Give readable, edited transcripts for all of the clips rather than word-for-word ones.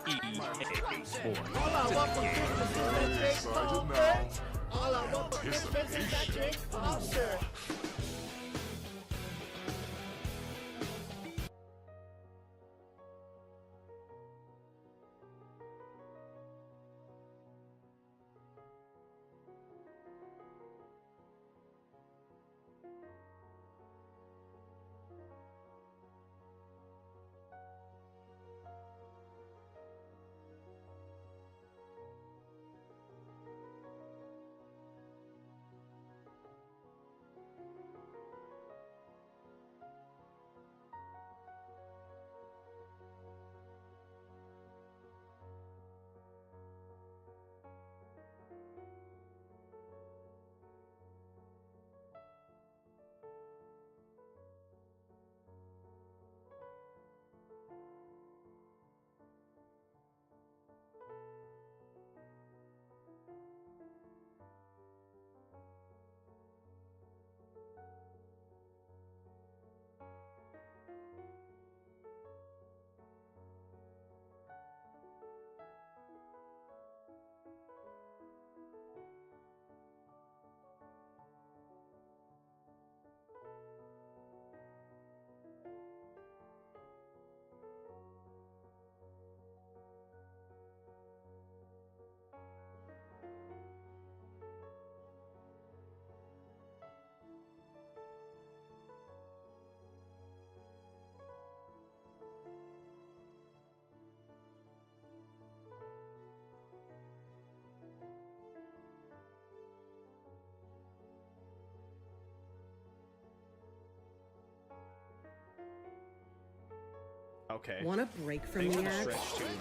All I want for Christmas is a big pumpkin. All I want for Christmas is that big pumpkin. Okay. Want a break from the ads?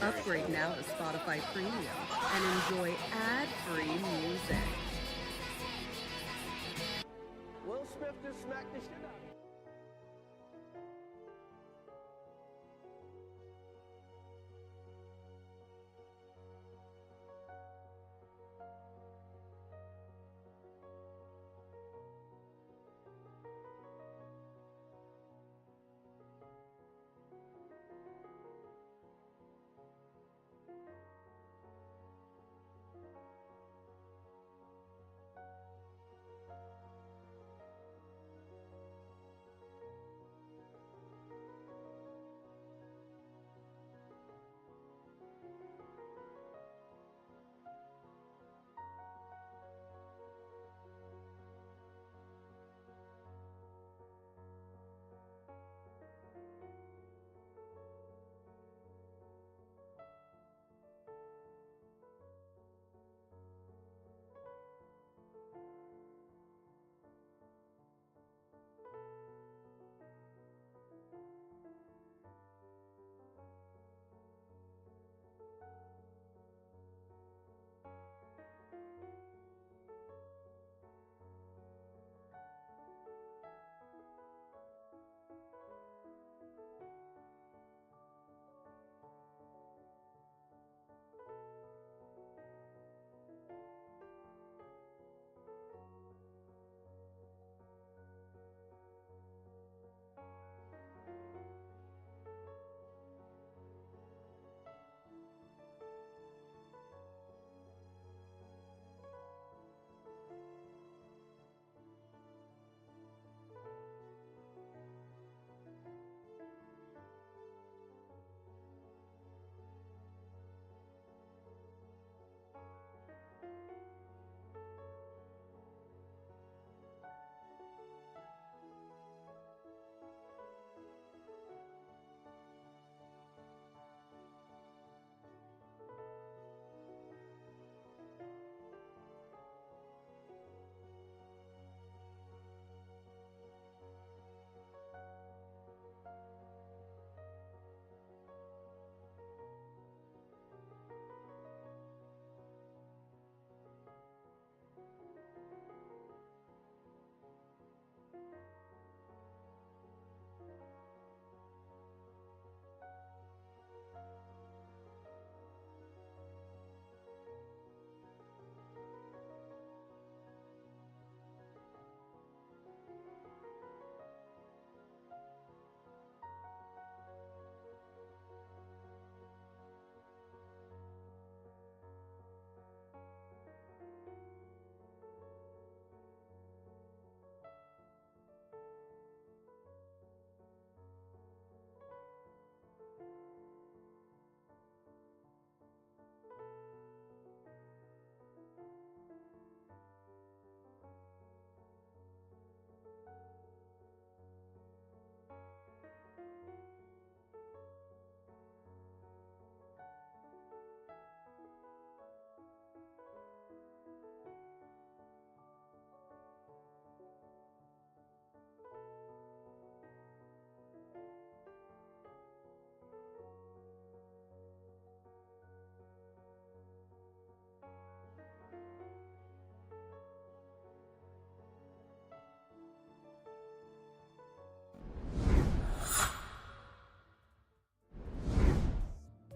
Upgrade now to Spotify Premium and enjoy ad-free music. Will Smith just smacked the shit out of me.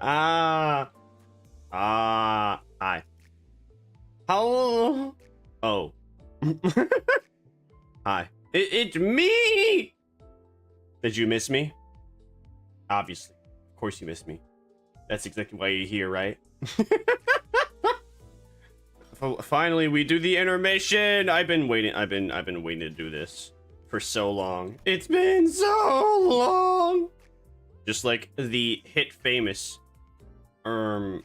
Hi. How? Oh. Hi. It's me! Did you miss me? Obviously. Of course you missed me. That's exactly why you're here, right? Finally, we do the intermission! I've been waiting to do this for so long. It's been so long! Just like the hit famous what's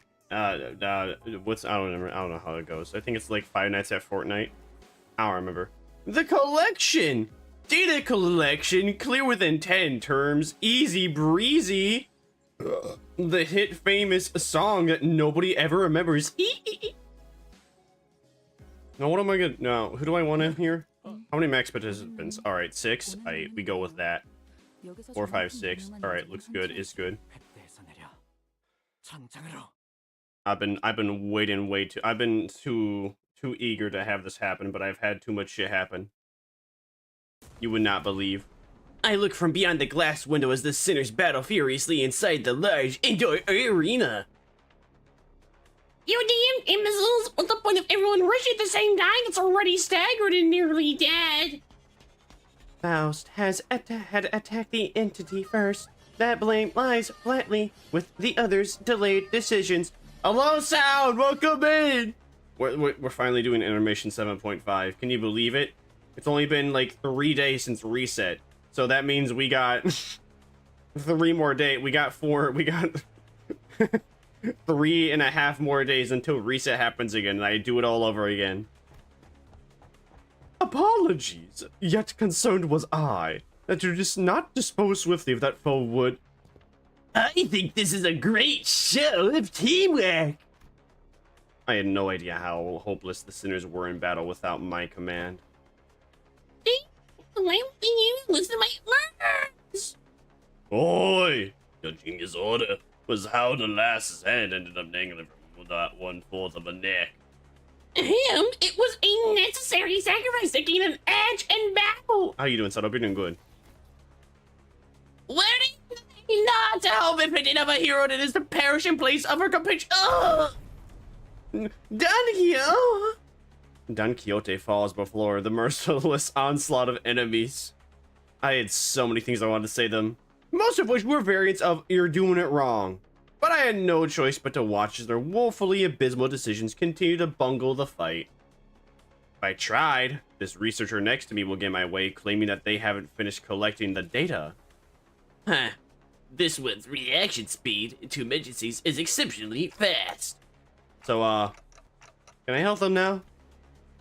I don't know how it goes. I think it's like Five Nights at Fortnite. I don't remember. The collection! Data collection, clear within 10 terms, easy breezy. The hit famous song that nobody ever remembers. Now what am I gonna, no, who do I want in here? How many max participants? Alright, 6. We go with that. 4, 5, 6. Alright, looks good, is good. I've been waiting way too, I've been too eager to have this happen, but I've had too much shit happen. You would not believe. I look from beyond the glass window as the sinners battle furiously inside the large indoor arena. You damn imbeciles! What's the point of everyone rushing at the same time that's already staggered and nearly dead? Faust had attacked the entity first. That blame lies flatly with the others' delayed decisions. Hello, sound! Welcome in! We're finally doing Intermission 7.5. Can you believe it? It's only been like 3 days since reset. So that means we got 3 more days. We got 3.5 more days until reset happens again, and I do it all over again. Apologies, yet concerned was I that you just not dispose swiftly of that foe would. I think this is a great show of teamwork. I had no idea how hopeless the sinners were in battle without my command. Why won't you listen to my words? Oi! Your genius order was how the last's hand ended up dangling from that 1/4 of a neck. It was a necessary sacrifice to gain an edge in battle. How you doing, son? Hope you're doing good. Where do you not to help inflicted of a hero that is to perish in place of her companion? Don Quixote falls before the merciless onslaught of enemies. I had so many things I wanted to say to them, most of which were variants of "you're doing it wrong." But I had no choice but to watch as their woefully abysmal decisions continue to bungle the fight. If I tried, this researcher next to me will get my way, claiming that they haven't finished collecting the data. Huh. This one's reaction speed to emergencies is exceptionally fast. So, can I help them now?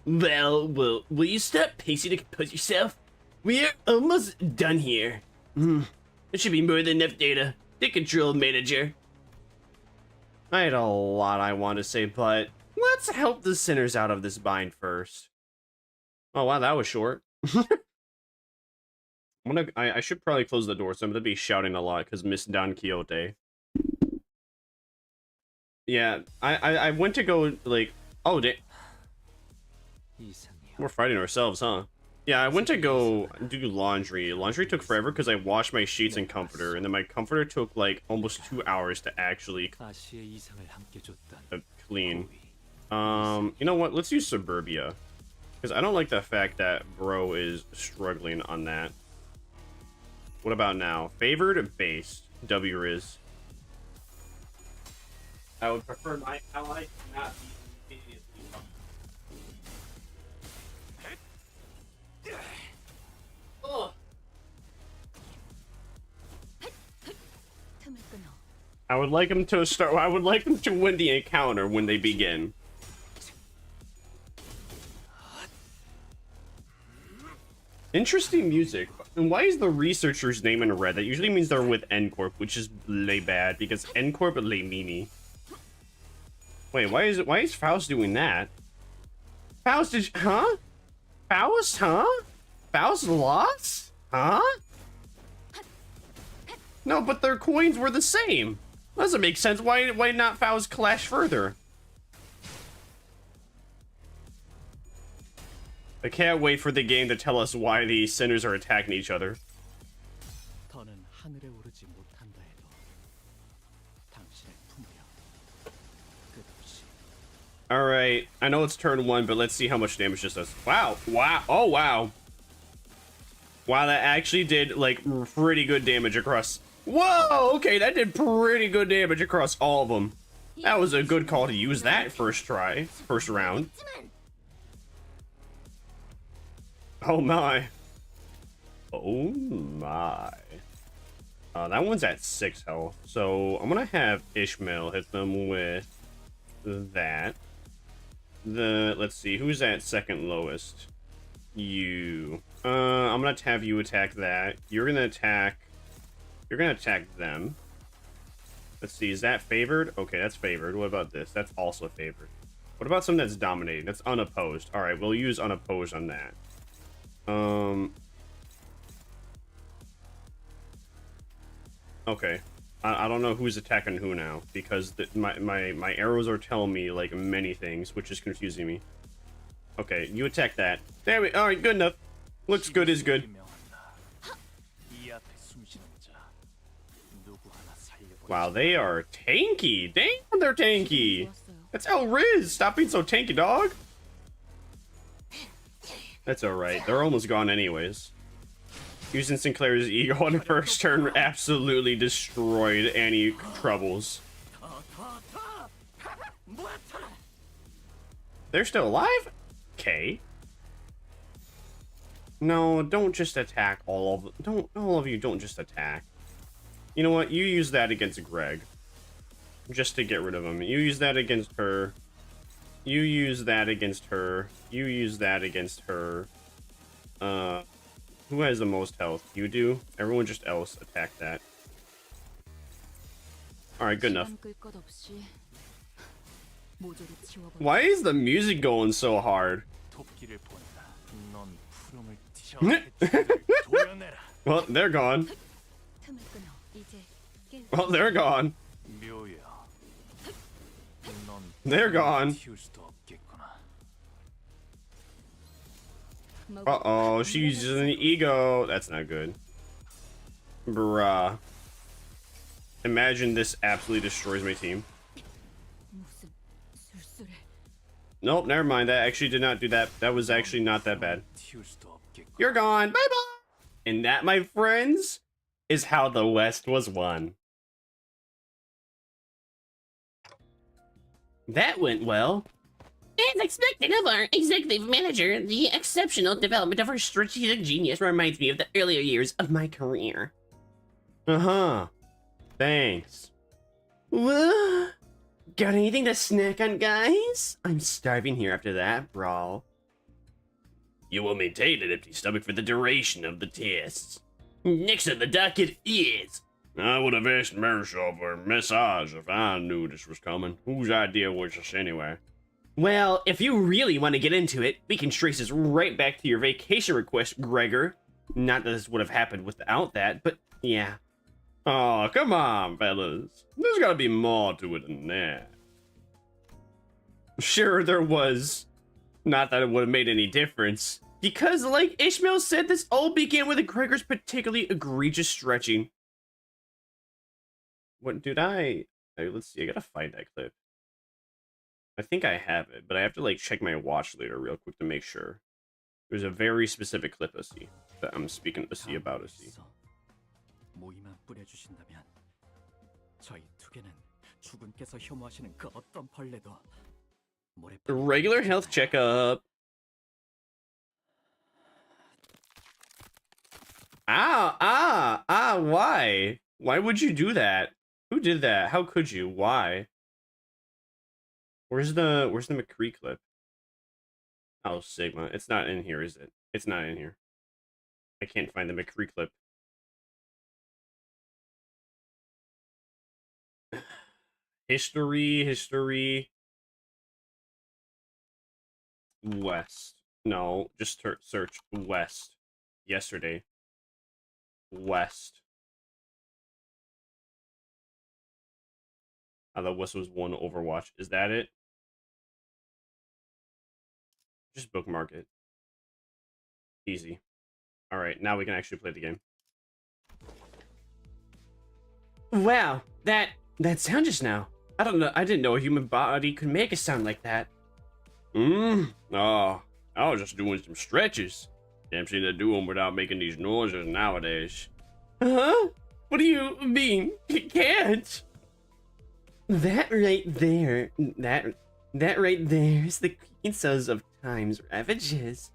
Well, will you stop pacing to compose yourself? We're almost done here. There should be more than enough data. Take control, manager. I had a lot I wanted to say, but let's help the sinners out of this bind first. Oh wow, that was short. I should probably close the door, so I'm gonna be shouting a lot because Miss Don Quixote. Yeah, I went to go like, oh, we're fighting ourselves, huh? Yeah, I went to go do laundry. Laundry took forever because I washed my sheets and comforter, and then my comforter took like almost 2 hours to actually clean. You know what? Let's use Suburbia, because I don't like the fact that bro is struggling on that. What about now? Favored, based. W is. I would prefer my ally not be immediately. Oh. I would like him to start. I would like them to win the encounter when they begin. Interesting music. And why is the researcher's name in red? That usually means they're with N-Corp, which is lay bad because N-Corp lay meanie. Wait, why is Faust doing that? Faust is, huh? Faust, huh? Faust lost? Huh? No, but their coins were the same. Doesn't make sense. Why not Faust clash further? I can't wait for the game to tell us why the sinners are attacking each other. All right, I know it's turn 1, but let's see how much damage this does. Wow, wow, oh wow. Wow, that actually did like pretty good damage across. Whoa, okay, that did pretty good damage across all of them. That was a good call to use that first try, first round. Oh my. Oh my. That one's at 6 health, so I'm gonna have Ishmael hit them with that. Let's see, who's at second lowest? You. I'm gonna have you attack that. You're gonna attack them. Let's see, is that favored? Okay, that's favored. What about this? That's also favored. What about something that's dominating? That's unopposed. All right, we'll use unopposed on that. Okay. I don't know who's attacking who now, because my arrows are telling me like many things, which is confusing me. Okay, you attack that. There we. All right, good enough. Looks good is good. Wow, they are tanky. Damn, they're tanky. That's El Riz. Stop being so tanky, dog. That's all right. They're almost gone anyways. Using Sinclair's ego on the first turn absolutely destroyed any troubles. They're still alive? Okay. No, don't just attack all of them. Don't, all of you don't just attack. You know what? You use that against Greg. Just to get rid of him. You use that against her. You use that against her. You use that against her. Who has the most health? You do? Everyone just else attack that. Alright, good enough. Why is the music going so hard? Well, they're gone. Well, they're gone. They're gone. Uh-oh, she's using an ego. That's not good. Bruh. Imagine this absolutely destroys my team. Nope, never mind. That actually did not do that. That was actually not that bad. You're gone. Bye-bye. And that, my friends, is how the West was won. That went well. As expected of our executive manager, the exceptional development of our strategic genius reminds me of the earlier years of my career. Uh-huh. Thanks. Got anything to snack on, guys? I'm starving here after that brawl. You will maintain an empty stomach for the duration of the tests. Next on the docket is... I would have asked Marisol for a massage if I knew this was coming. Whose idea was this anyway? Well, if you really want to get into it, we can trace this right back to your vacation request, Gregor. Not that this would have happened without that, but yeah. Oh, come on, fellas. There's gotta be more to it than that. Sure, there was. Not that it would have made any difference. Because, like Ishmael said, this all began with Gregor's particularly egregious stretching. What did let's see, I gotta find that clip. I think I have it, but I have to like check my watch later real quick to make sure. There's a very specific clip of C that I'm speaking to C about a C. A regular health checkup. Why? Why would you do that? Who did that? How could you? Why? Where's the McCree clip? Oh, Sigma. It's not in here, is it? It's not in here. I can't find the McCree clip. History. West. No, just search West. Yesterday. West. The West was one Overwatch. Is that it? Just bookmark it. Easy. Alright, now we can actually play the game. Wow, that sound just now. I don't know. I didn't know a human body could make a sound like that. Oh, I was just doing some stretches. Can't seem to do them without making these noises nowadays. Huh? What do you mean? You can't. That right there, that right there is the creaking sounds of time's ravages.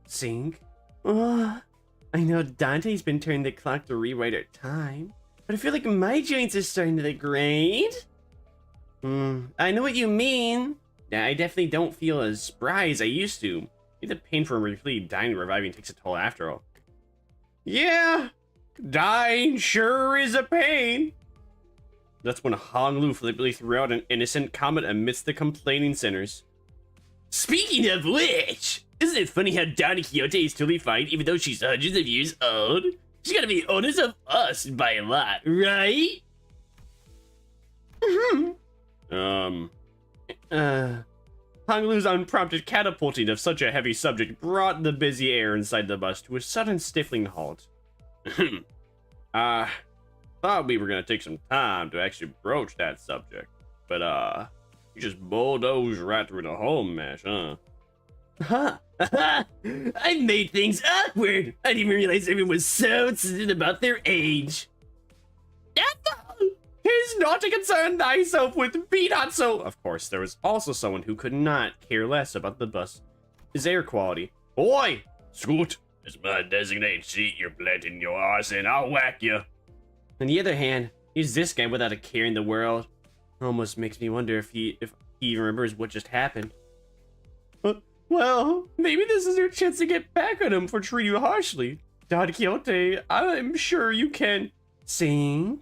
Sink. Oh, I know Dante's been turning the clock to rewrite our time, but I feel like my joints are starting to degrade. I know what you mean. I definitely don't feel as spry as I used to. The pain from repeatedly dying and reviving takes a toll after all. Yeah, dying sure is a pain. That's when Hong Lu flippantly threw out an innocent comment amidst the complaining sinners. Speaking of which, isn't it funny how Don Quixote is totally fine even though she's hundreds of years old? She's gotta be oldest of us by a lot, right? Hong Lu's unprompted catapulting of such a heavy subject brought the busy air inside the bus to a sudden stifling halt. Thought we were gonna take some time to actually broach that subject, but you just bulldozed right through the whole mess, huh? I made things awkward. I didn't even realize everyone was so sensitive about their age. Tis not to concern thyself with, be not so. Of course, there was also someone who could not care less about the bus's air quality. Boy, Scoot, it's my designated seat you're planting your arse in. I'll whack you. On the other hand, he's this guy without a care in the world. Almost makes me wonder if he even remembers what just happened. Well, maybe this is your chance to get back at him for treating you harshly. Don Quixote, I'm sure you can sing.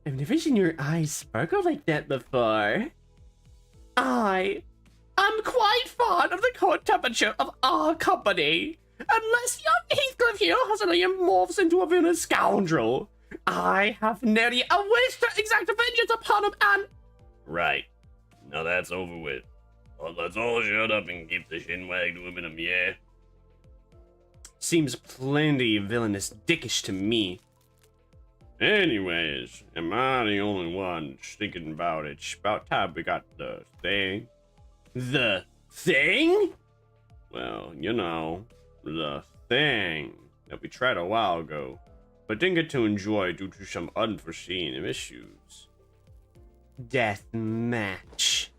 I've never seen your eyes sparkle like that before. I'm quite fond of the cold temperature of our company. Unless young Heathcliff here suddenly morphs into a villainous scoundrel. I have nearly a wish to exact vengeance upon him and... Right. Now that's over with. Well, let's all shut up and keep the shin-wagged women of yeah? Seems plenty villainous dickish to me. Anyways, am I the only one thinking about it? It's about time we got the thing. The thing? Well, you know, the thing that we tried a while ago, but didn't get to enjoy due to some unforeseen issues. Death match.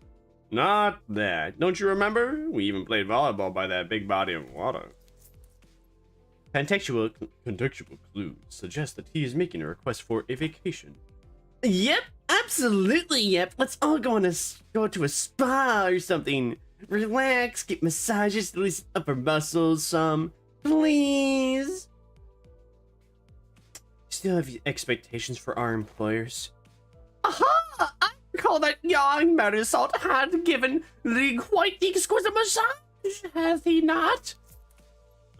Not that. Don't you remember? We even played volleyball by that big body of water. Contextual clues suggest that he is making a request for a vacation. Yep, absolutely yep. Let's all go to a spa or something. Relax, get massages, release upper muscles some. Please. Still have expectations for our employers. Aha! I recall that young Marisol had given the quite exquisite massage, has he not?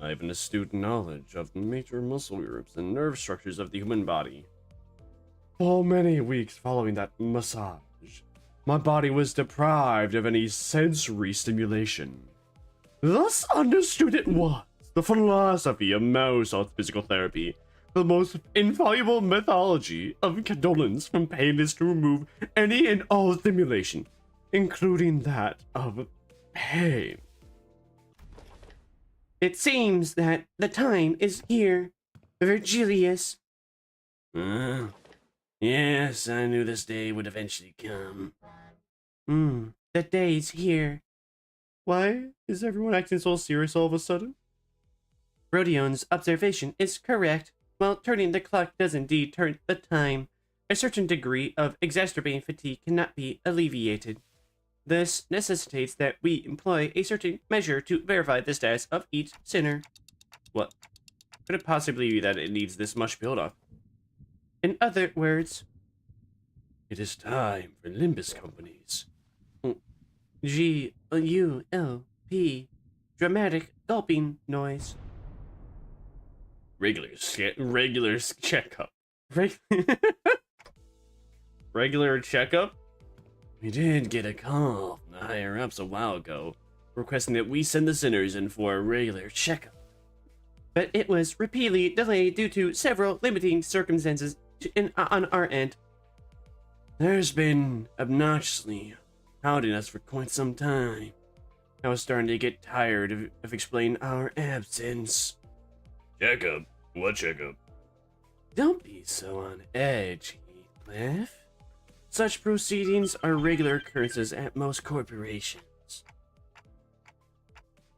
I have an astute knowledge of the major muscle groups and nerve structures of the human body. For many weeks following that massage, my body was deprived of any sensory stimulation. Thus understood it was the philosophy of Marisol physical therapy, the most infallible methodology of condolence from pain is to remove any and all stimulation, including that of pain. It seems that the time is here, Virgilius. Yes, I knew this day would eventually come. The day's here. Why is everyone acting so serious all of a sudden? Rodion's observation is correct. While turning the clock does indeed turn the time, a certain degree of exacerbating fatigue cannot be alleviated. This necessitates that we employ a certain measure to verify the status of each sinner. What? Could it possibly be that it needs this much build-up? In other words, it is time for limbus companies. G-U-L-P. Dramatic gulping noise. Regular checkup. Regular checkup? We did get a call from the higher-ups a while ago, requesting that we send the sinners in for a regular checkup. But it was repeatedly delayed due to several limiting circumstances on our end. There's been obnoxiously hounding us for quite some time. I was starting to get tired of explaining our absence. Checkup? What checkup? Don't be so on edge, Heathcliff. Such proceedings are regular occurrences at most corporations.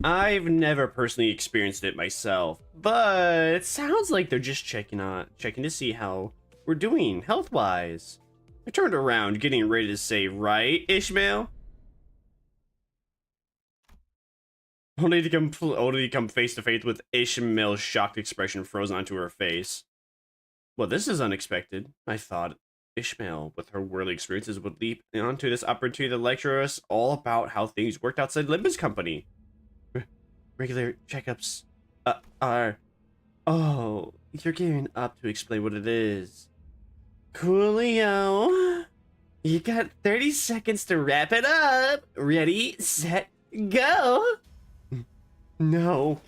I've never personally experienced it myself, but it sounds like they're just checking to see how we're doing health-wise. I turned around, getting ready to say, right, Ishmael? Only to come face to face with Ishmael's shocked expression frozen onto her face. Well, this is unexpected. I thought Ishmael, with her worldly experiences, would leap onto this opportunity to lecture us all about how things worked outside Limbuscompany. Regular checkups are... Oh, you're gearing up to explain what it is. Coolio. You got 30 seconds to wrap it up. Ready, set, go. No,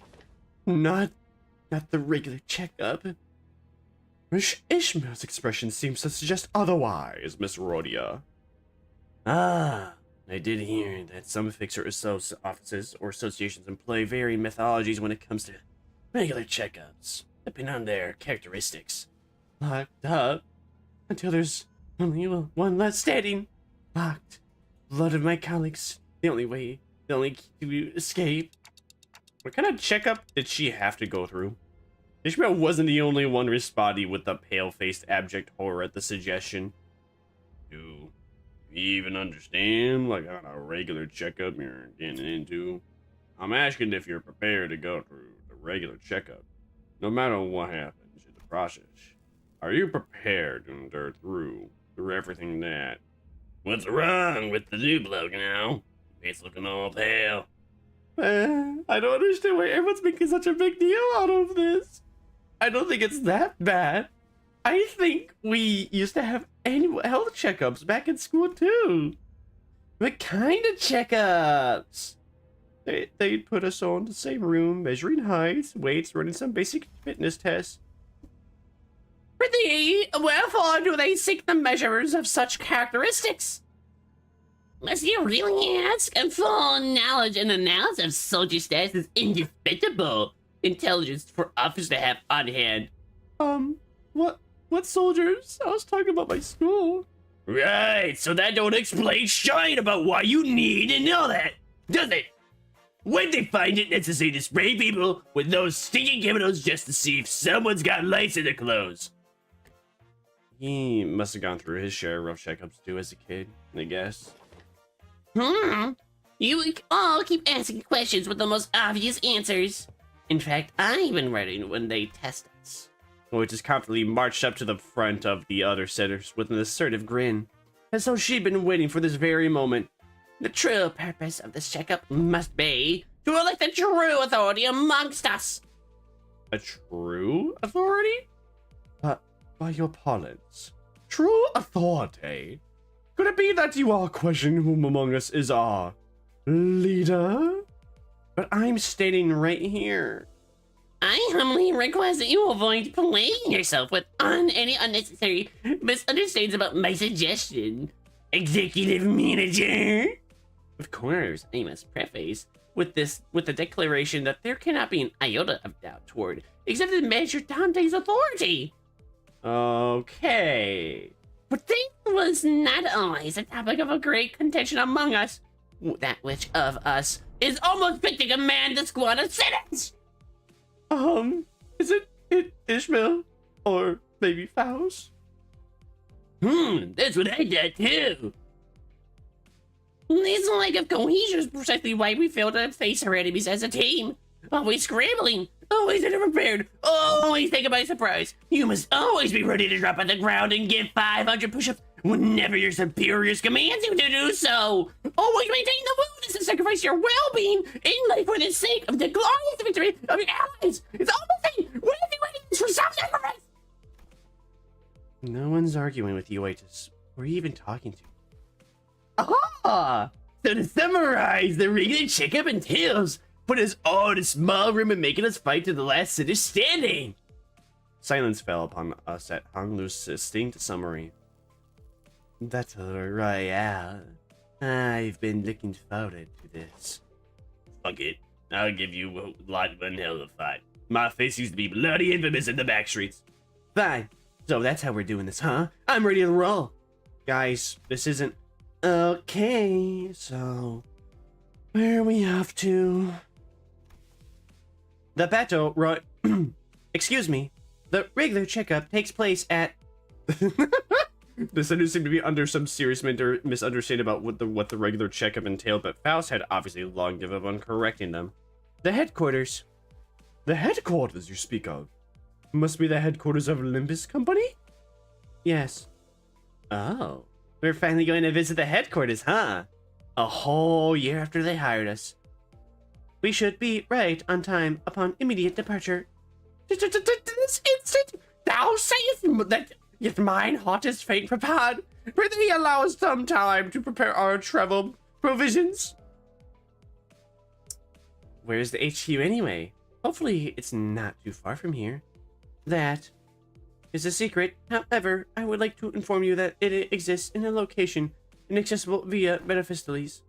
not the regular checkup. Ishmael's expression seems to suggest otherwise, Miss Rhodia. Ah, I did hear that some fixer offices or associations employ varying methodologies when it comes to regular checkups, depending on their characteristics. Locked up until there's only one left standing. Locked. Blood of my colleagues. The only key to escape. What kind of checkup did she have to go through? Ishmael wasn't the only one responding with a pale-faced abject horror at the suggestion. Do you even understand, like, on a regular checkup you're getting into? I'm asking if you're prepared to go through the regular checkup, no matter what happens in the process. Are you prepared to endure through everything that... What's wrong with the new bloke now? It's looking all pale. I don't understand why everyone's making such a big deal out of this. I don't think it's that bad. I think we used to have annual health checkups back in school too. What kind of checkups? They'd put us all in the same room, measuring heights, weights, running some basic fitness tests. Wherefore do they seek the measures of such characteristics? Must you really ask? Full knowledge and analysis of soldier status is indispensable intelligence for officers to have on hand. What soldiers? I was talking about my school. Right, so that don't explain shite about why you need to know that, does it? When they find it necessary to spray people with those stinking chemicals just to see if someone's got lice in their clothes. He must have gone through his share of rough checkups too as a kid, I guess. You all keep asking questions with the most obvious answers. In fact, I've been writing when they test us. Which is confidently marched up to the front of the other sitters with an assertive grin, as though she'd been waiting for this very moment. The true purpose of this checkup must be to elect the true authority amongst us. A true authority? By your parlance, true authority? Could it be that you are questioning whom among us is our leader? But I'm stating right here. I humbly request that you avoid plaguing yourself with any unnecessary misunderstandings about my suggestion. Executive Manager? Of course, I must preface with the declaration that there cannot be an iota of doubt toward except to measure Dante's authority. Okay. But this was not always a topic of a great contention among us. That which of us is almost fit to command the squad of citizens. Is it Ishmael? Or maybe Faust? That's what I thought too. This lack of cohesion is precisely why we fail to face our enemies as a team. Always scrambling, always unprepared, always taken by surprise. You must always be ready to drop on the ground and give 500 push-ups whenever your superiors command you to do so. Always maintain the willingness to sacrifice your well-being in life for the sake of the glorious victory of your allies. It's almost like waiting for self-sacrifice. No one's arguing with you, Otis. Who are you even talking to? So to summarize, the regular checkup entails putting us all in a small room and making us fight to the last sitter standing. Silence fell upon us at Hung Lu's succinct summary. Battle Royale. I've been looking forward to this. Fuck it. I'll give you a lot of one hell of a fight. My face used to be bloody infamous in the back streets. Fine. So that's how we're doing this, huh? I'm ready to roll. Guys, this isn't... Okay, so... Where are we off to? The Battle Royale... Excuse me. The regular checkup takes place at... The senators seem to be under some serious misunderstanding about what the regular checkup entailed, but Faust had obviously long given up on correcting them. The headquarters. The headquarters you speak of? Must be the headquarters of Limbus Company? Yes. Oh. We're finally going to visit the headquarters, huh? A whole year after they hired us. We should be right on time upon immediate departure. This instant, thou sayest that yet mine heart is faint prepared. Prithee allow us some time to prepare our travel provisions. Where's the HQ anyway? Hopefully it's not too far from here. That is a secret. However, I would like to inform you that it exists in a location inaccessible via metaphysics.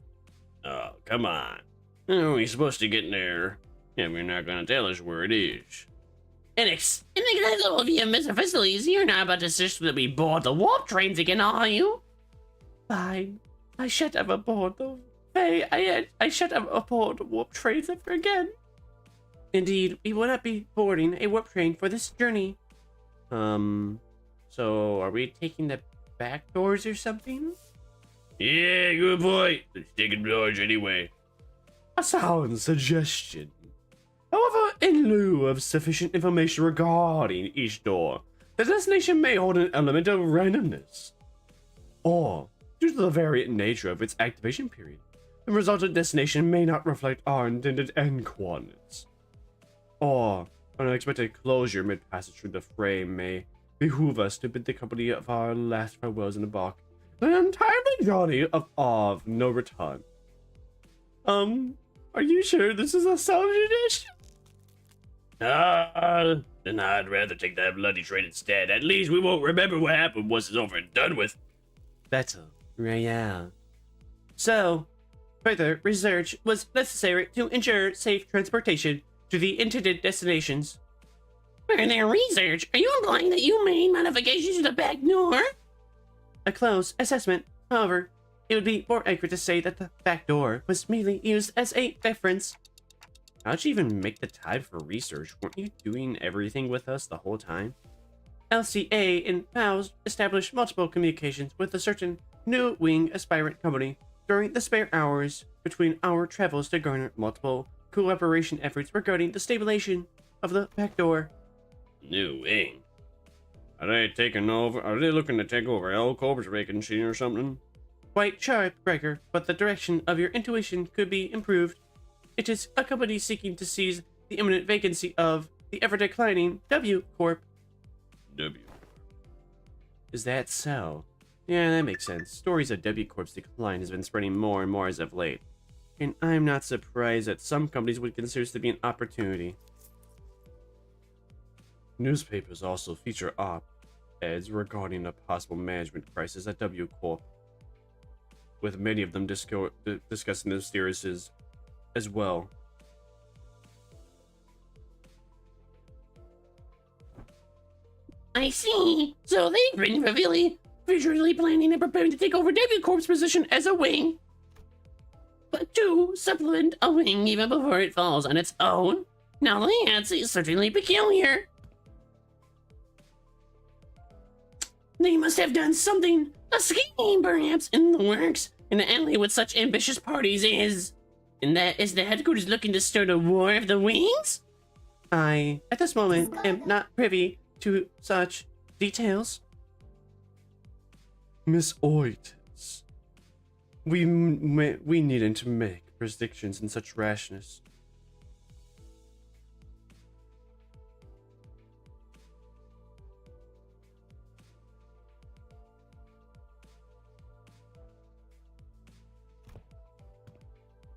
Oh, come on. How are we supposed to get there? Yeah, you're not going to tell us where it is. Inaccessible via metaphysics? You're not about to insist that we board the warp trains again, are you? Fine. I shan't ever board the... I shan't ever board warp trains ever again. Indeed, we will not be boarding a warp train for this journey. So are we taking the back doors or something? Yeah, good boy. Let's take it large anyway. A sound suggestion. However, in lieu of sufficient information regarding each door, the destination may hold an element of randomness. Or, due to the variant nature of its activation period, the resultant destination may not reflect our intended end coordinates. Or, an unexpected closure mid-passage through the frame may behoove us to bid the company of our last farewells and embark on an untimely journey of no return. Are you sure this is a salvage edition? Then I'd rather take that bloody train instead. At least we won't remember what happened once it's over and done with. Battle Royale. So, further research was necessary to ensure safe transportation to the intended destinations. Further research? Are you implying that you made modifications to the back door? A close assessment, however, it would be more accurate to say that the back door was merely used as a reference. How'd you even make the time for research? Weren't you doing everything with us the whole time? LCA and Faust established multiple communications with a certain new wing aspirant company during the spare hours between our travels to garner multiple cooperation efforts regarding the stabilization of the back door. New wing? Are they taking over? Are they looking to take over L Corp's vacancy or something? Quite sharp, Gregor, but the direction of your intuition could be improved. It is a company seeking to seize the imminent vacancy of the ever-declining W Corp. W. Is that so? Yeah, that makes sense. Stories of W Corp's decline has been spreading more and more as of late. And I'm not surprised that some companies would consider this to be an opportunity. Newspapers also feature op-eds regarding a possible management crisis at W Corp, with many of them discussing the mysterious as well. I see. So they've been visually planning and preparing to take over W Corp's position as a wing. But to supplement a wing even before it falls on its own? Now that's certainly peculiar. They must have done something, a scheme perhaps, in the works, in the alley with such ambitious parties is. And that is the headquarters looking to start a war of the wings? I, at this moment, am not privy to such details. Miss Oitis, we needn't to make predictions in such rashness.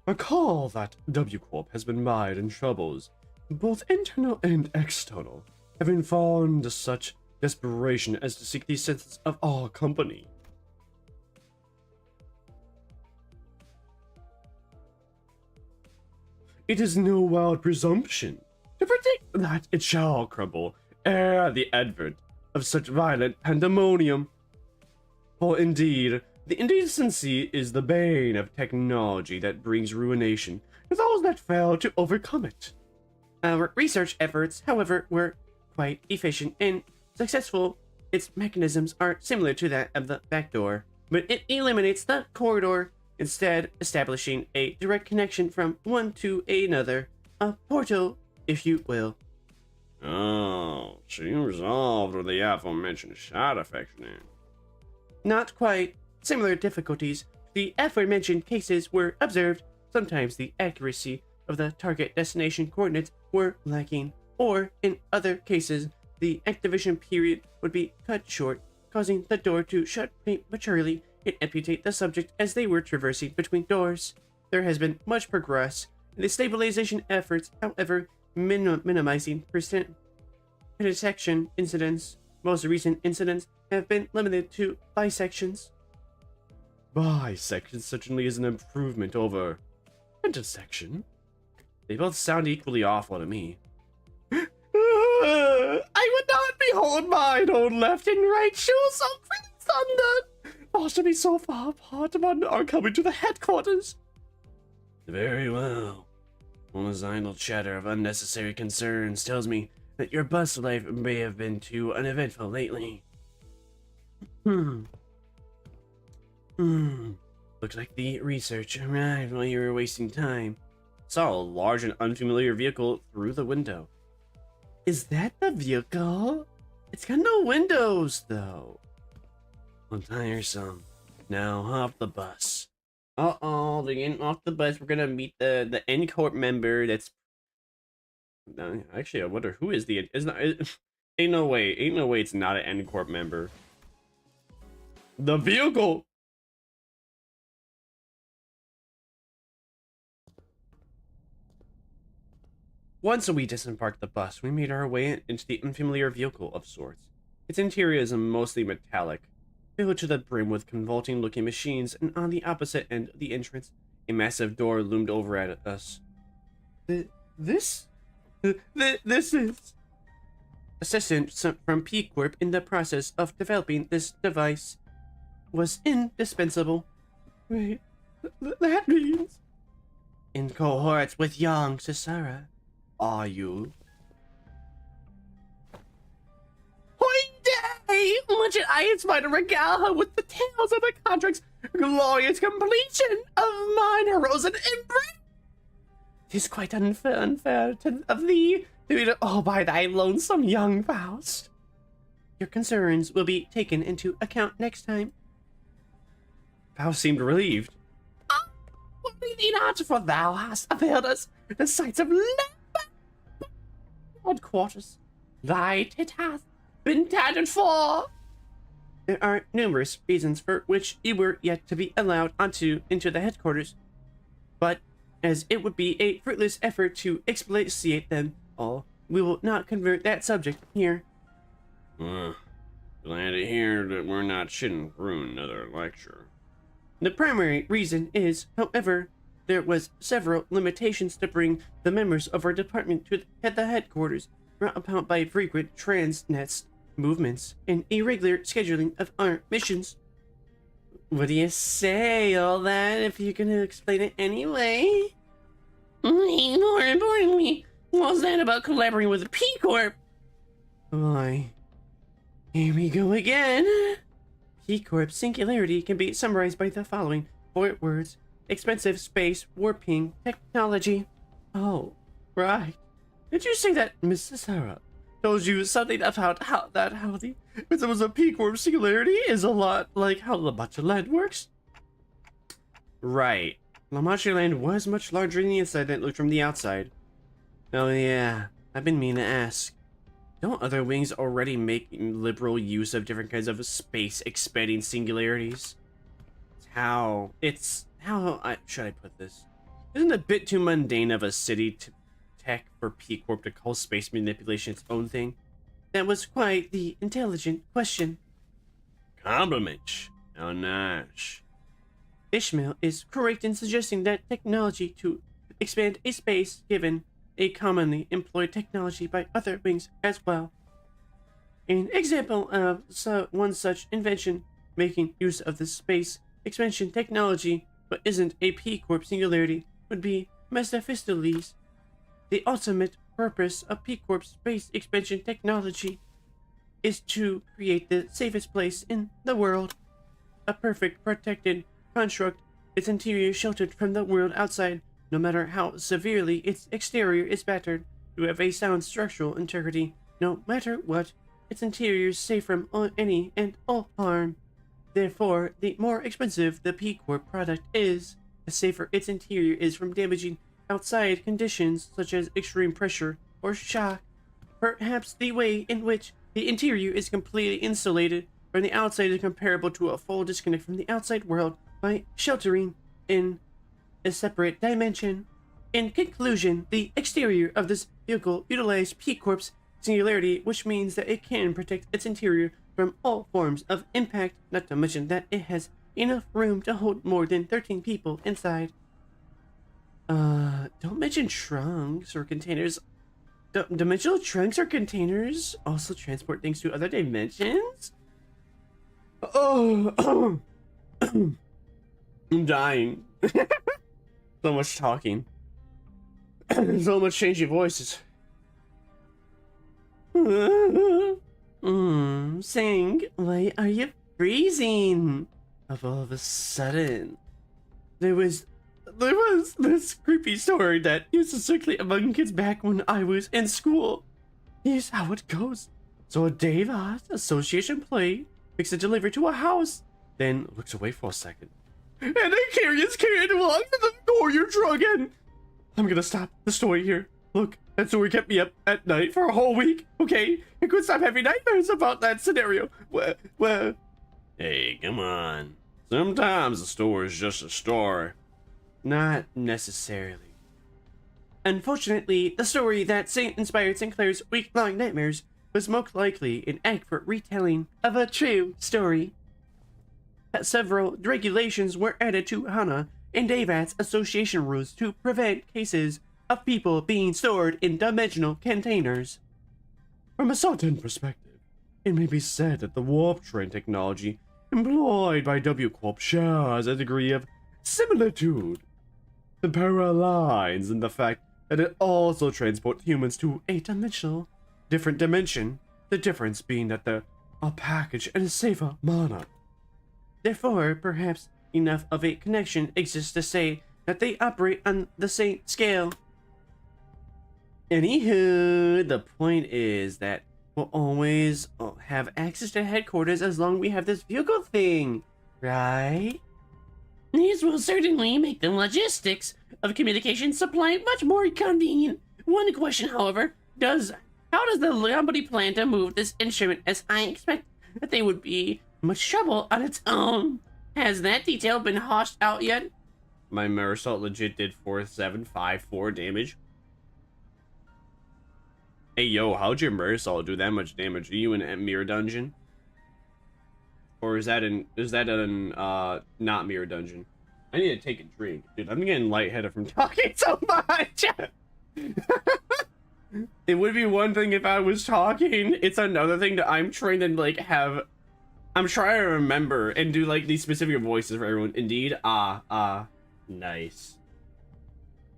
Recall that W Corp has been mired in troubles, both internal and external, having fallen to such desperation as to seek the assistance of our company. it is no wild presumption to predict that it shall crumble ere the advent of such violent pandemonium. For indeed, the indecency is the bane of technology that brings ruination to those that fail to overcome it. Our research efforts, however, were quite efficient and successful. Its mechanisms are similar to that of the back door, but it eliminates the corridor, instead establishing a direct connection from one to another, a portal, if you will. Oh, so you resolved with the aforementioned side effects then? Not quite. Similar difficulties to the aforementioned cases were observed. Sometimes the accuracy of the target destination coordinates were lacking, or in other cases, the activation period would be cut short, causing the door to shut prematurely and amputate the subject as they were traversing between doors. There has been much progress in the stabilization efforts, however, minimizing detection incidents. Most recent incidents have been limited to bisections. Bisection certainly is an improvement over intersection. They both sound equally awful to me. I would not behold mine own left and right shoes so freely sundered, or to be so far apart upon our coming to the headquarters. Very well. All this idle chatter of unnecessary concerns tells me that your bus life may have been too uneventful lately. Looks like the research arrived while you were wasting time. Saw a large and unfamiliar vehicle through the window. Is that the vehicle? It's got no windows, though. Well, tiresome. Now hop the bus. Uh-oh, they're getting off the bus. We're gonna meet the N-Corp member that's... Actually, I wonder who is the... Ain't no way it's not an N-Corp member. The vehicle! Once we disembarked the bus, we made our way into the unfamiliar vehicle of sorts. Its interior is mostly metallic, filled to the brim with convoluting-looking machines, and on the opposite end of the entrance, a massive door loomed over at us. This is... Assistant from P Corp in the process of developing this device was indispensable. Wait, that means... In cohorts with young Cesara. Are you? Hoy-day! Legit, I inspired to regale her with the tales of the contract's glorious completion of mine heroes and embrace. Tis quite unfair of thee to eat it all by thy lonesome young Faust. Your concerns will be taken into account next time. Faust seemed relieved. Oh, worry thee not, for thou hast availed us the sights of headquarters. Thy it hath been tended for. There are numerous reasons for which you were yet to be allowed into the headquarters, but as it would be a fruitless effort to explicate them all, we will not convert that subject here. Glad to hear that we're not shouldn't ruin another lecture. The primary reason is, however, there was several limitations to bring the members of our department to the headquarters, brought about by frequent transnet movements and irregular scheduling of our missions. What do you say, all that, if you're gonna explain it anyway? More importantly, what's that about collaborating with the P Corp? Why, here we go again. P Corp singularity can be summarized by the following 4 words. Expensive space warping technology. Oh, right. Did you say that Mrs. Sarah told you something about how the if it was a P Corp singularity is a lot like how La Mancha Land works? Right. La Mancha Land was much larger on the inside than it looked from the outside. Oh yeah, I've been meaning to ask. Don't other wings already make liberal use of different kinds of space expanding singularities? How should I put this? Isn't it a bit too mundane of a city tech for P Corp to call space manipulation its own thing? That was quite the intelligent question. Compliment. How nice. Ishmael is correct in suggesting that technology to expand a space given a commonly employed technology by other wings as well. An example of one such invention making use of the space expansion technology but isn't a P-Corp singularity would be Mephistopheles. The ultimate purpose of P-Corp space expansion technology is to create the safest place in the world. A perfect protected construct, its interior sheltered from the world outside, no matter how severely its exterior is battered, to have a sound structural integrity, no matter what, its interior is safe from any and all harm. Therefore, the more expensive the P-Corp product is, the safer its interior is from damaging outside conditions such as extreme pressure or shock. Perhaps the way in which the interior is completely insulated from the outside is comparable to a full disconnect from the outside world by sheltering in a separate dimension. In conclusion, the exterior of this vehicle utilizes P-Corp's singularity, which means that it can protect its interior from all forms of impact, not to mention that it has enough room to hold more than 13 people inside. Don't mention trunks or containers. Dimensional trunks or containers also transport things to other dimensions? Oh, I'm dying. So much talking. So much changing voices. Sing, why are you freezing? Of all of a sudden, there was this creepy story that used to circulate among kids back when I was in school. Here's how it goes. So a Davis Association play makes a delivery to a house, then looks away for a second. And a curious kid walks in the door you're drunk in. I'm gonna stop the story here. Look, that story kept me up at night for a whole week, okay? I couldn't stop having nightmares about that scenario. Well, hey, come on. Sometimes a story is just a story. Not necessarily. Unfortunately, the story that inspired Sinclair's week-long nightmares was most likely an accurate retelling of a true story. Several regulations were added to HANA and DAVAT's association rules to prevent cases of people being stored in dimensional containers. From a certain perspective, it may be said that the warp train technology employed by W Corp shares a degree of similitude. The parallel lies in the fact that it also transports humans to a different dimension, the difference being that they're a package in a safer manner. Therefore, perhaps enough of a connection exists to say that they operate on the same scale. Anywho, the point is that we'll always have access to headquarters as long as we have this vehicle thing, right? These will certainly make the logistics of communication supply much more convenient. One question, however, how does the company plan to move this instrument, as I expect that they would be much trouble on its own? Has that detail been hashed out yet? My mirror assault legit did 4754 damage. Hey yo, how'd your mirror assault do that much damage? Are you in a mirror dungeon? Or is that an not mirror dungeon? I need to take a drink. Dude, I'm getting lightheaded from talking so much. It would be one thing if I was talking. It's another thing that I'm trying to like have. I'm trying to remember and do like these specific voices for everyone. Indeed, nice.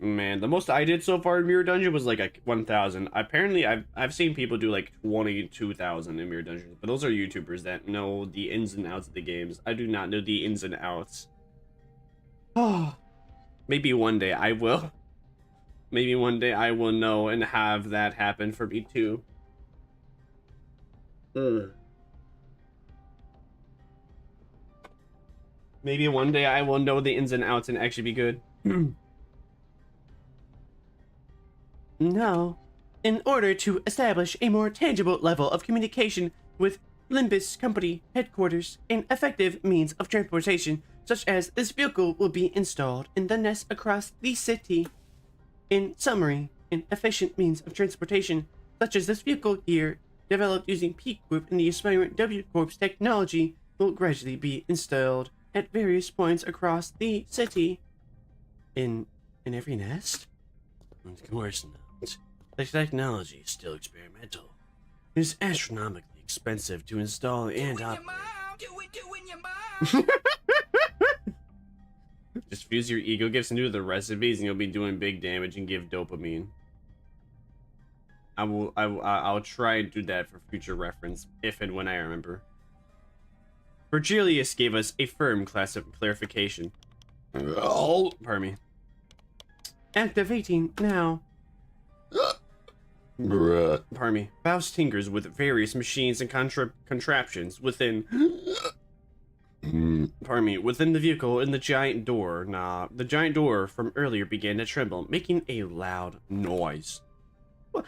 Man, the most I did so far in Mirror Dungeon was like a 1,000. Apparently, I've seen people do like 22,000 in Mirror Dungeons, but those are YouTubers that know the ins and outs of the games. I do not know the ins and outs. Oh, maybe one day I will. Maybe one day I will know and have that happen for me too. Maybe one day I will know the ins and outs and actually be good. Now, in order to establish a more tangible level of communication with limbuscompany headquarters, an effective means of transportation such as this vehicle will be installed in the nest across the city. In summary, an efficient means of transportation such as this vehicle here, developed using P-Corp and the aspirant W-Corp's technology, will gradually be installed at various points across the city. In in every nest? Of course not. The technology is still experimental. It is astronomically expensive to install and operate. Just fuse your ego gifts into the recipes and you'll be doing big damage and give dopamine. I'll try and do that for future reference, if and when I remember. Virgilius gave us a firm class of clarification. Oh, pardon me. Activating now. Pardon me. Faust tinkers with various machines and contraptions within... Pardon me. Within the vehicle in the giant door. The giant door from earlier began to tremble, making a loud noise. Wait,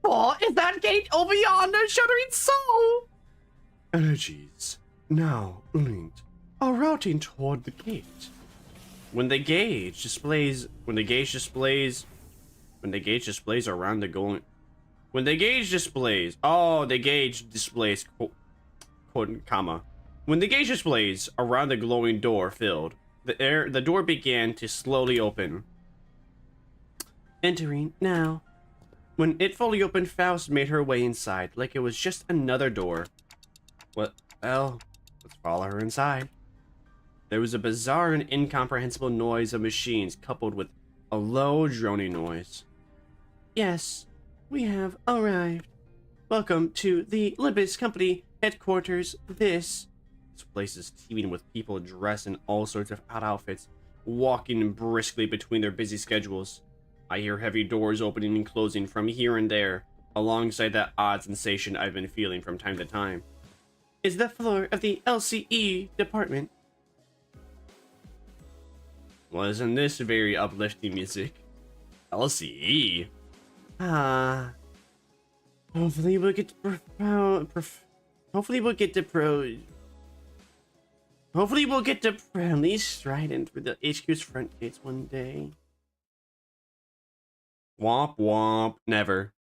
what? Is that gate over yonder shuddering soul? Energies now linked are routing toward the gate. When the gauge displays around the going... When the gauge displays... Oh, the gauge displays... comma. When the gauge displays around the glowing door filled, the door began to slowly open. Entering now. When it fully opened, Faust made her way inside, like it was just another door. Well, let's follow her inside. There was a bizarre and incomprehensible noise of machines coupled with a low droning noise. Yes, we have arrived. Welcome to the Limbus Company headquarters. This place is teeming with people dressed in all sorts of odd outfits, walking briskly between their busy schedules. I hear heavy doors opening and closing from here and there, alongside that odd sensation I've been feeling from time to time. Is the floor of the LCE department? Well, isn't this very uplifting music? LCE? Hopefully we'll get to proudly stride in through the HQ's front gates one day. Womp womp. Never.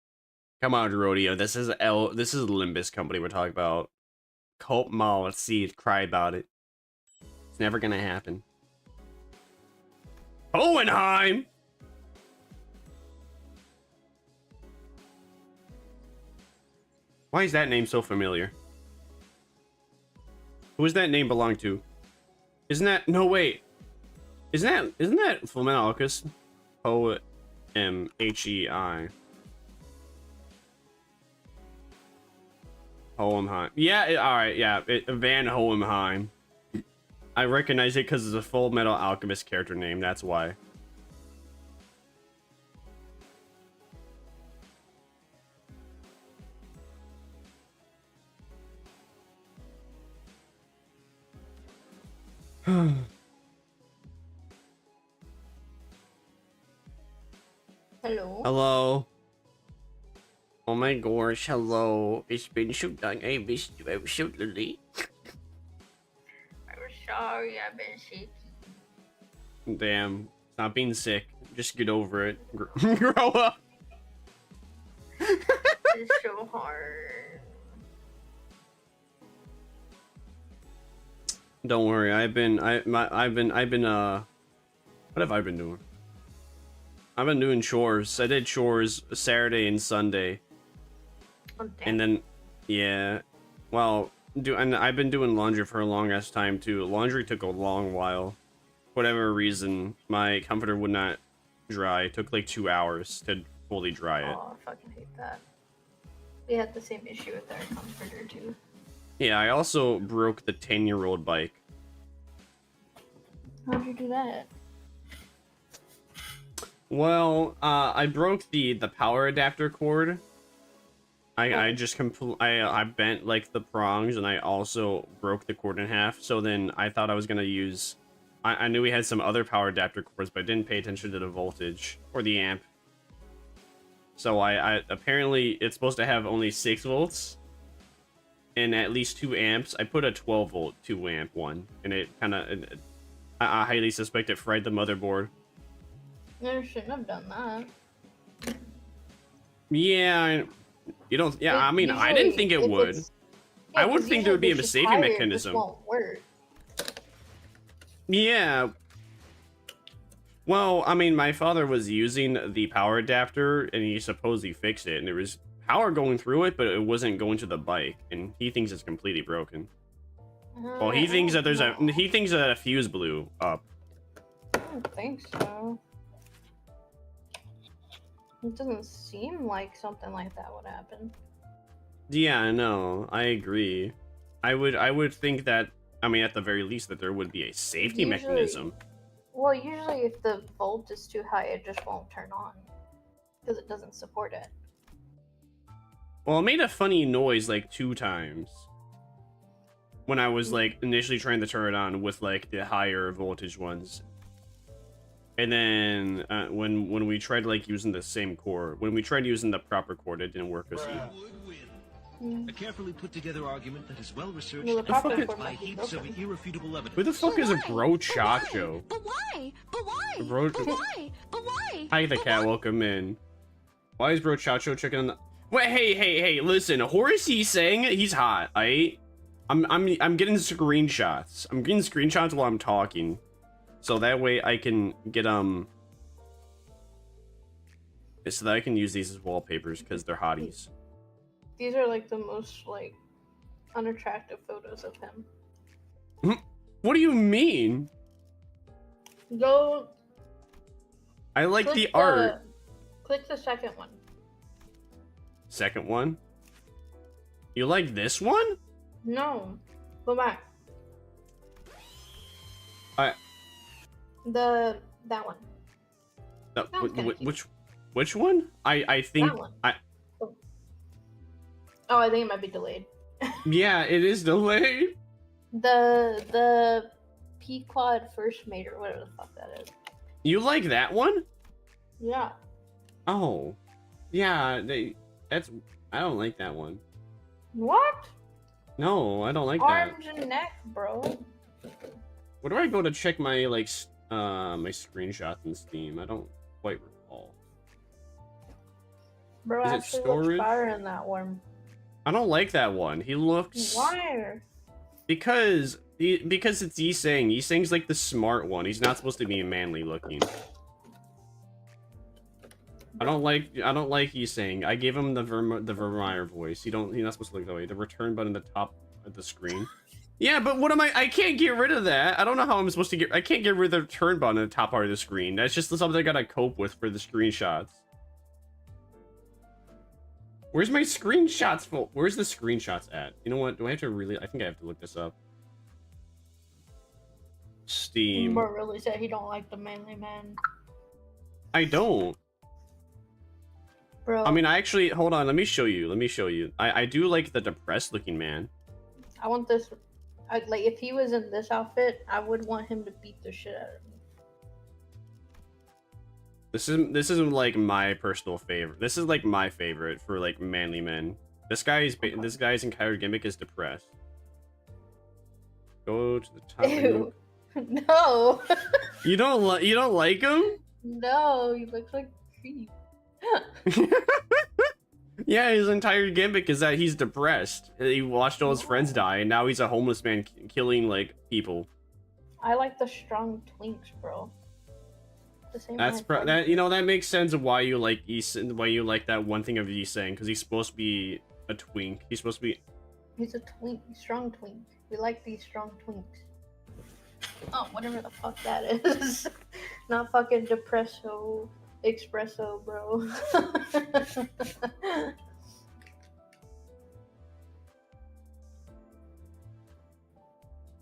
Come on, Rodeo. This is Limbus Company we're talking about. Cope Mall, let's see, cry about it. It's never gonna happen. Hohenheim! Why is that name so familiar? Who does that name belong to? Isn't that... No, wait. Isn't that Flamelocus? O-M-H-E-I. Hohenheim. Yeah, alright, yeah. Van Hohenheim. I recognize it because it's a Full Metal Alchemist character name, that's why. Hello. Hello. Oh my gosh, hello. It's been so long. I missed you absolutely. I'm sorry, I've been sick. Damn. Stop being sick. Just get over it. Grow up. It's so hard. Don't worry. What have I been doing? I've been doing chores. I did chores Saturday and Sunday. Oh, And then, yeah. Well, and I've been doing laundry for a long ass time too. Laundry took a long while. For whatever reason, my comforter would not dry. It took like 2 hours to fully dry it. Oh, I fucking hate that. We had the same issue with our comforter too. Yeah, I also broke the 10-year-old bike. How'd you do that? Well, I broke the power adapter cord. I bent like the prongs, and I also broke the cord in half. So then I thought I was gonna use. I knew we had some other power adapter cords, but I didn't pay attention to the voltage or the amp. So I apparently it's supposed to have only 6 volts and at least 2 amps. I put a 12 volt 2 amp one, and it kind of I highly suspect it fried the motherboard. Never shouldn't have done that. Yeah, you don't. Yeah, I mean, I didn't think it would. I would think there would be a saving mechanism. Won't work. Yeah. Well, I mean, my father was using the power adapter, and he supposedly fixed it, and there was power going through it, but it wasn't going to the bike, and he thinks it's completely broken. Well, he thinks that a fuse blew up. I don't think so. It doesn't seem like something like that would happen. Yeah, no, I agree. I would think that, I mean, at the very least, that there would be a safety mechanism. Well, usually if the volt is too high, it just won't turn on because it doesn't support it. Well, it made a funny noise like 2 times when I was like initially trying to turn it on with like the higher voltage ones. And then when we tried like using the same core, when we tried using the proper core, it didn't work as A carefully put together argument that is well researched Well, the and proper backed core by might be heaps of broken. irrefutable evidence. Who the fuck is a bro chacho? But why? But why? Bro, But why? But why? hi the cat, welcome in. Why is bro chacho checking on the? Wait, hey, listen. Horace saying he's hot. I'm getting screenshots. I'm getting screenshots while I'm talking, so that way I can get so that I can use these as wallpapers because they're hotties. These are like the most like unattractive photos of him. What do you mean? Go. I like click the art. Click the second one. Second one. You like this one? No, go back. That one. No, Sounds kinda which one? I think That one. Oh, I think it might be delayed. yeah, it is delayed. The P quad first mate or whatever the fuck that is. You like that one? Yeah. Oh, yeah. I don't like that one. What? No, I don't like that. Arms and neck, bro. Where do I go to check my like my screenshots in Steam? I don't quite recall. Bro, Is it actually storage? looks fire in that one. I don't like that one. He looks Why? because it's Yiseng. Yiseng's like the smart one. He's not supposed to be manly looking. I don't like Yiseng. I gave him the Vermire voice. He's not supposed to look that way. The return button at the top of the screen. Yeah, but what am I can't get rid of that. I don't know how I'm supposed to I can't get rid of the return button at the top part of the screen. That's just something I gotta cope with for the screenshots. Where's my screenshots? Where's the screenshots at? You know what? Do I have to really? I think I have to look this up. Steam. Bro really said he don't like the manly man. I don't. Bro. I mean, I actually hold on. Let me show you. I do like the depressed looking man. I want this. Like if he was in this outfit, I would want him to beat the shit out of me. This isn't like my personal favorite. This is like my favorite for like manly men. This guy's entire gimmick is depressed. Go to the top. Ew. No. You don't like him? No, he looks like a creep. Yeah, his entire gimmick is that he's depressed. He watched all his friends die, and now he's a homeless man killing like people. I like the strong twinks, bro. The same That's that makes sense of why you like that one thing of Yiseng, because he's supposed to be a twink. He's supposed to be. He's a twink, strong twink. We like these strong twinks. Oh, whatever the fuck that is. Not fucking depresso, espresso, bro.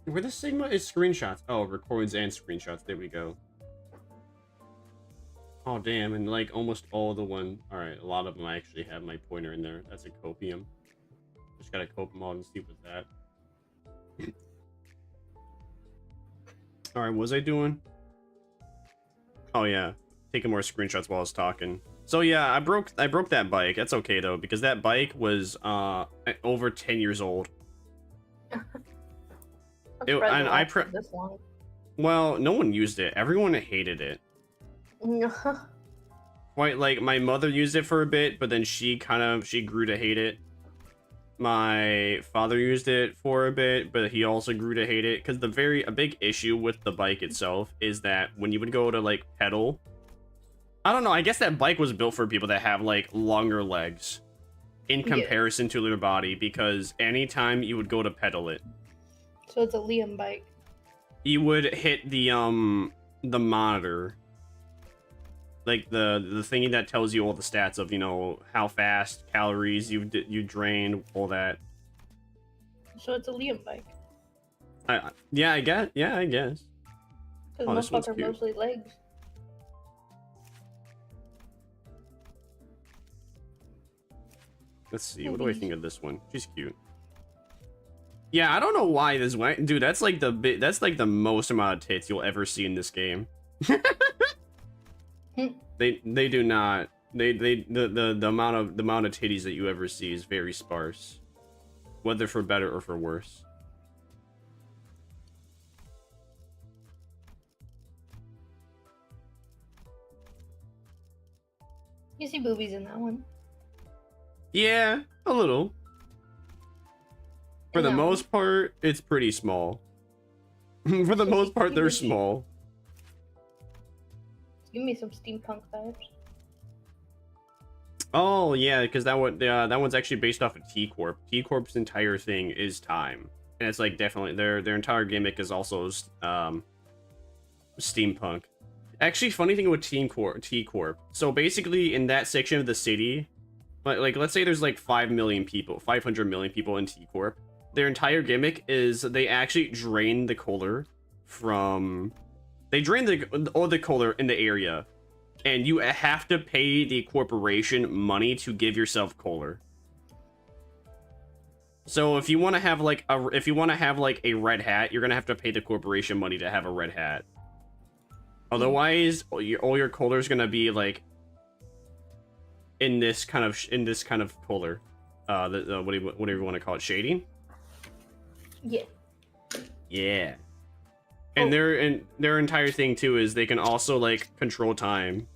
Where the Sigma is screenshots. Oh, records and screenshots. There we go. Oh damn, and like almost all the one. All right, a lot of them I actually have my pointer in there. That's a copium. Just gotta cope them all and see what's that. All right, what was I doing? Oh yeah, taking more screenshots while I was talking. So yeah, I broke that bike. That's okay though, because that bike was over 10 years old. This long. Well, no one used it. Everyone hated it. Quite like my mother used it for a bit, but then she grew to hate it. My father used it for a bit, but he also grew to hate it because a big issue with the bike itself is that when you would go to like pedal, I don't know, I guess that bike was built for people that have like longer legs in comparison to their body, because anytime you would go to pedal it, So it's a Liam bike. you would hit the monitor, like the thingy that tells you all the stats of, you know, how fast, calories you drained, all that. So it's a Liam bike. Yeah, I guess. Because Oh, this one's motherfucker cute. mostly legs. Let's see, what do I think of this one? She's cute. Yeah, I don't know why this went, dude. That's like the most amount of tits you'll ever see in this game. They do not. The amount of titties that you ever see is very sparse, whether for better or for worse. You see boobies in that one. Yeah, a little. For the No. most part, it's pretty small. For the most part, they're small. Give me some steampunk vibes. Oh yeah, because that one's actually based off of T Corp. T Corp's entire thing is time, and it's like definitely their entire gimmick is also steampunk. Actually, funny thing with T Corp. So basically, in that section of the city, like let's say there's like 500 million people in T Corp. Their entire gimmick is they actually drain the cola from. They drain all the cola in the area, and you have to pay the corporation money to give yourself cola. So if you want to have like a red hat, you're gonna have to pay the corporation money to have a red hat. Otherwise, all your cola is gonna be like in this kind of cola. Whatever you want to call it, shading. Yeah. Yeah. And their entire thing too is they can also like control time.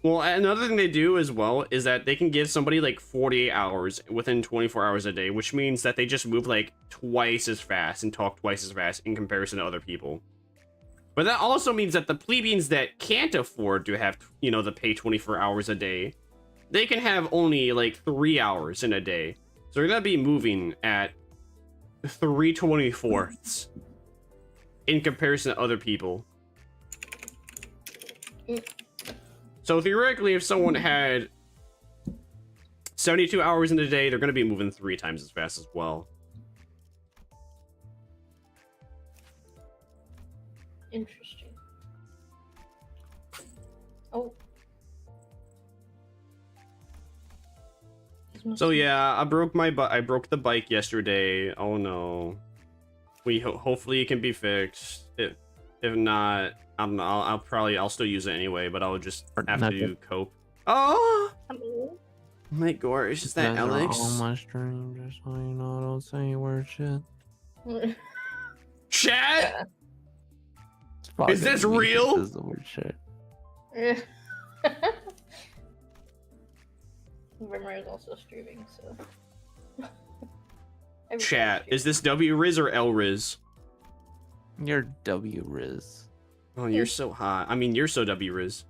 Well, another thing they do as well is that they can give somebody like 48 hours within 24 hours a day, which means that they just move like twice as fast and talk twice as fast in comparison to other people. But that also means that the plebeians that can't afford to have, you know, to pay 24 hours a day, they can have only like 3 hours in a day. So they're gonna be moving at 3/24 in comparison to other people. So theoretically, if someone had 72 hours in a day, they're going to be moving 3 times as fast as well. Interesting. Oh. So yeah, I broke the bike yesterday. Oh no. Hopefully it can be fixed. If not, I don't know. I'll still use it anyway, but I'll just have to cope. Oh my gosh, is that Alex? On my stream, just so you know, don't say word shit. Chat? Is this real? This is the word shit. Vermire is also streaming, so. Chat, is this W Riz or L Riz? You're W Riz. Oh, you're so hot. I mean, you're so W Riz.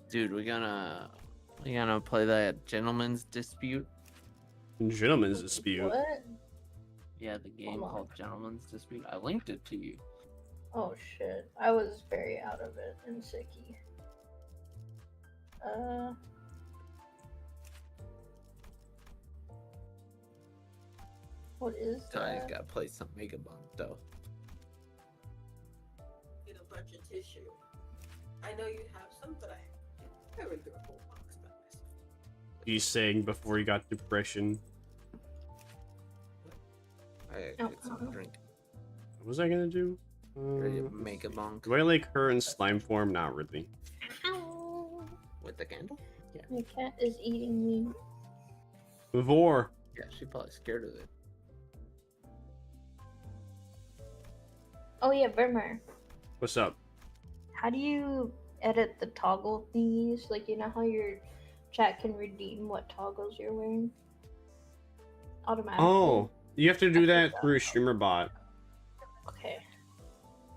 Dude, we gonna play that gentleman's dispute. Gentleman's dispute. What? Yeah, the game called Gentleman's Dispute. I linked it to you. Oh shit. I was very out of it and sicky. What is Tony's that? gotta play some Mega Bunk though. Get a bunch of tissue. I know you have some, but I read the whole box by myself. He's saying before he got depression. I gotta get some drink. What was I gonna do? Ready to make a bunk Do I like her in slime form? Not really. Ow. with the candle? Yeah. My cat is eating me. Vor. Yeah, she's probably scared of it. Oh yeah, Vermire. What's up? How do you edit the toggle thingies? Like, you know how chat can redeem what toggles you're wearing. Automatically. Oh, you have to do that through streamer bot. Okay.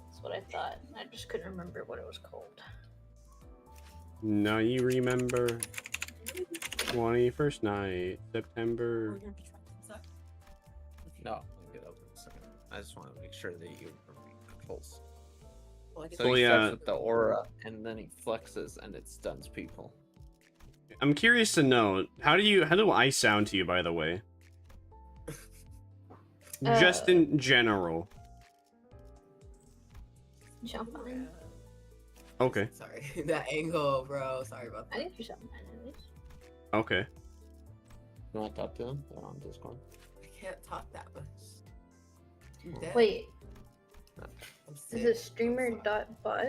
That's what I thought. I just couldn't remember what it was called. Now you remember 21st night, September. No, I'll get over in a second. I just want to make sure that you remember controls. So Oh, he yeah. starts with the aura, and then he flexes, and it stuns people. I'm curious to know, how do I sound to you, by the way? Just in general. Jump on. Okay. Sorry, that angle, bro. Sorry about that. I think you sound fine at least. Okay. You want to talk to him? They're on Discord. I can't talk that much. I'm dead. Wait, I'm is sick. it streamer.bot?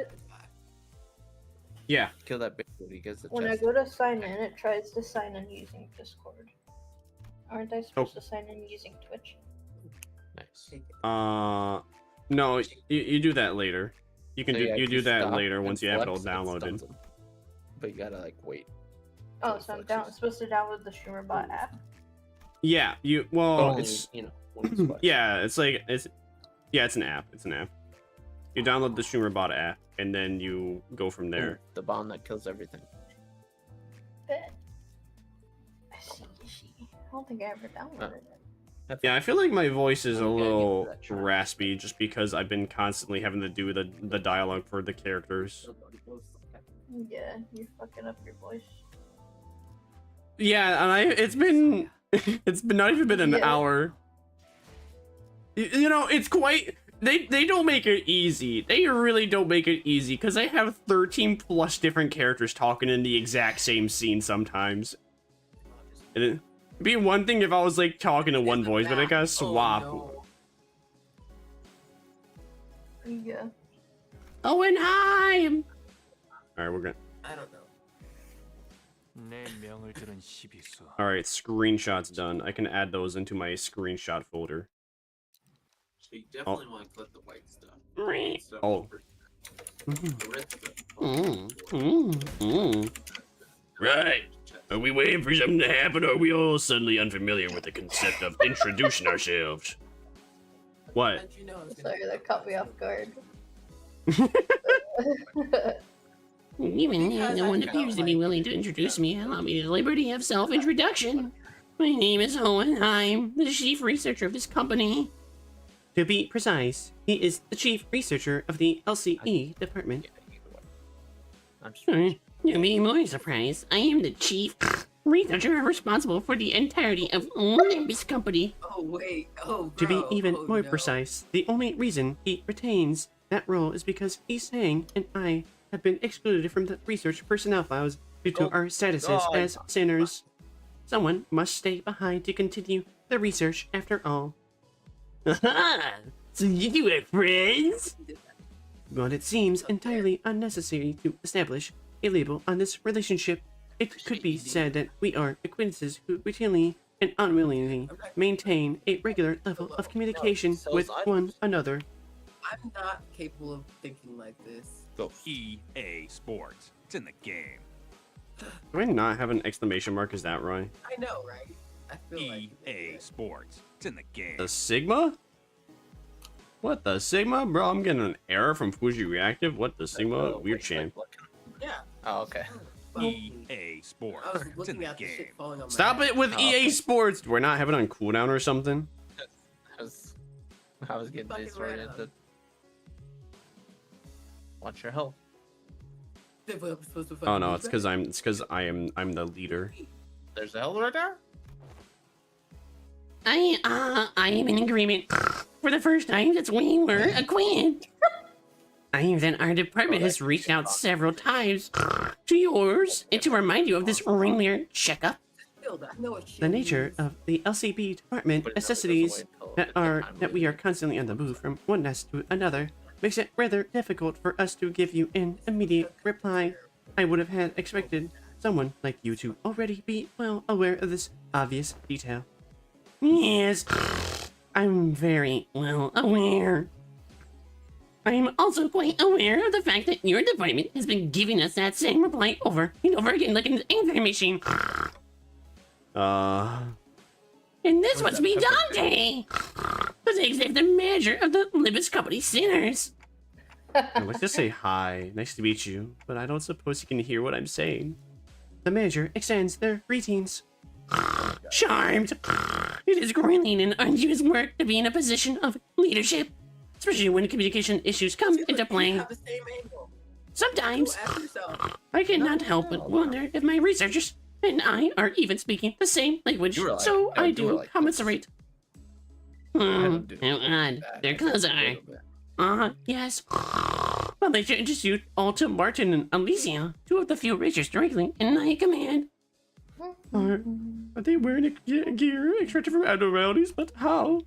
Yeah. Kill that bitch when he gets the When I chest. go to sign in, it tries to sign in using Discord. Aren't I supposed to sign in using Twitch? Nice. No, you do that later. You can So, do yeah, you if do that stop later and once you have it all flex, downloaded. stuns him. But you gotta like wait. Oh, till so I'm it down, flexes. supposed to download the streamerbot app? Yeah, But only, it's you know, when it's flexed. yeah, it's an app. It's an app. You download the streamer bot app and then you go from there. The bomb that kills everything. Bet. I see. I don't think I ever downloaded it. Yeah, I feel like my voice is a Okay, little give that a try. raspy just because I've been constantly having to do the dialogue for the characters. Yeah, you're fucking up your voice. Yeah, and it's been not even been an Yeah. hour. You know, it's quite they don't make it easy. They really don't make it easy because I have 13 plus different characters talking in the exact same scene sometimes. And it'd be one thing if I was like talking to one voice, but I gotta swap. Oh, Yeah. Owenheim! Alright, we're gonna. I don't know. Alright, screenshots done. I can add those into my screenshot folder. So you definitely want to collect the white stuff. Oh. The red stuff. Right. Are we waiting for something to happen, or are we all suddenly unfamiliar with the concept of introducing ourselves? What? How'd you know I was gonna Sorry, that caught me off guard. Even now, no one appears to be willing to introduce me. Allow me the liberty of self-introduction. My name is Owenheim, the chief researcher of this company. To be precise, he is the chief researcher of the LCE department. I'm just To be more surprised, I am the chief researcher responsible for the entirety of Limbus Company. Oh wait. Oh. To be bro. even Oh, more no. precise, the only reason he retains that role is because Isang and I have been excluded from the research personnel files due to our statuses as sinners. Someone must stay behind to continue the research after all. So you two are friends? But it seems entirely unnecessary to establish a label on this relationship. It could be said that we are acquaintances who routinely and unwillingly maintain a regular level of communication with one another. I'm not capable of thinking like this. go. EA Sports. It's in the game. Do I not have an exclamation mark? Is that right? I know, right? I feel like EA Sports. It's in the game. The Sigma? What the Sigma? Bro, I'm getting an error from Fuji Reactive. What the Sigma? Weird chain. yeah. Oh, okay. Well, EA Sports. I was It's in looking the at the game. shit falling on my Stop head. it with EA Sports! We're not having it on cooldown or something? I was getting Fucking disoriented. random. Watch your health. I'm supposed to Oh no, fucking it's because I'm the leader. There's a health right there? I am in agreement. For the first time, that's we were acquainted. Then our department has reached out several times to yours and to remind you of this regular checkup. filled. I know what shit The nature means. of the LCB department But it never goes necessities away until that it's the are time that we are constantly on the move from one nest to another makes it rather difficult for us to give you an immediate reply. I would have had expected someone like you to already be well aware of this obvious detail. Yes, I'm very well aware. I'm also quite aware of the fact that your department has been giving us that same reply over and over again like an answering machine. And this must be Dante, the executive manager of the limbus company sinners. Let's just say hi. Nice to meet you, but I don't suppose you can hear what I'm saying. The manager extends their greetings. Charmed. It is grueling and arduous work to be in a position of leadership, especially when communication issues come into play. Have the same angle. Sometimes, Go ask yourself. I cannot help but wonder if my researchers and I are even speaking the same language, so I do commiserate. How odd. Their clothes are. Yes. Well, they should introduce you all to Martin and Alicia, two of the few racers directly in my command. Are they wearing a gear extracted from abnormalities? But how?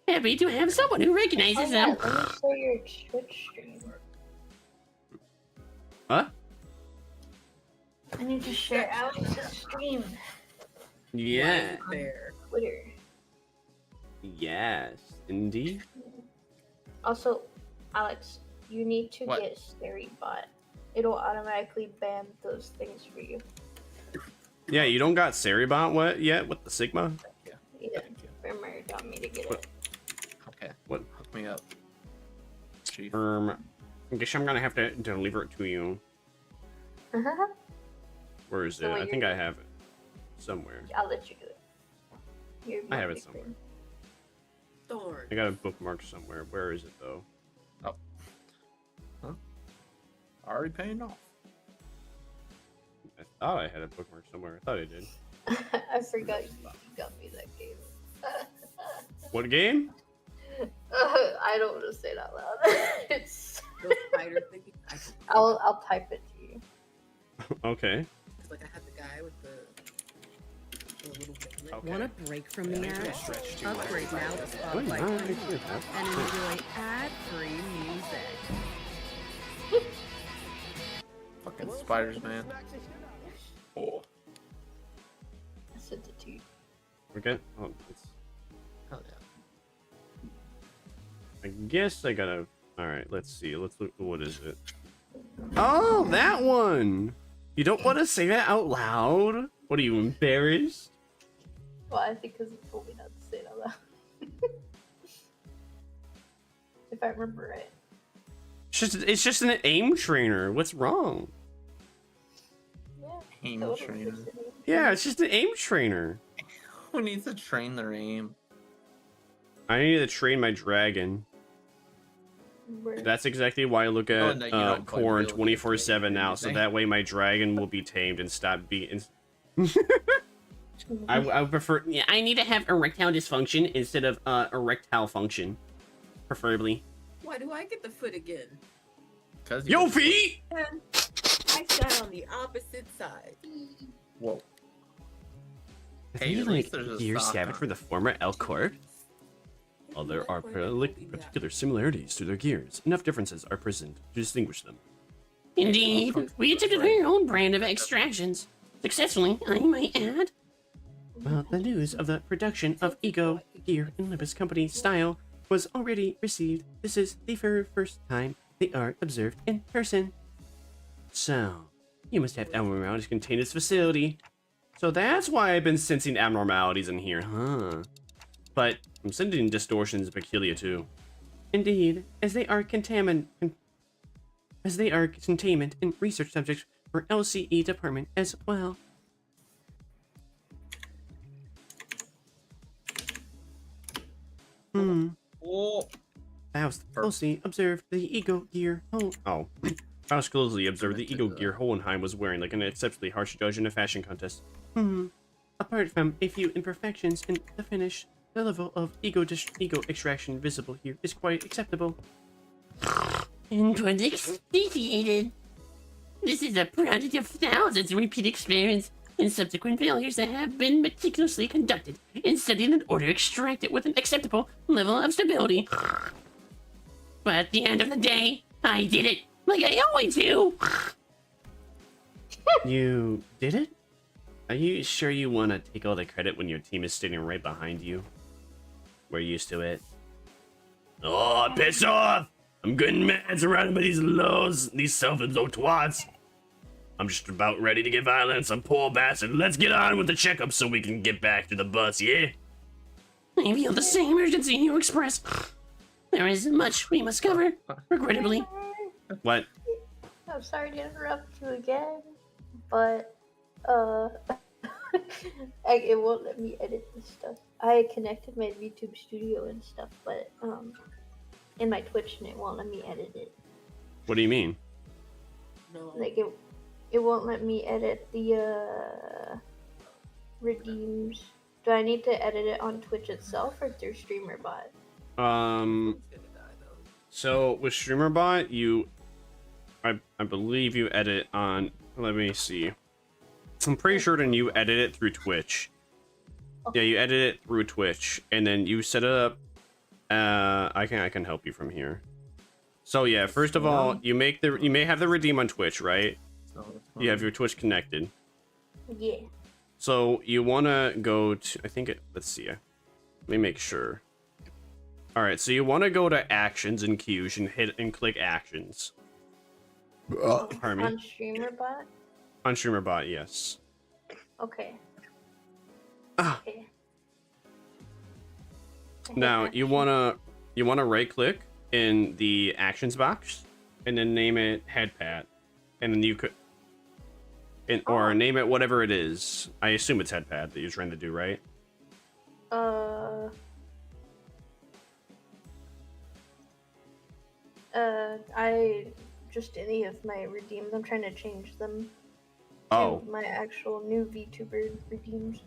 Happy to have someone who recognizes them. Let me show your Twitch stream. What? I need to share Alex's stream. Yeah. There. Twitter. Yes, indeed. Also, Alex, you need to What? get Seribot. It'll automatically ban those things for you. Yeah, you don't got Seribot what yet with the Sigma? Yeah, Vermire got me to get it. Okay. What? Hook me up. Chief. I guess I'm gonna have to deliver it to you. Where is it? So what I think you're- I have it somewhere. I'll let you do it. You're I have it big somewhere. fan. Darn. I got a bookmark somewhere. Where is it though? Already paying off. I thought I had a bookmark somewhere. I thought I did. I forgot you got me that game. What game? I don't want to say it out loud. It's. Those spider thingy. I'll type it to you. Okay. It's like I had the guy with the little pigment. Okay. Want a break from the ads? Upgrade now to Oh, Spotify nice. Premium and enjoy ad-free music. Fucking spiders, man. Oh. I sent it to you. Okay. Oh, it's, Hell yeah. I guess I gotta. All right. Let's see. Let's look. What is it? Oh, that one. You don't want to say that out loud? What are you, embarrassed? Well, I think because you told me not to say it out loud. If I remember right. It's just an aim trainer. What's wrong? Yeah. Aim totally trainer. fixed it. Yeah, it's just an aim trainer. Who needs to train their aim? I need to train my dragon. Where- That's exactly why I look Oh, at no, you don't play corn real 24/7 now, games, so eh? that way my dragon will be tamed and stop being. I prefer. Yeah, I need to have erectile dysfunction instead of erectile function, preferably. Why do I get the foot again? Cause Yo, feet! And I sat on the opposite side. Whoa. Are Hey, they at like least there's a gear sock scavenged on for the former L Corp? While there are particular similarities to their gears, enough differences are present to distinguish them. Indeed, we attempted our own brand of extractions. Successfully, I might add. Well, the news of the production of Ego Gear in Limbus Company style was already received. This is the very first time they are observed in person. So, you must have abnormalities contained in this facility. So that's why I've been sensing abnormalities in here, huh? But I'm sensing distortions peculiar too. Indeed, as they are containment and research subjects for LCE department as well. Oh. Faust closely observed the Ego Gear Faust closely observed the Ego Gear Hohenheim was wearing, like an exceptionally harsh judge in a fashion contest. Apart from a few imperfections in the finish, the level of ego extraction visible here is quite acceptable. And expedited. This is a product of thousands of repeat experiments and subsequent failures that have been meticulously conducted and studied in order to extract it with an acceptable level of stability. But at the end of the day, I did it, like I always do. You did it? Are you sure you want to take all the credit when your team is standing right behind you? We're used to it. Oh, piss off! I'm getting mad surrounded by these lows, these self-absorbed twats. I'm just about ready to get violent, some poor bastard. Let's get on with the checkup so we can get back to the bus, yeah? I feel the same urgency you express. There is much we must cover, regrettably. What? I'm sorry to interrupt you again, but it won't let me edit this stuff. I connected my VTube studio and stuff, but in my Twitch, and it won't let me edit it. What do you mean? No. Like it won't let me edit the redeems. Do I need to edit it on Twitch itself or through StreamerBot? So with StreamerBot, I believe you edit on. Let me see. I'm pretty sure then you edit it through Twitch. Yeah, you edit it through Twitch, and then you set it up. I can help you from here. So yeah, first of all, you may have the redeem on Twitch, right? You have your Twitch connected. Yeah. So you wanna go to, I think let's see. Let me make sure. All right, so you wanna go to Actions and Queues and hit and click Actions. Pardon me. On StreamerBot? On StreamerBot, yes. Okay. Ah. Okay. Now you wanna right click in the actions box and then name it headpat, and then you could or name it whatever it is. I assume it's headpat that you're trying to do, right? I just any of my redeems. I'm trying to change them. Oh. To my actual new VTuber redeems.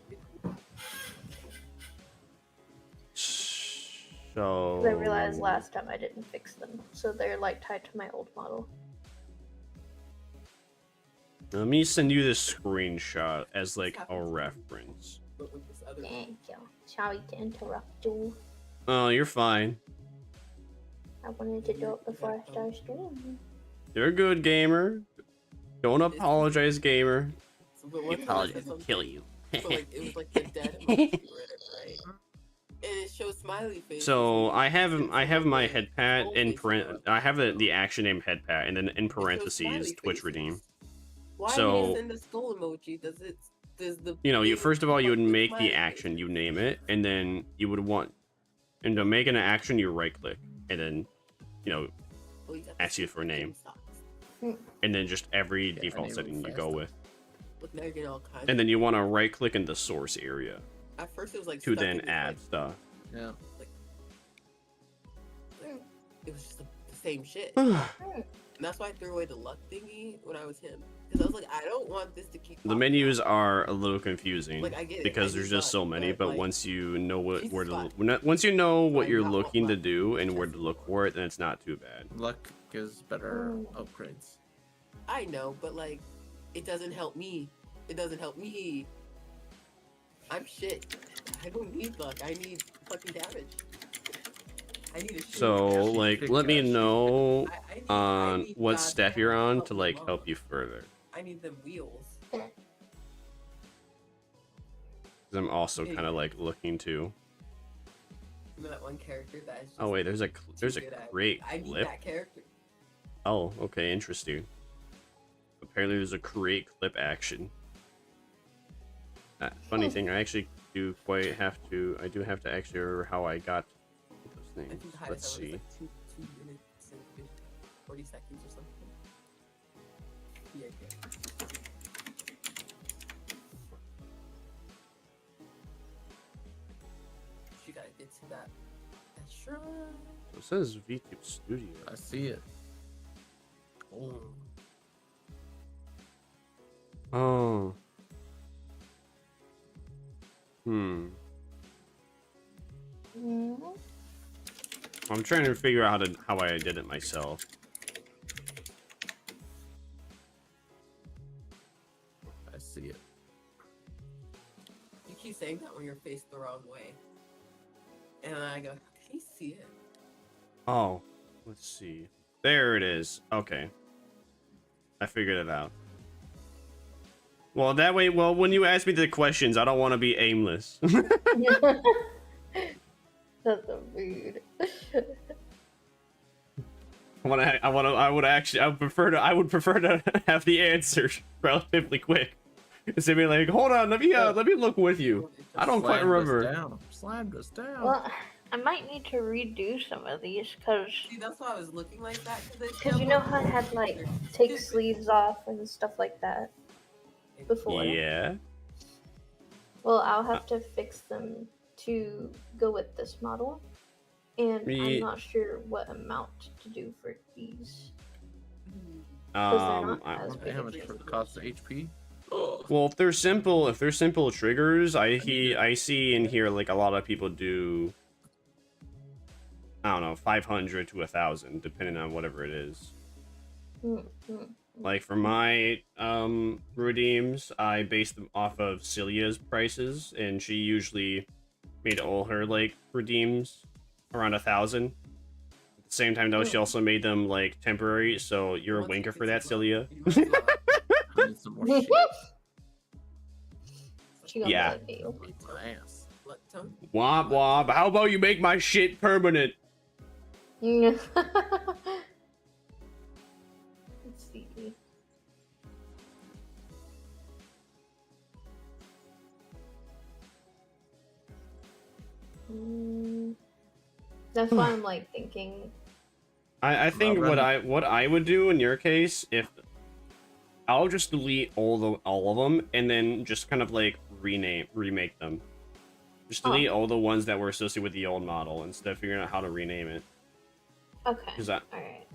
So. 'Cause I realized last time I didn't fix them, so they're like tied to my old model. Let me send you this screenshot as like a reference. Thank you. Sorry to interrupt you. Oh, you're fine. I wanted to do it before I started streaming. You're a good gamer. Don't apologize, gamer. You apologize, I'll kill you. So like it was like the dead emoji, right? And it shows smiley face. So I have my headpat in I have the action name headpat, and then in parentheses Twitch redeem. Why So, do you send a skull emoji? Does the you first of all you would make the action, you name it, and then you would want, and to make an action you right click, and then ask you for a name, and then just every default setting you go with, and then you want to right click in the source area. At first it was like to then add stuff. Yeah. It was just the same shit. And that's why I threw away the luck thingy when I was him. Because I was like, I don't want this to keep. The menus are a little confusing Like, I get it, because I there's get just so many. But like, once you know once you know Like, what you're not looking to luck, do and where to look for it, then it's not too bad. Luck gives better upgrades. I know, but like, it doesn't help me. It doesn't help me. I'm shit. I don't need luck. I need fucking damage. I need a shit. So like, let me know I on need what goddamn step you're on to me like alone. help you further. I need them wheels. 'Cause I'm also kind of like looking to. You know that one character that is just Oh wait, there's a good at- great I need clip. that character. Oh, okay, interesting. Apparently there's a create clip action. Funny thing, I actually do have to actually remember how I got those I things. think the highest Let's I was see. like 2 minutes and 40 seconds or something. Yeah, you gotta get to that shrine. It says VTube Studio. I see it. Oh. Hmm. I'm trying to figure out how I did it myself. I see it. You keep saying that when you're faced the wrong way. And then I go, can you see it? Oh, let's see. There it is. Okay. I figured it out. Well, that way, when you ask me the questions, I don't want to be aimless. That's so rude. I would prefer to have the answer relatively quick. Instead of being like, hold on, let me look with you. I don't quite remember. Slammed us down. Well, I might need to redo some of these because See, that's why I was looking like that. because you know how I had like take sleeves off and stuff like that before. Yeah. Well, I'll have to fix them to go with this model, and I'm not sure what amount to do for these. How much for the cost of HP? Well, if they're simple triggers, I see in here like a lot of people do, I don't know, 500 to 1,000 depending on whatever it is. Like for my redeems, I base them off of Celia's prices, and she usually made all her like redeems around 1,000. At the same time though, she also made them like temporary, so you're a wanker for that, Celia. Some more shit. Yeah. Ass. Womp womp. How about you make my shit permanent? Let's see. That's why I'm like thinking. I think what I would do in your case, if I'll just delete all of them and then just kind of like remake them. Just delete all the ones that were associated with the old model instead of figuring out how to rename it. Okay. All right.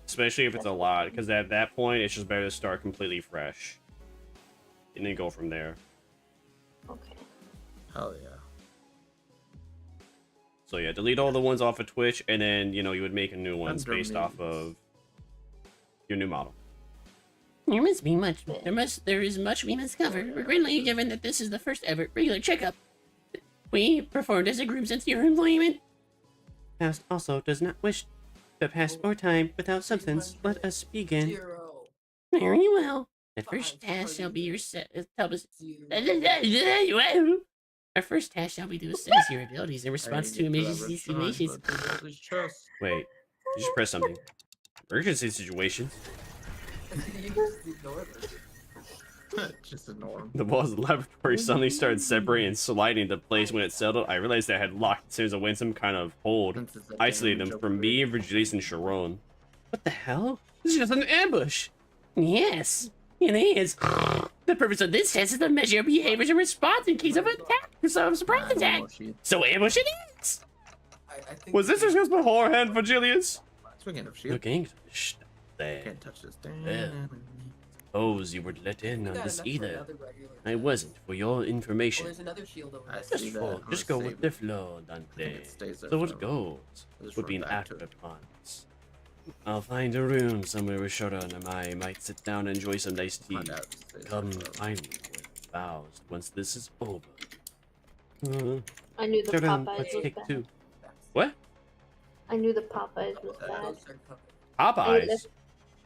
Especially if it's a lot, because at that point it's just better to start completely fresh and then go from there. Okay. Hell yeah. So yeah, delete all the ones off of Twitch, and then you would make a new ones based off of your new model. There is much we must cover. We're greatly given that this is the first ever regular checkup we performed as a group since your employment. Past also does not wish to pass more time without substance. Let us begin. 0. Very well. The first task shall be your Our first task shall be to assess your abilities in response to emergency situations. Wait, you just press something. Emergency situations. Just ignore them. The walls of the laboratory suddenly started separating and sliding into place. When it settled, I realized I had locked as soon as I went some kind of hold, isolating them from me, Virgilius, and Sharon. What the hell? This is just an ambush. Yes, it is. The purpose of this test is to measure your behaviors and response in case of attack or some surprise attack. So ambush it is. Was this just beforehand, Virgilius? Speaking of shield, Looking. Shh. can't touch this. Suppose you were let in on this either. I wasn't, for your information. There's another shield over there. Just go with the flow, Dante. So it goes. Would be an accurate response. I'll find a room somewhere with Shoran and I might sit down and enjoy some nice tea. Come find me with vows once this is over. I knew the Shoran, Popeyes let's was take bad. two. What? I knew the Popeyes was bad. Popeyes?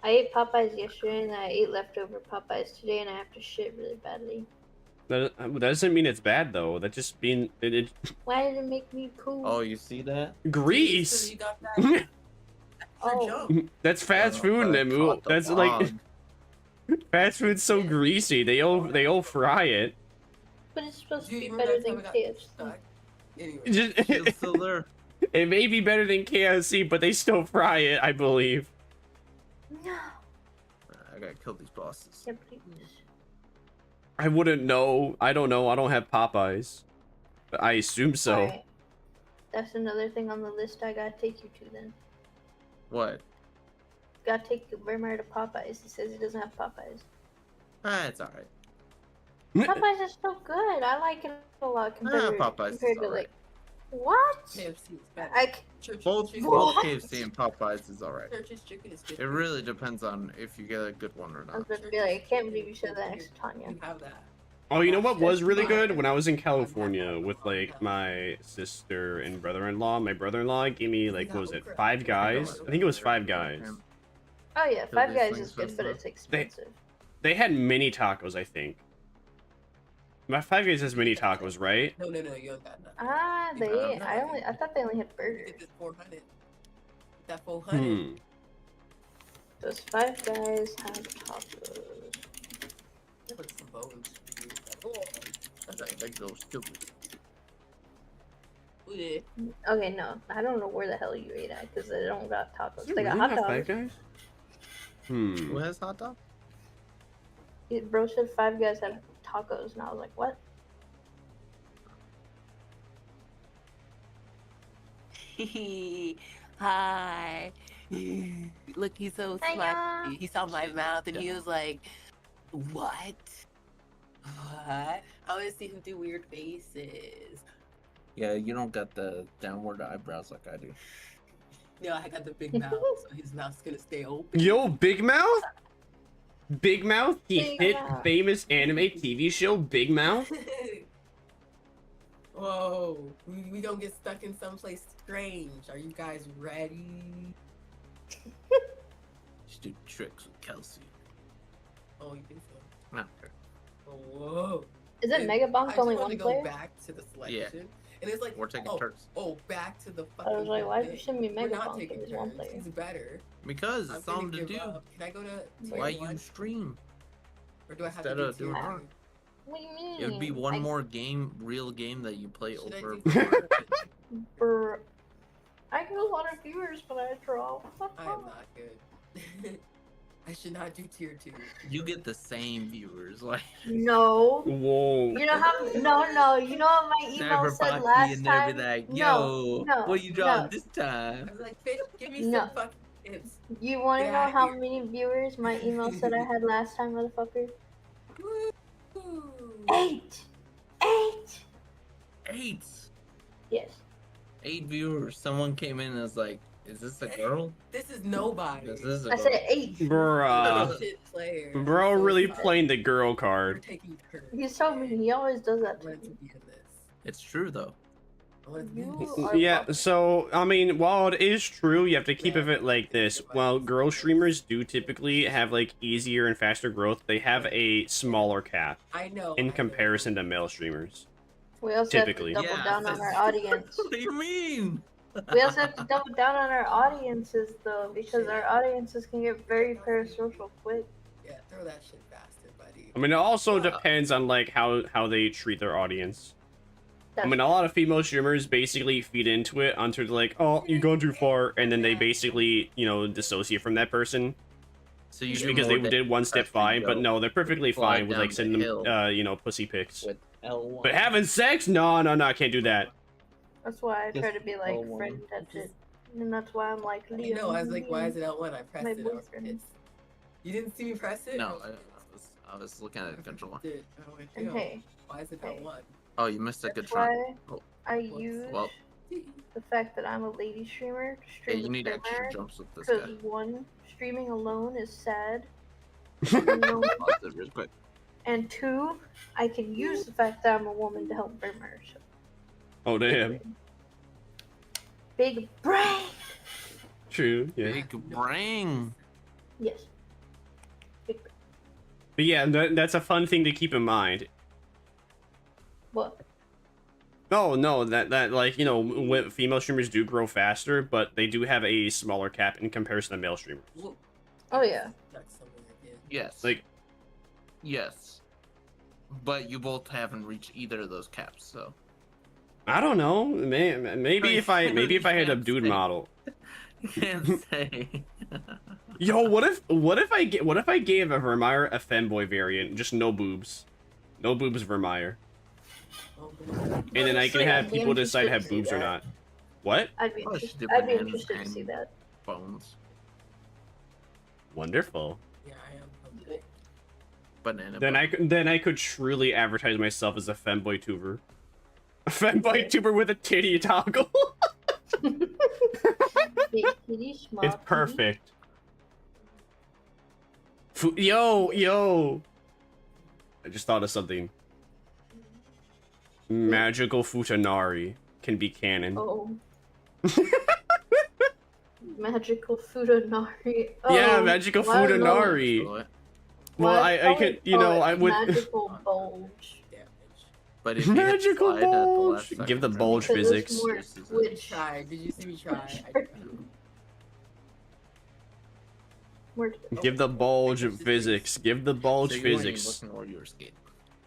I ate Popeyes yesterday and I ate leftover Popeyes today and I have to shit really badly. That doesn't mean it's bad though. That just mean it. Why did it make me poop? Oh, you see that? Grease. So you got that? Oh. That's fast food, Nemu. That's like fast food's so greasy. They all fry it. But it's supposed Do to you be remember better that than time I got KFC. Anyway. Shield's still there. It may be better than KFC, but they still fry it, I believe. No. I gotta kill these bosses. Yeah, please. I wouldn't know. I don't know. I don't have Popeyes. But I assume so. Alright. That's another thing on the list I gotta take you to then. What? Gotta take Vermire to Popeyes. He says he doesn't have Popeyes. It's alright. Popeyes is so good. I like it a lot compared, Popeyes is compared to alright. like what? KFC is better. Both What? KFC and Popeyes is alright. Church's chicken is good. It really depends on if you get a good one or I was not. about to be like, I can't believe you said that next to Tanya. You have that. Oh, you know what was really good? When I was in California with like my sister and brother-in-law. My brother-in-law gave me like, what was it, Five Guys? I think it was Five Guys. Oh yeah, Kill Five these Guys things is good, with but the- it's expensive. They had mini tacos, I think. My Five Guys has mini tacos, right? No, you don't got nothing. I thought they only had burgers. Get this 400. That 400. Does Five Guys have tacos? Put some bones. Like those stupid. Yeah. Okay, no, I don't know where the hell you ate at because they don't got tacos. They got Really hot not dogs. Five Guys? Hmm. Who has hot dog? Bro said Five Guys have tacos, and I was like, what? Hi. Look, he's so Hiya. smart. He saw my mouth and he was like, what? What? I want to see him do weird faces. Yeah, you don't got the downward eyebrows like I do. No, I got the big mouth, so his mouth's gonna stay open. Yo, Big Mouth? Big Mouth? The Big hit Mouth. famous anime TV show Big Mouth? Whoa, we don't get stuck in someplace strange. Are you guys ready? Just do tricks with Kelsey. Oh, you think so? No. Whoa. Is it Mega I Box just only wanna one go player? back to the selection. And it's like, We're taking oh, turns. oh, back to the fucking I was like, why'd you thing. send me We're Mega not Box if taking it's one turns. player? He's better. Because I'm it's gonna something to give do. up. Can I go to Why tier you one? stream? Or do I have instead to do of doing tier hard? two? What do you mean? It would be one I- more game, real game that you play Should I over. do tier Brr. I get a lot of viewers, but I draw. I am not good. I should not do tier 2. You get the same viewers, like No. Whoa. You know how? No. You know what my email said everybody last and they'll be time? like, No, yo, no, what you drawing no. this time? I was like, bitch, give me No. some fucking tips. You want to Get know outta how here. many viewers my email said I had last time, motherfucker? Woo. 8. 8 Yes. 8 viewers. Someone came in and was like, is this a girl? This is nobody. This is a I girl. said 8. Bruh. Shit player. Bro So really sorry. playing the girl We're card. taking turns. He's so mean. He always does that I to wanted to me. be in this. It's true though. I wanted to be in You this. are Yeah, fucking- so, I mean, while it is true, you have to keep of it like this. While girl streamers do typically have, like, easier and faster growth, they have a smaller cap I know. in comparison to male streamers. We also Typically. have to double Yeah, down on that's- our audience. What do you mean? We also have to double down on our audiences, though, because our audiences can get very parasocial quick. Yeah, throw that shit faster, buddy. I mean, it also depends on, like, how they treat their audience. I That's mean, a lot of female streamers basically feed into it until they're like, oh, you've gone too far, and then they basically, you know, dissociate from that person. So you Just do because they more did one step after you fine, but go no, they're perfectly fly fine with, down like, the sending hill. them, you know, pussy pics. with L1. But having sex? No, I can't do that. That's why I try Just to be like go on. friend touch it. And that's why I'm like, I Leo. know, I was like, why is it L1? I pressed My it. I was boyfriend. pissed. You didn't see me press it? No, I was looking at the controller. Did. I went, And yo, hey, why is it hey. L1? Oh, you missed a good that's try. why Oh, I Whoops. use well, the fact that I'm a lady streamer to yeah, stream you with need extra Vermire, jumps with this guy. because one, streaming alone is sad. And no- Pause it real quick. and two, I can use the fact that I'm a woman to help Vermire. So. Oh, damn. Big brain. True, yeah. Big brain. Yes. Big brain. But yeah, that's a fun thing to keep in mind. What? No, that like, you know, female streamers do grow faster, but they do have a smaller cap in comparison to male streamers. Oh yeah. That's somewhere again. Yes. Like, Yes. But you both haven't reached either of those caps, so. I don't know, maybe if I had a dude model. You can't say. Yo, what if I gave a Vermire a femboy variant, just no boobs Vermire, Oh, man. and then I can have I'd be people decide to interested have to see boobs or that. not. What? I'd be Oh, it's interested. different I'd be in- interested to see in- that. Bones. Wonderful. Yeah, I am. Okay. Banana. Then I could truly advertise myself as a femboy tuber. A femboy tuber with a titty toggle. Big kitty, small It's kitty. perfect. Yo! I just thought of something. Magical Futanari can be canon. Oh. Magical Futanari. Oh, Yeah, Magical why not? Futanari. But Well, Why I could, you know, call I it would. Magical bulge. Damage. if you hit Magical slide at the last bulge. second, Give the then bulge Because physics. it's more This is a- Did you Twitch. try? Did you see me try? I tried. Where? Give the bulge physics. Give the bulge So you weren't even physics. looking where you were skating.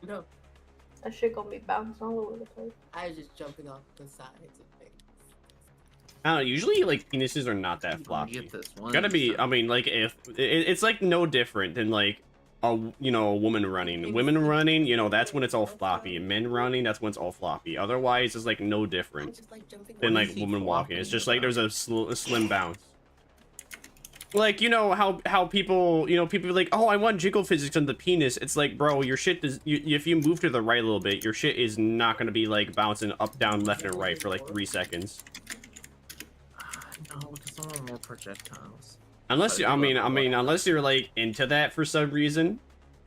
No, That shit gonna be bouncing all over the place. I was just jumping off the sides of things. I don't know, usually like penises are not that You floppy. get this one. Gotta be. son. I mean, like if it's like no different than like a a woman running. Women running, that's when it's all floppy. Men running, that's when it's all floppy. Otherwise, it's like no I different just like jumping than off. like woman walking. It's just like there's a slim bounce. Like how people people are like, oh, I want jiggle physics on the penis. It's like, bro, your shit does. If you move to the right a little bit, your shit is not gonna be like bouncing up, down, left, and right for like 3 seconds. No, because I want more projectiles. Unless you, I mean, unless you're like into that for some reason,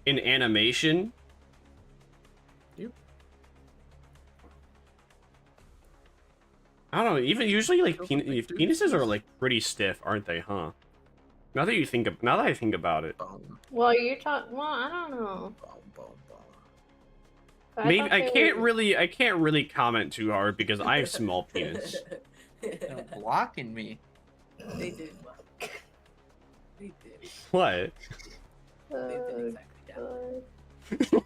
in animation. Yep. I don't know. Even usually, like penises are like pretty stiff, aren't they? Huh? Now that I think about it, Boom, Well, you're talking. Well, I don't know. boom, boom, boom. But maybe thought I they can't really comment too hard because I have small penis. They're blocking me. They did. They did. What? They did Oh, exactly that. God.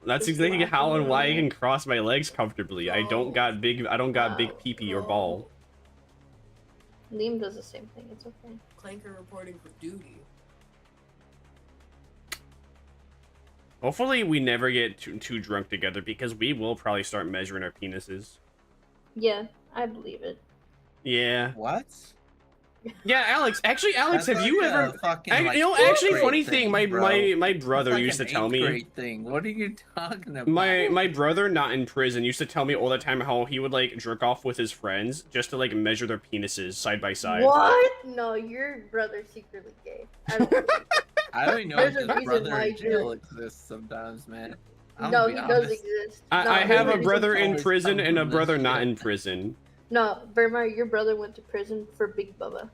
That's Just exactly laugh how and why I along. can cross my legs comfortably. I don't got big pee-pee or ball. Liam does the same thing. It's okay. Clanker reporting for duty. Hopefully we never get too drunk together because we will probably start measuring our penises. Yeah, I believe it. Yeah. What? Yeah, Alex. Actually, Alex, That's have you like a ever? fucking, I, like, you know, eighth actually, grade funny thing. thing, My bro. my brother It's like used to an tell eighth me. grade thing. What are you talking about? My brother, not in prison, used to tell me all the time how he would like jerk off with his friends just to like measure their penises side by side. What? No, your brother's secretly gay. I don't believe it. I don't even know There's if a this reason brother why in I do jail it. exists sometimes, man. I'm No, gonna he be does honest. exist. I No, have a there's brother in always prison come and a from this brother not shit. in prison. No, Vermire, your brother went to prison for Big Bubba.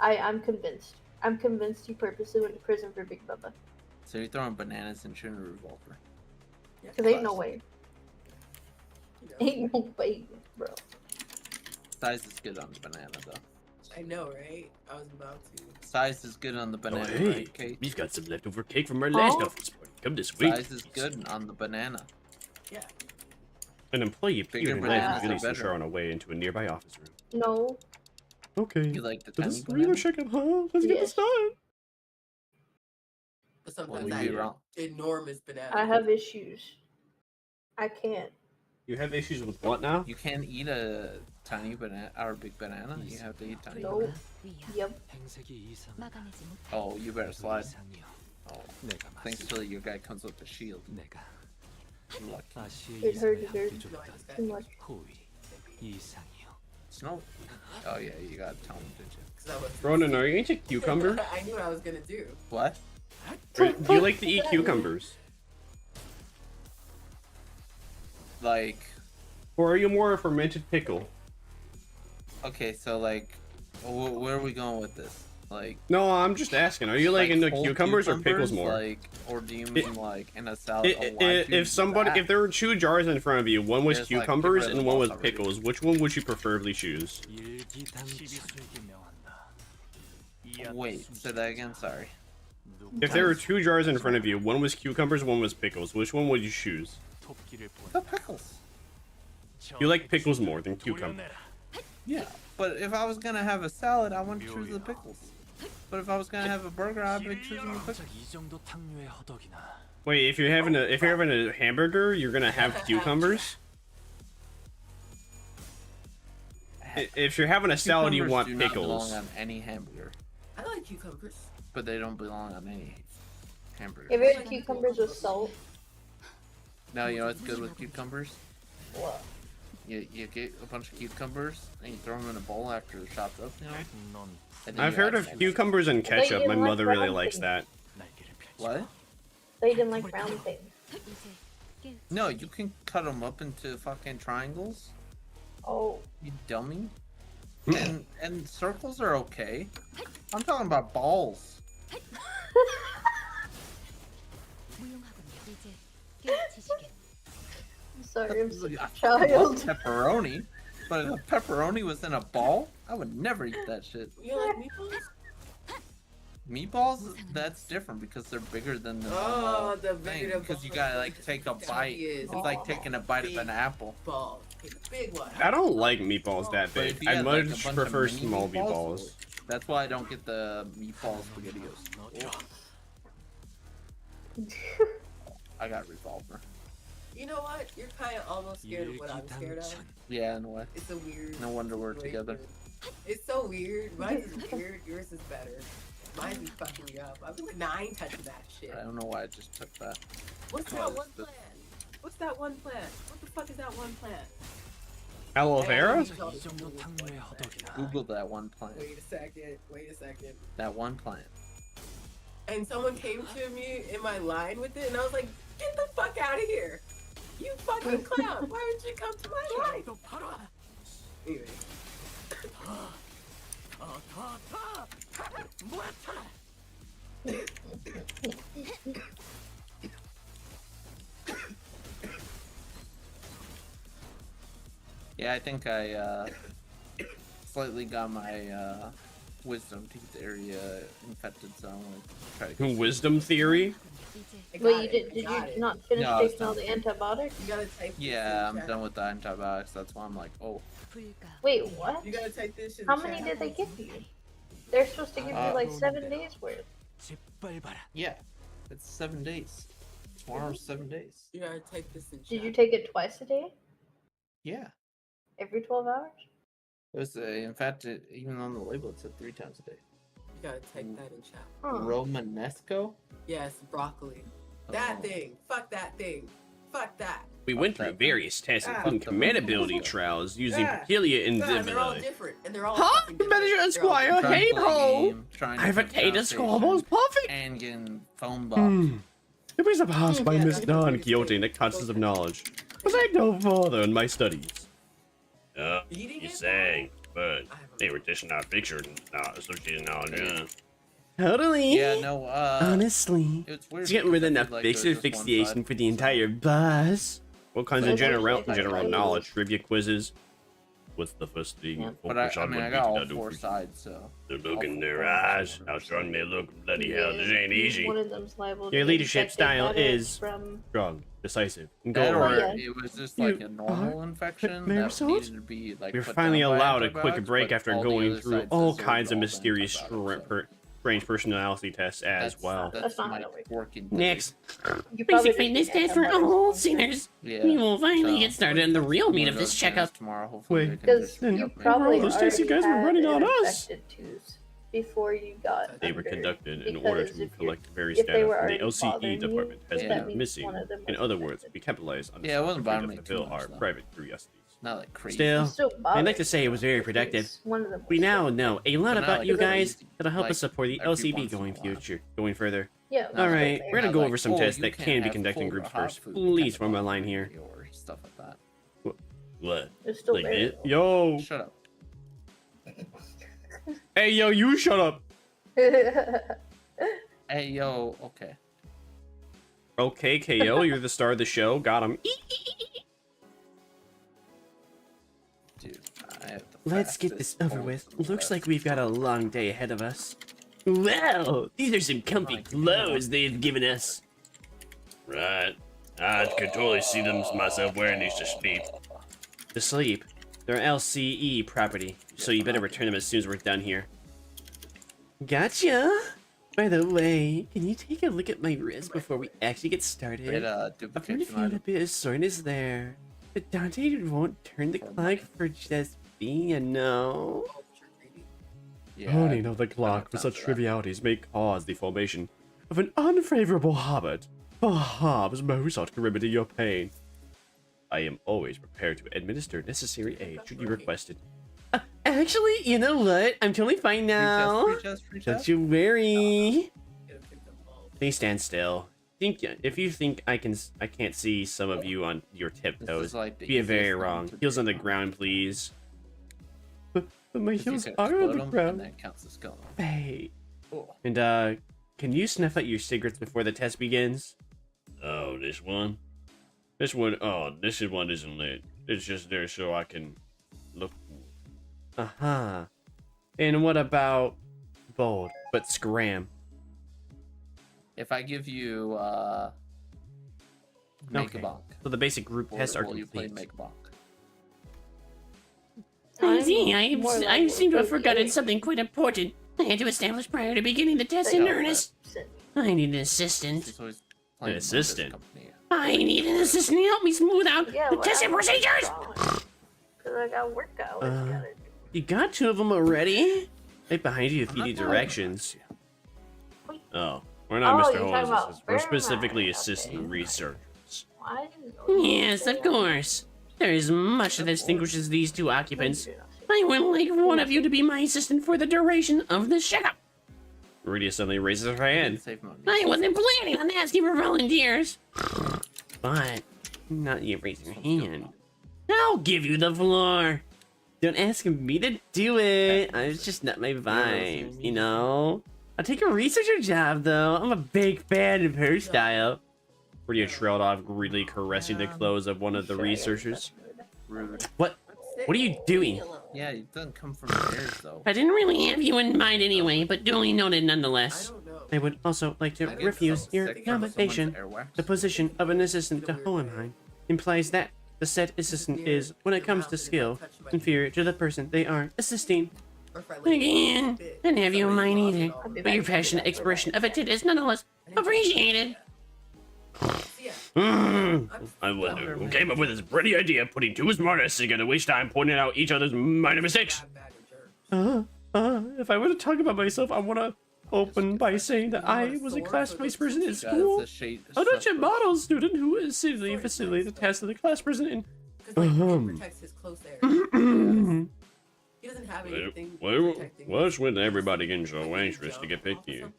I'm convinced. I'm convinced he purposely went to prison for Big Bubba. So you're throwing bananas and shooting a revolver. Yeah, Cause ain't no way. you know. Ain't no way, bro. Size is good on the banana, though. I know, right? I was about to. Size is good on the banana, Oh, hey, right, Kate? we've got some leftover cake from our last Oh. office party. Come this way. Size is good on the banana. Yeah. An employee Bigger appeared and bananas led are Billy better. Sushar on a way into a nearby office room. No. Okay. You like the So tiny this is banana? real chicken, huh? Let's get Yes. this done. But Well, sometimes you'd I be eat wrong. enormous bananas. I have issues. I can't. You have issues with what now? You can't eat a tiny banana or a big banana. You have to eat tiny. Nope. Yep. Oh, you better slide. Oh, thanks till your guy comes with the shield. Lucky. It hurts very No, I just got too much. Snow. Oh yeah, you gotta tell him, did you? 'cause I was- Ronan, are you into cucumber? I knew what I was gonna do. What? Do you like to eat cucumbers? Like, Or are you more a fermented pickle? okay, so like, where are we going with this? Like, No, I'm just asking. Are you like into whole cucumbers or pickles more? Like, or do you mean like in a salad? Oh, why'd you If do somebody, that? if there were 2 jars in front of you, one was There's, like, cucumbers get rid of and the one was balls already. pickles, which one would you preferably choose? Wait, say that again. Sorry. If there were 2 jars in front of you, one was cucumbers, one was pickles, which one would you choose? The pickles. You like pickles more than cucumbers. Yeah, but if I was gonna have a salad, I wouldn't choose the pickles. But if I was gonna have a burger, I'd be choosing the pickles. Wait, if you're having a hamburger, you're gonna have cucumbers? If you're having a salad, you Cucumbers want do not pickles. belong on any hamburger, I like cucumbers. but they don't belong on any hamburger. If it's cucumbers with salt, Now you know what's good with cucumbers? what? You get a bunch of cucumbers and you throw them in a bowl after they're chopped up, you know? And then I've you heard add of some- cucumbers and thought you ketchup. My didn't like mother really brown likes things. that. What? They didn't like brown things. No, you can cut them up into fucking triangles. Oh. You dummy. And circles are okay. I'm talking about balls. I'm sorry, I'm such a I love child. pepperoni. But if the pepperoni was in a ball, I would never eat that shit. You like meatballs? Meatballs, that's different because they're bigger than the the thing. bigger the Because you ball gotta like is. take a bite. It's Oh. like taking a bite of an apple. Ball. Take a big one. I don't like meatballs that But big. if you I had, like, a much bunch prefer of mini small meatballs. That's why I don't get the meatball spaghettios. I got revolver. You know what? You're kind of almost scared of what I'm scared of. Yeah, in a way. It's a weird. No wonder we're situation. together. It's so weird. Mine is weird. Yours is better. Mine be fucking me up. I've been 9 touching that shit. I don't know why I just took that. What's that one plant? What's that one plant? What the fuck is that one plant? Aloe vera? Google that one plant. Wait a second. Wait a second. That one plant. And someone came to me in my line with it, and I was like, "Get the fuck out of here! You fucking clown! Why would you come to my line?" Anyway. Yeah, I think I slightly got my wisdom teeth area infected, so I'm gonna try to. Wisdom theory? Wait, did you not finish No, it's taking all the antibiotics? You gotta type. Yeah, I'm done with the antibiotics. That's why I'm like, oh. Wait, what? You gotta type this in How the many chat. did they give you? They're supposed to give you like 7 days worth. Yeah, it's 7 days. Tomorrow's 7 days. You gotta type this in chat. Did you take it twice a day? Yeah. Every 12 hours? It was, in fact, even on the label, it said 3 times a day. You gotta type that in chat. Huh. Romanesco? Yes, broccoli. That thing. Fuck that thing. Fuck that. We went through various tests, including compatibility trials using peculiar They're all individuals. different, and they're all. Huh? fucking different. Manager They're all Esquire, different. hey ho! I've a have tater squabbles perfect! And getting phone box. It was surpassed by Miss Don Quixote in the constance of knowledge. Was I no further in my studies? You sang, but they were dishing out pictures and not associated knowledge. Yeah. Totally. Yeah, no, honestly, it's weird it's getting rid of because I enough feel like fixed there's just one asphyxiation side. for the entire bus. What kinds of general Like, knowledge trivia quizzes? What's the first thing? But I mean, I got all 4 sides, so. The look in their eyes. How strong they look. Bloody hell, this ain't easy. One of them's liable Your to leadership infect style another is from strong, decisive, and That or goal-oriented. it was just like a normal infection that Marisol? needed to be like. We were put finally down by allowed a quick antibiotics, break but after all the going other through sides all absorbed kinds of all the mysterious antibiotics, strange personality tests as That's- well. That's not my how it works. working. Next, You probably Basic fitness didn't test for have all that. sinners. Yeah. We will finally So, get started on the real meat of this checkup. Tomorrow, hopefully. Wait, they can Because just Then you re-up me. probably all those tests you guys were already running had on us. infected twos before you got They were under, conducted in order because to if collect various if they data were from the already LCE bothering you, department has that been means missing. one of them In was other words, infected. we capitalize on Yeah, it wasn't to bothering me fulfill too much, our though. private curiosities. Not like crazy. Still, It's still I'd like bothering to say it was very you, productive. because one of them We was now infected. know a lot But not about like you crazy. guys that'll help Like, us support the every LCB once in a going while. going further. Yeah. All right, okay. we're gonna Not go like, over some oh, tests you that can't can be have conducted in cold or groups hot first. food Please kind form of a line here. Or stuff like that. What? It's still Like very it? Yo, Shut up. hey yo, you shut up. Hey, yo, okay. Okay, KO, you're the star of the show. Got him. Dude, I have the Let's get this fastest over with. pulse Looks in like we've got a long day ahead of us. Wow, these are some comfy clothes they've given us. Right. I could totally see them myself wearing these to sleep. To sleep? They're LCE property, so you better return them as soon as we're done here. Gotcha! By the way, can you take a look at my wrist before we actually get started? Great, I'm duplicate starting to feel a tonight. bit of soreness there. But Dante won't turn the clock for just being a no. Yeah, Honing of the clock got for time such for that. trivialities may cause the formation of an unfavorable habit. Perhaps most ought to remedy your pain. I am always prepared to administer necessary aid should you request it. Actually, you know what? I'm totally fine now. Free chest, free Don't chest. you worry. Please stand still. If you think I can't see some of you on your tiptoes, is like the be very easiest thing wrong. to Heels do. on the ground, please. But my If you heels can are on explode the them, ground. and that counts as skull. Hey. Cool. And can you snuff out your cigarettes before the test begins? Oh, this one? This one isn't lit. It's just there so I can look Uh-huh. And what about bold, but scram? If I give you make a bonk, So the basic group tests are will you play complete. make a bonk? I see. more I likely seem to have to be forgotten eight. something quite important. I had to establish prior to beginning the test in earnest. I need an assistant. She's always playing An assistant? Company. I need an assistant to help me smooth out Yeah, the but testing I'm procedures. Because I got work hours. Gotta do. You got 2 of them already? Right behind you if you I'm need not directions. Wait. Oh, we're not Oh, Mr. you're talking Holmes' about assistants. We're specifically Vermire, assistant okay. researchers. Why didn't Yes, of course. There is much that distinguishes these two occupants. I would like one of you to be my assistant for the duration of the checkup. Rudy suddenly raises her hand. Save money. I wasn't planning on asking for volunteers. But, not you raise your hand. I'll give you the floor. Don't ask me to do it. It's just not my vibe, you know? I'll take a researcher job, though. I'm a big fan of her style. Rudy trailed off, greedily caressing the clothes of one of the researchers. Rude. What? What are you doing? Yeah, it doesn't come from theirs though. I didn't really have you in mind anyway, but duly noted nonetheless. I would also like to refuse your commendation. The position of an assistant to Hohenheim implies that the said assistant is, when it comes to skill, inferior to the person they are assisting. Again, I didn't have you in mind either, but your passionate expression of it is nonetheless appreciated. I wonder who came up with this brilliant idea of putting 2 smartasses together to waste time pointing out each other's minor mistakes. If I were to talk about myself, I want to open by saying that I was a class vice president in school. A Dutch model student who assiduously facilitated the task of the class president He doesn't have anything. What's with everybody getting so anxious to get picked here?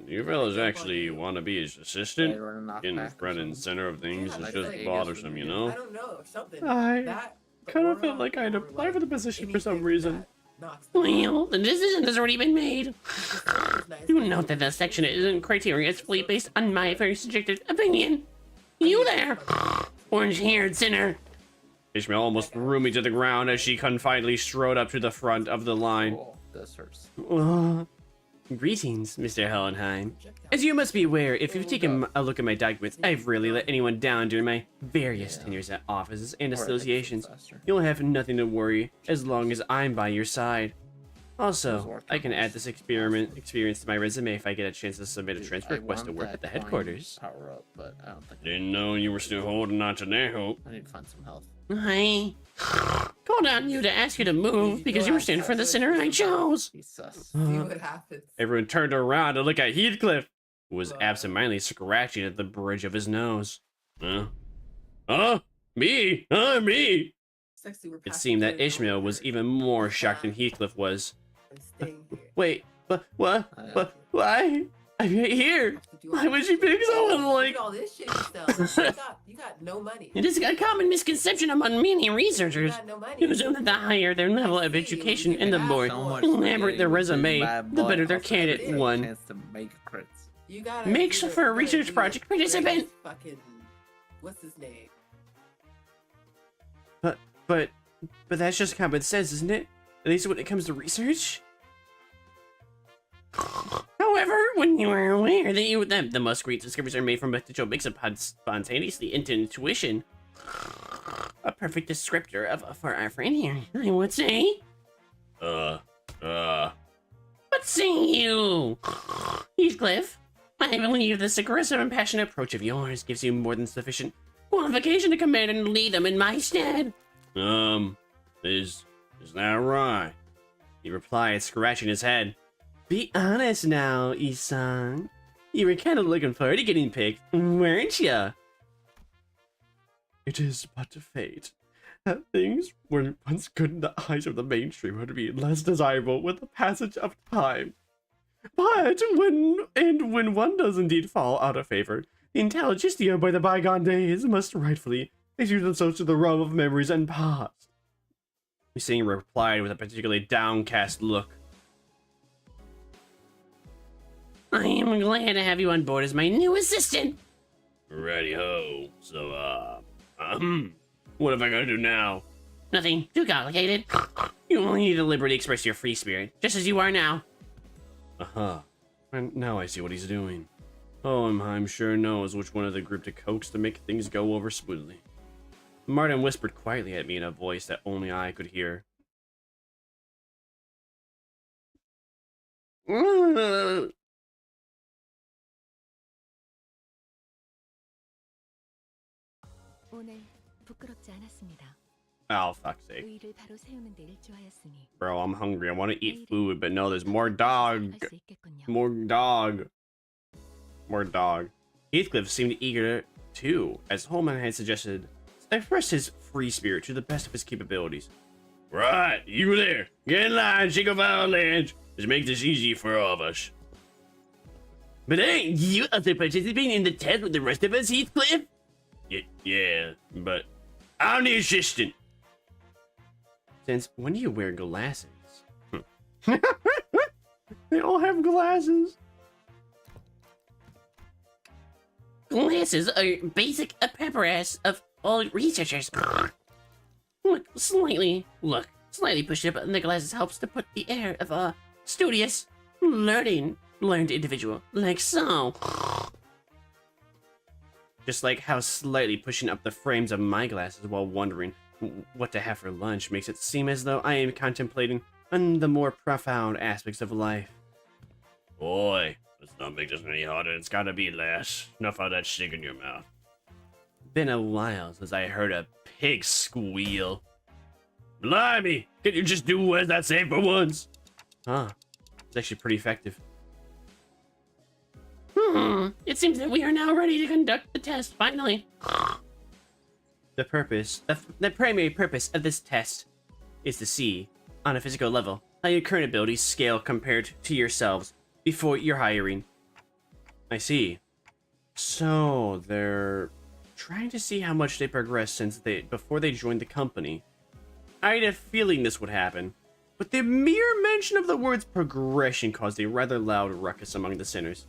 You fellas actually want to be his assistant? Getting front and center of things is just bothersome, you I know? don't know, something. I That, kind of felt like I'd apply for the position for some reason. Well, the decision has already been made. Do note that the section isn't criteria, it's fully based on my very subjective opinion. You there, orange-haired sinner. Ishmael almost threw me to the ground as she confidently strode up to the front of the line. Oh, this hurts. Greetings, Mr. Hellenheim. As you must be aware, if you've taken a look at my documents, I've rarely let anyone down during my various tenures at offices and associations. You'll have nothing to worry as long as I'm by your side. Also, I can add this experience to my resume if I get a chance to submit a transfer request to work at the headquarters. Power up, but I don't think Didn't know you were still holding on to that hope. I need to find some health. I called on you to ask you to move because you were standing for the sinner I chose. He's sus. See what happens. Everyone turned around to look at Heathcliff, who was absentmindedly scratching at the bridge of his nose. Me? Me? Sexy, we're It past seemed the that point Ishmael where was even more shocked than Heathcliff was. I'm staying here. Wait, but what? Why? I'm here. Why would she pick someone like... all this shit yourself. You got no money. It is a common misconception among many researchers who assume that the higher their level of education and the more elaborate their resume, the better their candidate one Chance to make crits. You gotta makes either- for a you gotta research do project participant. Fucking, what's his name? But that's just common sense, isn't it? At least when it comes to research? However, when you are aware that the most great discoveries are made from potential mix up spontaneously into intuition, a perfect descriptor for our friend here, I would say. What say you, Heathcliff? I believe this aggressive and passionate approach of yours gives you more than sufficient qualification to command and lead them in my stead. Is that right? He replied, scratching his head. Be honest now, Isan. You were kind of looking forward to getting picked, weren't ya? It is but fate that things were once good in the eyes of the mainstream are to be less desirable with the passage of time. But when one does indeed fall out of favor, the intelligentsia by the bygone days must rightfully issue themselves to the realm of memories and past. Hussein replied with a particularly downcast look. I am glad to have you on board as my new assistant. Righty ho. So, what am I gonna do now? Nothing too complicated. You only need to liberally express your free spirit, just as you are now. Uh-huh. And now I see what he's doing. Hohenheim sure knows which one of the group to coax to make things go over smoothly. Martin whispered quietly at me in a voice that only I could hear. Oh, fuck's sake. Bro, I'm hungry. I want to eat food, but no, there's more dog. More dog. More dog. Heathcliff seemed eager too, as Holman had suggested, to express his free spirit to the best of his capabilities. Right, you there. Get in line, shake of our ledge. Let's make this easy for all of us. But ain't you also participating in the test with the rest of us, Heathcliff? Yeah, but I'm the assistant. Since when do you wear glasses? They all have glasses. Glasses are basic apparatus of all researchers. Look, slightly pushed up, and the glasses helps to put the air of a studious, learned individual, like so. Just like how slightly pushing up the frames of my glasses while wondering what to have for lunch makes it seem as though I am contemplating on the more profound aspects of life. Boy, let's not make this any harder. It's gotta be less. Enough of that shit in your mouth. Been a while since I heard a pig squeal. Blimey, can you just do as I say for once? Huh, it's actually pretty effective. It seems that we are now ready to conduct the test, finally. The primary purpose of this test is to see, on a physical level, how your current abilities scale compared to yourselves before your hiring. I see. So, they're trying to see how much they progressed before they joined the company. I had a feeling this would happen, but the mere mention of the words progression caused a rather loud ruckus among the sinners.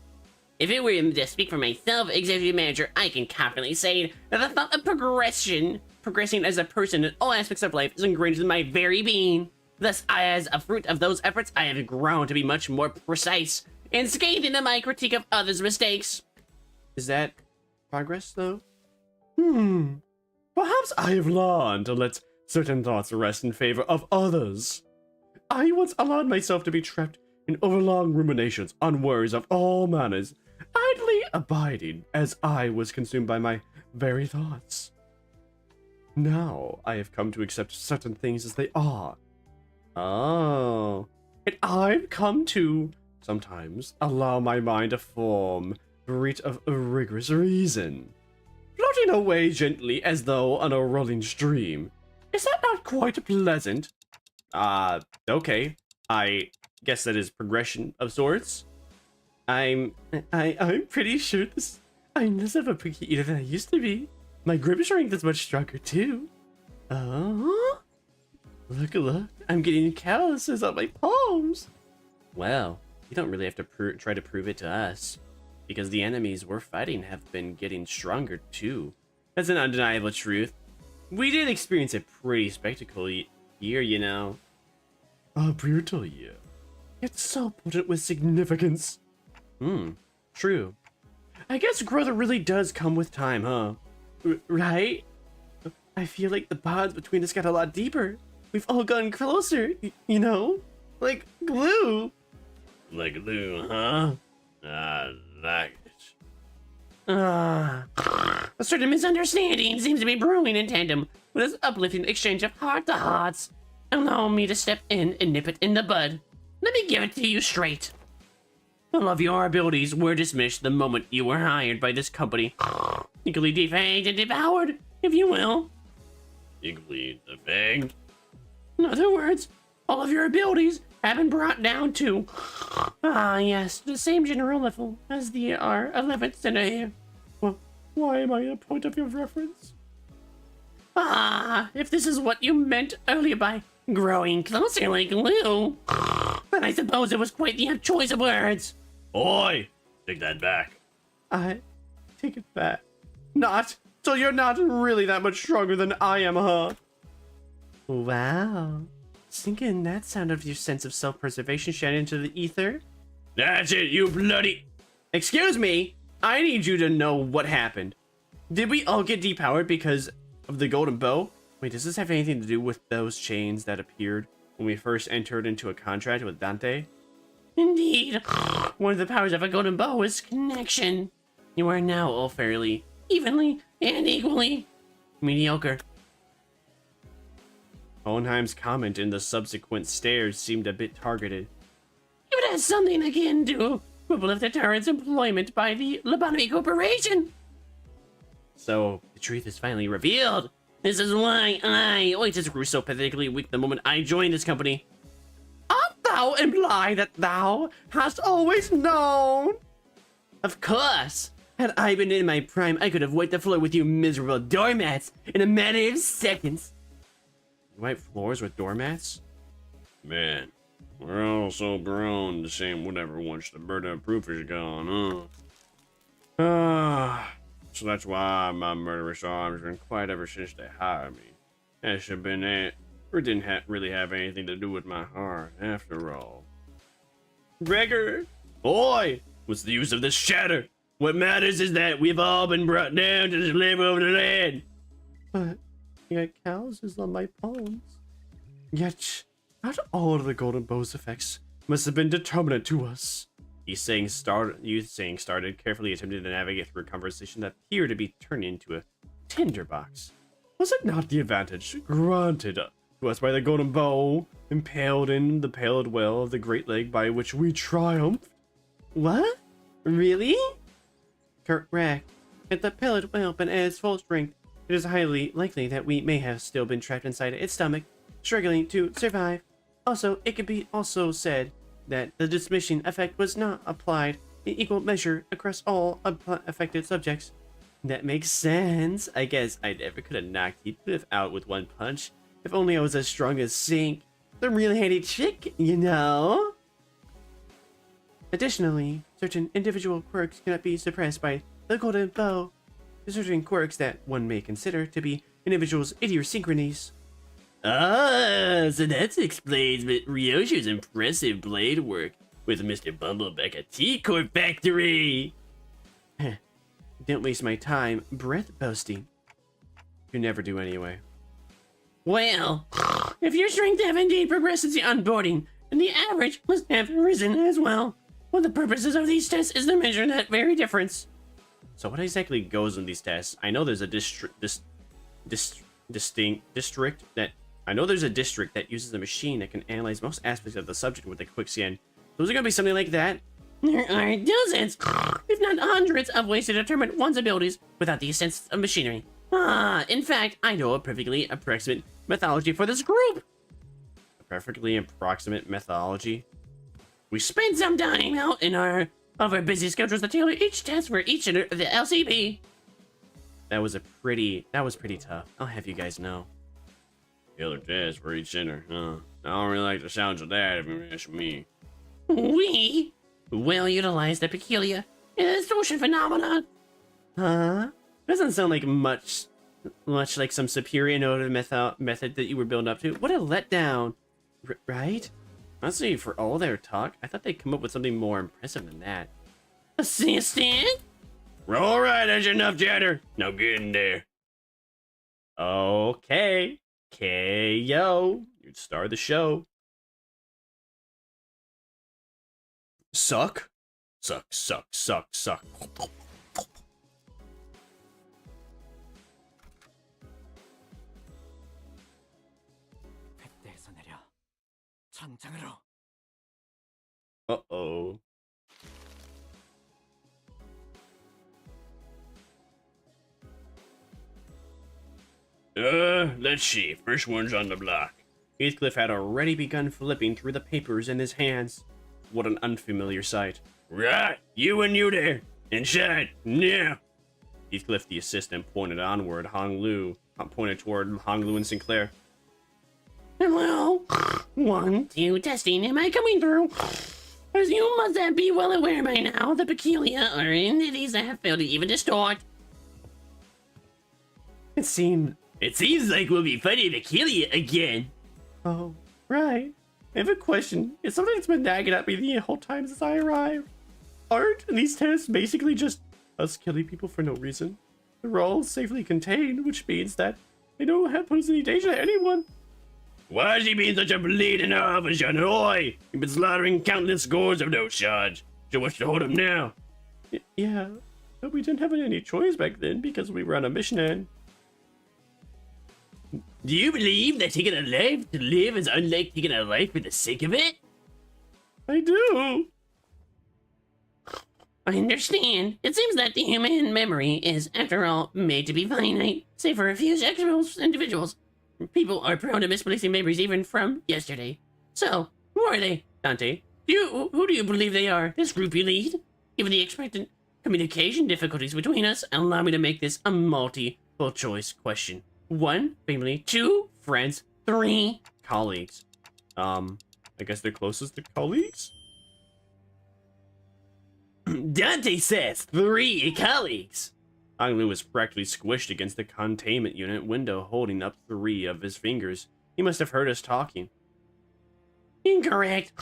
If it were to speak for myself, Executive Manager, I can confidently say that the thought of progressing as a person in all aspects of life is ingrained in my very being. Thus, as a fruit of those efforts, I have grown to be much more precise and scathing in my critique of others' mistakes. Is that progress, though? Perhaps I have learned to let certain thoughts rest in favor of others. I once allowed myself to be trapped in overlong ruminations on worries of all manners, idly abiding as I was consumed by my very thoughts. Now I have come to accept certain things as they are. Oh, and I've come to sometimes allow my mind to form breed of rigorous reason, floating away gently as though on a rolling stream. Is that not quite pleasant? Okay. I guess that is progression of sorts. I'm pretty sure I'm less of a picky eater than I used to be. My grip strength is much stronger too. Oh, look! I'm getting calluses on my palms. Well, you don't really have to try to prove it to us, because the enemies we're fighting have been getting stronger too. That's an undeniable truth. We did experience a pretty spectacle year, you know. A brutal year. It's so potent with significance. True. I guess growth really does come with time, huh? Right? I feel like the bonds between us got a lot deeper. We've all gotten closer, you know? Like glue. Like glue, huh? I like it. A certain misunderstanding seems to be brewing in tandem with this uplifting exchange of heart-to-hearts. Allow me to step in and nip it in the bud. Let me give it to you straight. All of your abilities were dismissed the moment you were hired by this company. Equally defanged and devoured, if you will. Equally defanged? In other words, all of your abilities have been brought down to, yes, the same general level as our 11th center here. Well, why am I a point of your reference? If this is what you meant earlier by growing closer like glue, then I suppose it was quite the choice of words. Oi! Take that back. I take it back. Not. So you're not really that much stronger than I am, huh? Wow. Sinking that sound of your sense of self-preservation shed into the ether? That's it, you bloody... Excuse me! I need you to know what happened. Did we all get depowered because of the golden bow? Wait, does this have anything to do with those chains that appeared when we first entered into a contract with Dante? Indeed. One of the powers of a golden bow is connection. You are now all fairly, evenly, and equally mediocre. Hohenheim's comment in the subsequent stares seemed a bit targeted. It has something akin to uplift the tyrant's employment by the Lobotomy Corporation. So, the truth is finally revealed. This is why I just grew so pathetically weak the moment I joined this company. Art thou imply that thou hast always known? Of course. Had I been in my prime, I could have wiped the floor with you miserable doormats in a matter of seconds. You wipe floors with doormats? Man, we're all so grown the same whatever once the burden proof is gone, huh? So that's why my murderous arms been quiet ever since they hired me. That should have been it. Or didn't really have anything to do with my heart, after all. Gregor! Boy! What's the use of this chatter? What matters is that we've all been brought down to live over the land. But yet calluses on my palms. Yet, not all of the golden bow's effects must have been determinate to us. Started carefully attempting to navigate through a conversation that appeared to be turning into a tinderbox. Was it not the advantage granted to us by the golden bow, impaled in the pallid well of the great leg by which we triumphed? What? Really? Correct. If the pallid well been at its full strength, it is highly likely that we may have still been trapped inside its stomach, struggling to survive. Also, it could be also said that the dismissing effect was not applied in equal measure across all affected subjects. That makes sense. I guess I never could have knocked Heathcliff out with one punch. If only I was as strong as Sink, the really handy chick, you know? Additionally, certain individual quirks cannot be suppressed by the golden bow. Certain quirks that one may consider to be individuals' idiosyncrasies. Ah, so that explains Ryoshi's impressive blade work with Mr. Bumbleback at T-Corp Factory. Don't waste my time breath boasting. You never do anyway. Well, if your strength have indeed progressed since the onboarding, then the average must have risen as well. One of the purposes of these tests is to measure that very difference. So what exactly goes in these tests? I know there's a district that uses a machine that can analyze most aspects of the subject with a quick scan. Those are gonna be something like that. There are dozens, if not hundreds, of ways to determine one's abilities without the assistance of machinery. In fact, I know a perfectly approximate methodology for this group. A perfectly approximate methodology? We spent some time out in our busy schedules to tailor each test for each of the LCP. That was pretty tough. I'll have you guys know. Tailor test for each center, huh? I don't really like the sounds of that if you ask me. We will utilize the peculiar distortion phenomenon. Huh? Doesn't sound like much like some superior innovative method that you were building up to. What a letdown, right? Honestly, for all their talk, I thought they'd come up with something more impressive than that. Assistant? All right, that's enough chatter. Now get in there. Okay. KO. You'd start the show. Suck? Suck, suck, suck, suck. Uh-oh. Let's see. First one's on the block. Heathcliff had already begun flipping through the papers in his hands. What an unfamiliar sight. Right, you and you there. Inside, now. Heathcliff, the assistant, pointed onward. Pointed toward Hong Lu and Sinclair. Hello? 1, 2, testing. Am I coming through? As you must be well aware by now, the peculiar are entities that have failed to even distort. It seemed It seems like we'll be fighting Achilles again. Oh, right. I have a question. It's something that's been nagging at me the whole time since I arrived. Aren't these tests basically just us killing people for no reason? They're all safely contained, which means that they don't have pose any danger to anyone. Why is he being such a bleeding officer? Oi! You've been slaughtering countless scores of those shards. So what's to hold him now? Yeah, but we didn't have any choice back then because we were on a mission and... Do you believe that taking a life to live is unlike taking a life for the sake of it? I do. I understand. It seems that the human memory is, after all, made to be finite, save for a few exceptional individuals. People are prone to misplacing memories even from yesterday. So, who are they, Dante? Who do you believe they are? This group you lead? Given the expected communication difficulties between us, allow me to make this a multiple choice question. 1, family. 2, friends. 3, Colleagues. I guess they're closest to colleagues? Dante says 3 colleagues. Agnew was practically squished against the containment unit window, holding up 3 of his fingers. He must have heard us talking. Incorrect.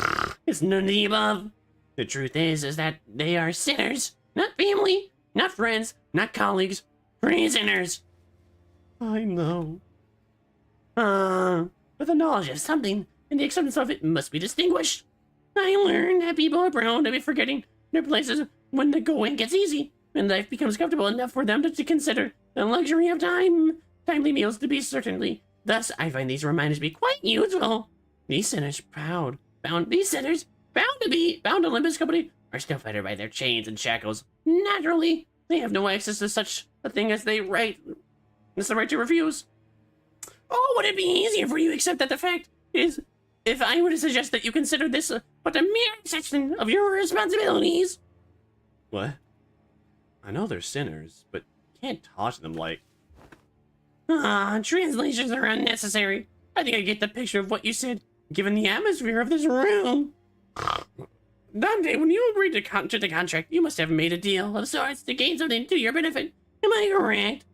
It's none of the above. The truth is that they are sinners. Not family, not friends, not colleagues. Prisoners. I know. With the knowledge of something and the acceptance of it must be distinguished. I learned that people are prone to be forgetting their places when the going gets easy, and life becomes comfortable enough for them to consider the luxury of timely meals to be certainly. Thus, I find these reminders to be quite useful. These sinners bound to limbuscompany are still fettered by their chains and shackles. Naturally, they have no access to such a thing as the right to refuse. Oh, would it be easier for you to accept that the fact is, if I were to suggest that you consider this but a mere exception of your responsibilities? What? I know they're sinners, but you can't talk to them like... Translations are unnecessary. I think I get the picture of what you said, given the atmosphere of this room. Dante, when you agreed to the contract, you must have made a deal of sorts to gain something to your benefit. Am I correct?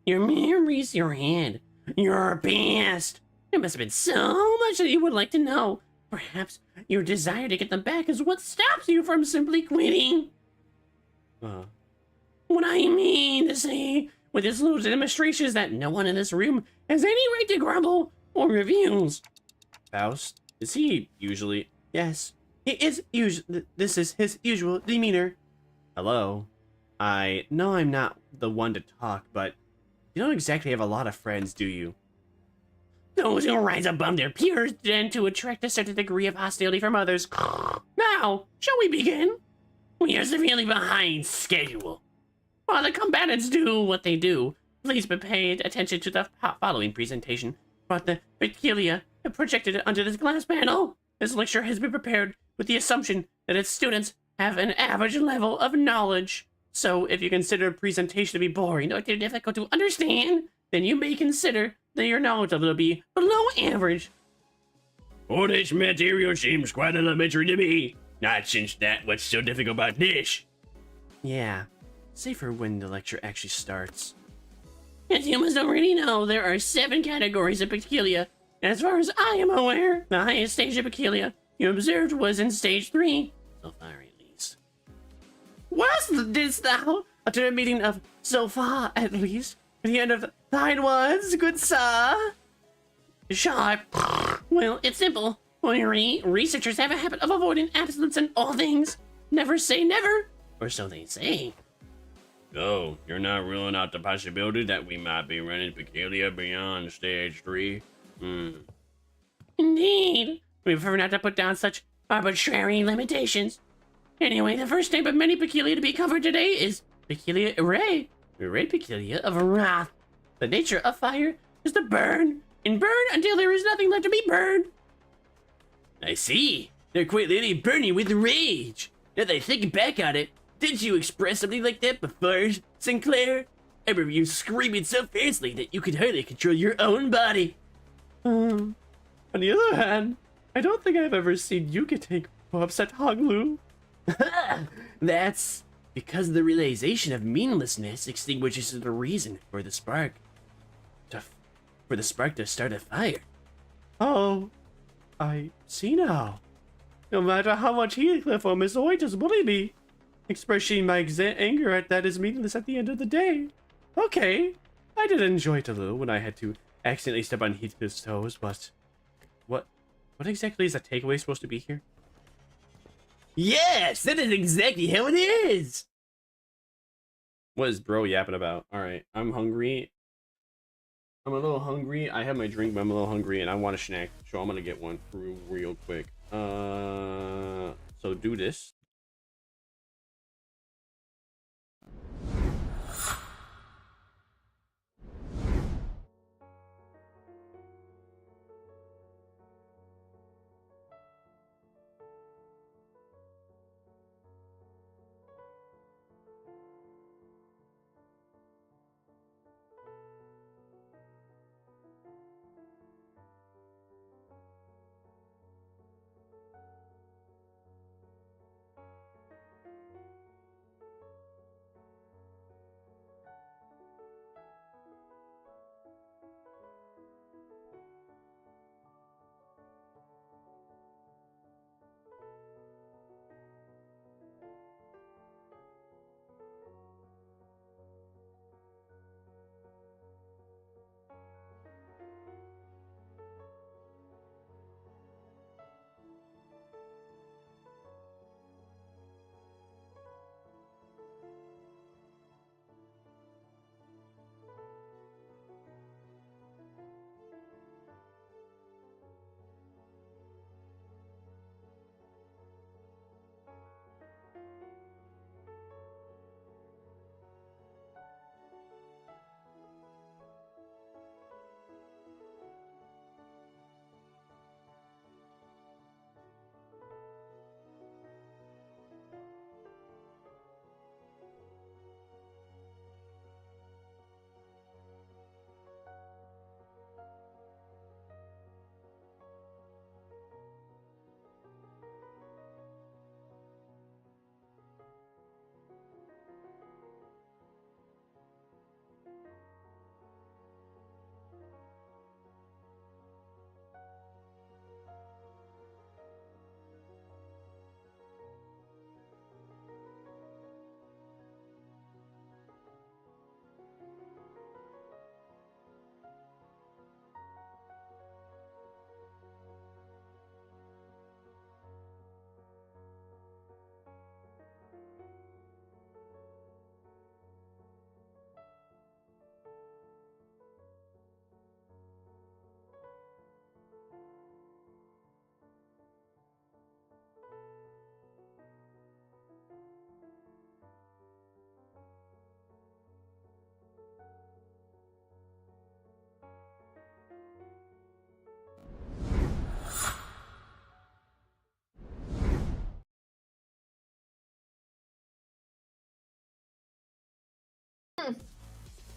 Your memories, your head, your past. There must have been so much that you would like to know. Perhaps your desire to get them back is what stops you from simply quitting. What I mean to say with this little demonstration is that no one in this room has any right to grumble or refuse. Faust? Is he usually... Yes, he is usually... This is his usual demeanor. Hello? I know I'm not the one to talk, but you don't exactly have a lot of friends, do you? Those who rise above their peers tend to attract a certain degree of hostility from others. Now, shall we begin? We are severely behind schedule. While the combatants do what they do, please pay attention to the following presentation about the Peculia projected under this glass panel. This lecture has been prepared with the assumption that its students have an average level of knowledge. So if you consider a presentation to be boring or too difficult to understand, then you may consider that your knowledge level will be below average. Oh, this material seems quite elementary to me. Not since that what's so difficult about this. Yeah, safer when the lecture actually starts. As you must already know, there are 7 categories of Peculia. As far as I am aware, the highest stage of Peculia you observed was in stage 3. So far, at least. Was didst thou utter a meeting of so far, at least, at the end of thine words, good sir? Sharp. Well, it's simple. Researchers have a habit of avoiding absolutes in all things. Never say never, or so they say. Oh, you're not ruling out the possibility that we might be running Peculia beyond stage 3? Indeed. We prefer not to put down such arbitrary limitations. Anyway, the first type of many Peculia to be covered today is Peculia Array. Array Peculia of Wrath. The nature of fire is to burn, and burn until there is nothing left to be burned. I see. They're quite literally burning with rage. Now that I think back on it, didn't you express something like that before, Sinclair? I remember you screaming so fiercely that you could hardly control your own body. On the other hand, I don't think I've ever seen you get upset, Hoglu. That's because the realization of meaninglessness extinguishes the reason for the spark. for the spark to start a fire. Oh, I see now. No matter how much Heathcliff or Miss Oitis bully me, expressing my anger at that is meaningless at the end of the day. Okay, I did enjoy it a little when I had to accidentally step on Heathcliff's toes, but what exactly is the takeaway supposed to be here? Yes, that is exactly how it is. What is bro yapping about? All right, I'm hungry. I'm a little hungry. I have my drink, but I'm a little hungry, and I want a snack, so I'm gonna get one real quick. So do this.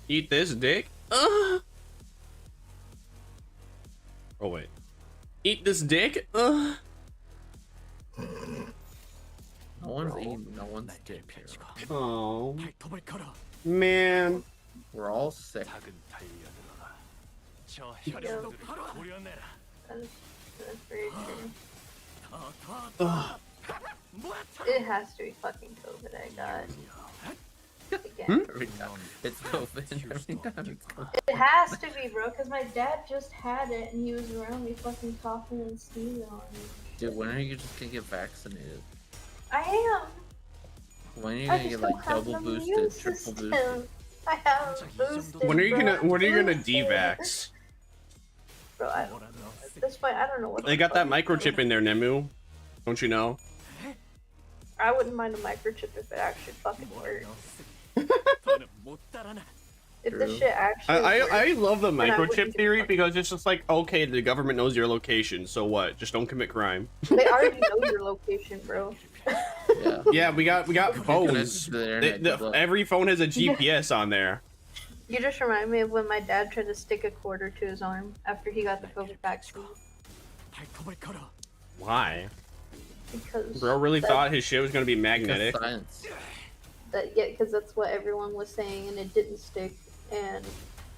Eat this dick. Oh wait. Eat this dick. No one's eating no one's dick here. Oh man. We're all sick. That's very true. It has to be fucking COVID I got. Again. Every time it's COVID. Every time it's COVID. It has to be, bro, because my dad just had it and he was around me fucking coughing and sneezing on me. Dude, when are you just gonna get vaccinated? I am. When are you I gonna just get don't like have double an boosted, immune triple system. boosted? I have boosted. When are you gonna boosted. devax? Bro, I don't know. At this point, I don't know what. They got that microchip in there, Nemu. Don't you know? I wouldn't mind a microchip if it actually fucking worked. If the shit actually I love the then I wouldn't microchip give a theory fuck. because it's just like, okay, the government knows your location, so what? Just don't commit crime. They already know your location, bro. Yeah. Yeah, we got phones. to the internet, Every phone has a GPS on there. You just remind me of when my dad tried to stick a quarter to his arm after he got the COVID vaccine. Why? Because Bro really thought his shit was gonna be magnetic. Science. because that's what everyone was saying, and it didn't stick. And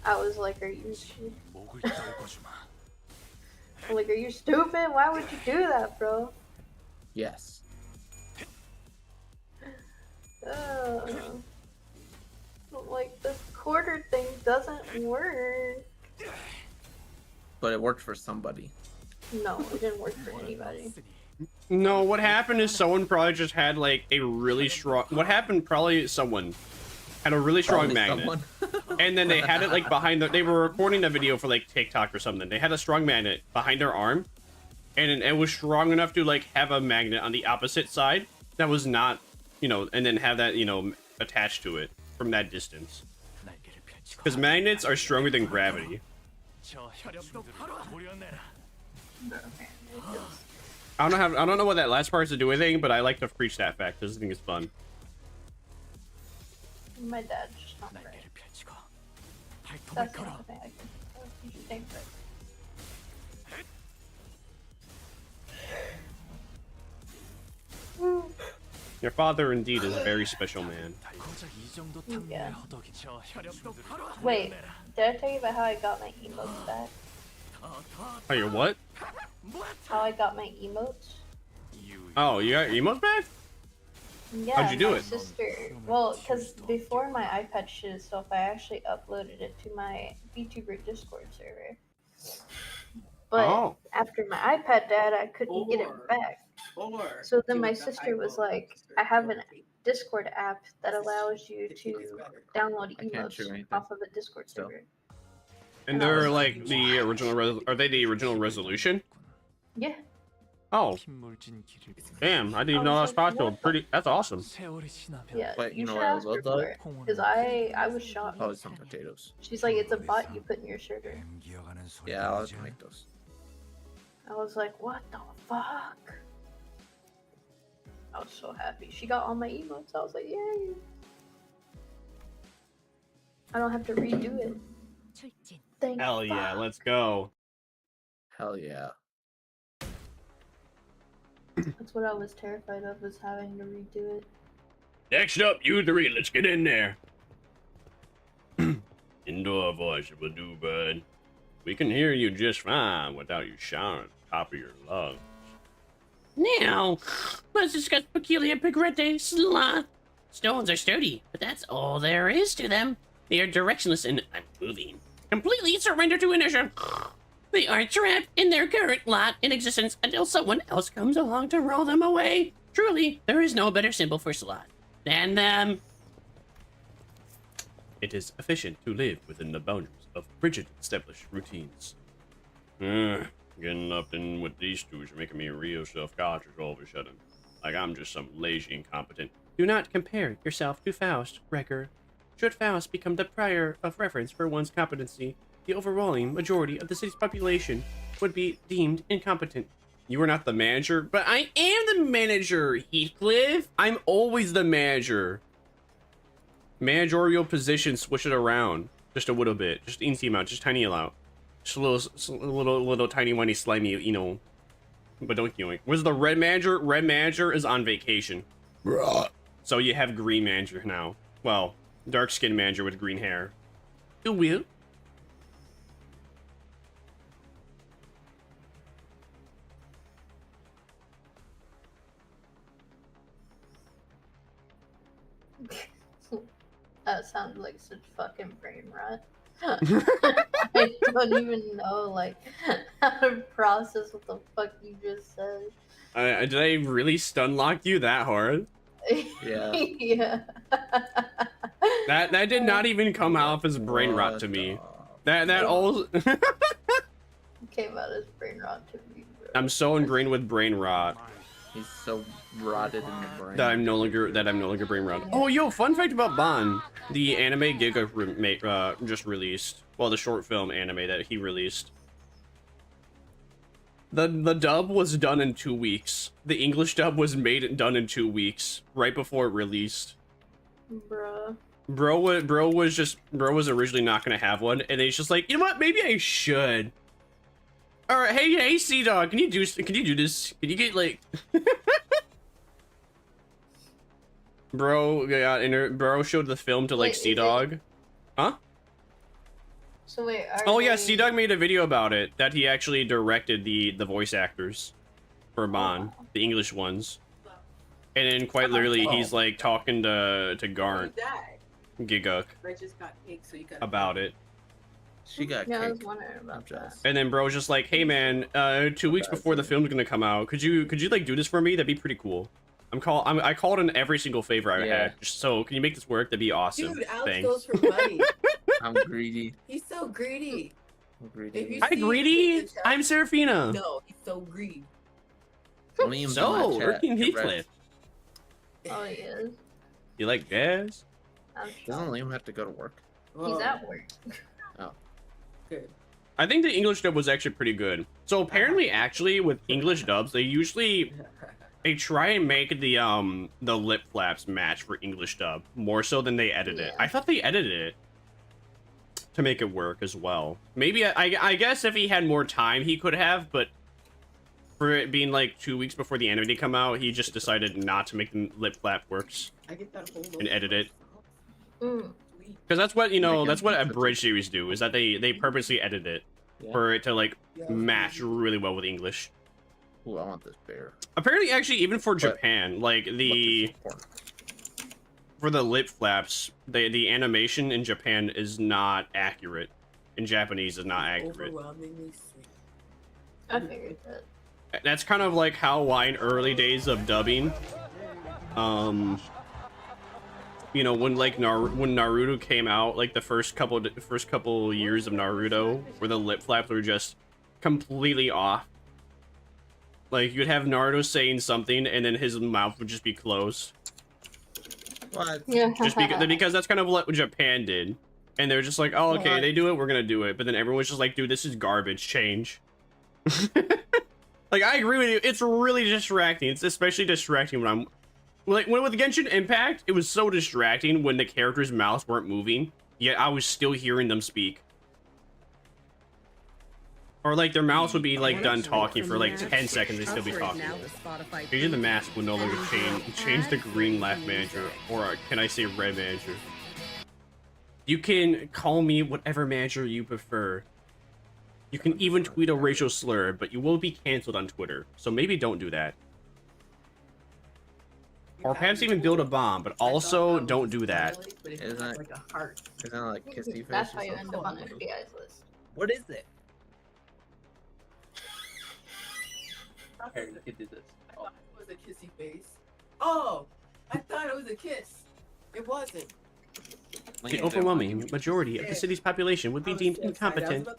I was like, are you like, are you stupid? Why would you do that, bro? Yes. Like, this quarter thing doesn't work. But it worked for somebody. No, it didn't work for anybody. No, what happened is someone probably just had like a really strong. What happened? Probably someone had a really strong magnet, and then they had it like behind the. They were recording a video for like TikTok or something. They had a strong magnet behind their arm, and it was strong enough to like have a magnet on the opposite side that was not, and then have that attached to it from that distance. Because magnets are stronger than gravity. I don't know what that last part has to do with anything, but I like to preach that fact because I think it's fun. My dad's just not right. That's the only thing I can you should think that. Your father indeed is a very special man. Yeah. Wait, did I tell you about how I got my emotes back? Oh, your what? How I got my emotes? Oh, you got emotes back? Yeah, how'd you do my it? sister. Well, because before my iPad shit itself, I actually uploaded it to my Vtuber Discord server. But after my iPad died, I couldn't get it back. So then my sister was like, I have a Discord app that allows you to download emotes off of a Discord server. And they're like the original. Are they the original resolution? Yeah. Oh. Damn, I didn't even know that was possible. That's awesome. Yeah, But you know should what I ask her love for though? it. Because I was shocked. Oh, some potatoes. She's like, it's a bot you put in your server. Yeah, I'll have to make those. I was like, what the fuck? I was so happy. She got all my emotes. I was like, yay. I don't have to redo it. Thank Hell yeah, fuck. let's go. Hell yeah. That's what I was terrified of, was having to redo it. Next up, you three, let's get in there. Indoor voice will do, bud. We can hear you just fine without you shouting at the top of your lungs. Now, let's discuss peculiar Pigrete sloth. Stones are sturdy, but that's all there is to them. They are directionless and unmoving, completely surrendered to inertia. They are trapped in their current lot in existence until someone else comes along to roll them away. Truly, there is no better symbol for sloth than them. It is efficient to live within the boundaries of rigid, established routines. Getting up in with these two is making me real self-conscious all of a sudden. Like I'm just some lazy incompetent. Do not compare yourself to Faust, Wrecker. Should Faust become the prior of reference for one's competency, the overwhelming majority of the city's population would be deemed incompetent. You are not the manager, but I am the manager, Heathcliff. I'm always the manager. Managerial position, switch it around just a little bit, just easy amount, just tiny amount, just a little tiny whiny slimy, but don't yoink. Where's the red manager? Red manager is on vacation. So you have green manager now. Well, dark skinned manager with green hair. You will. That sounded like such fucking brain rot. I don't even know, like, how to process what the fuck you just said. Did I really stun lock you that hard? Yeah. Yeah. That did not even come out as brain rot to me. That all Came out as brain rot to me, bro. I'm so ingrained with brain rot. He's so rotted in the brain. That I'm no longer brain rot. Oh, yo, fun fact about Bon. The anime Giga just released. Well, the short film anime that he released. The dub was done in 2 weeks. The English dub was done in 2 weeks, right before it released. Bruh. Bro was originally not gonna have one, and he's just like, you know what? Maybe I should. All right, hey, Sea Dog, can you do this? Can you get like? Bro showed the film to like Sea Dog, huh? So wait, are Oh yeah, they- C-Dog made a video about it, that he actually directed the voice actors for Bon, the English ones. And then quite literally he's like talking to Garnt, Giguk, I just got cake, so you got about it. She got Yeah, I was cake. wondering about that. And then bro's just like, hey man, 2 weeks before the film's gonna come out, could you like do this for me? That'd be pretty cool. I called in every single favor I had. Just so can you make this work? That'd be awesome. Dude, Alex Thanks. goes for money. I'm greedy. He's so greedy. I'm If greedy. you Hi see greedy. his chat- I'm Seraphina. No, he's so greedy. Liam's in So my chat. working Get Heathcliff. ready. Oh, he is. You like jazz? I'm Doesn't shocked. Liam have to go to work? He's at work. Oh. Good. I think the English dub was actually pretty good. So apparently, actually, with English dubs, they try and make the lip flaps match for English dub more so than they edit it. I thought they edited it to make it work as well. Maybe I guess if he had more time, he could have, but for it being like 2 weeks before the anime come out, he just decided not to make the lip flap works I get that whole and edit it. Mm. Because that's what, you know, that's what a bridge series do, is that they purposely edit it for it to like match really well with English. Ooh, I want this bear. Apparently, actually, even for Japan, like for the lip flaps, the animation in Japan is not accurate. In Japanese, is not accurate. Overwhelmingly sweet. I figured that. That's kind of like how in early days of dubbing, you know, when like when Naruto came out, like the first couple years of Naruto, where the lip flaps were just completely off. Like you'd have Naruto saying something, and then his mouth would just be closed. What? Yeah. Just because that's kind of what Japan did, and they're just like, oh, okay, they do it, we're gonna do it. But then everyone's just like, dude, this is garbage. Change. Like I agree with you. It's really distracting. It's especially distracting when I'm like when with Genshin Impact, it was so distracting when the characters' mouths weren't moving, yet I was still hearing them speak. Or like their mouths would be like done talking for like 10 seconds, they still be talking. Changing the mask will no longer change the green laugh manager, or can I say red manager? You can call me whatever manager you prefer. You can even tweet a racial slur, but you will be canceled on Twitter, so maybe don't do that. Or perhaps even build a bomb, but also don't do that. Isn't it like a heart? Isn't it like kissy face? That's or how you something? end up on FBI's list. What is it? I thought it was a kissy face. Oh, I thought it was a kiss. It wasn't. The overwhelming majority of the city's population would be deemed incompetent.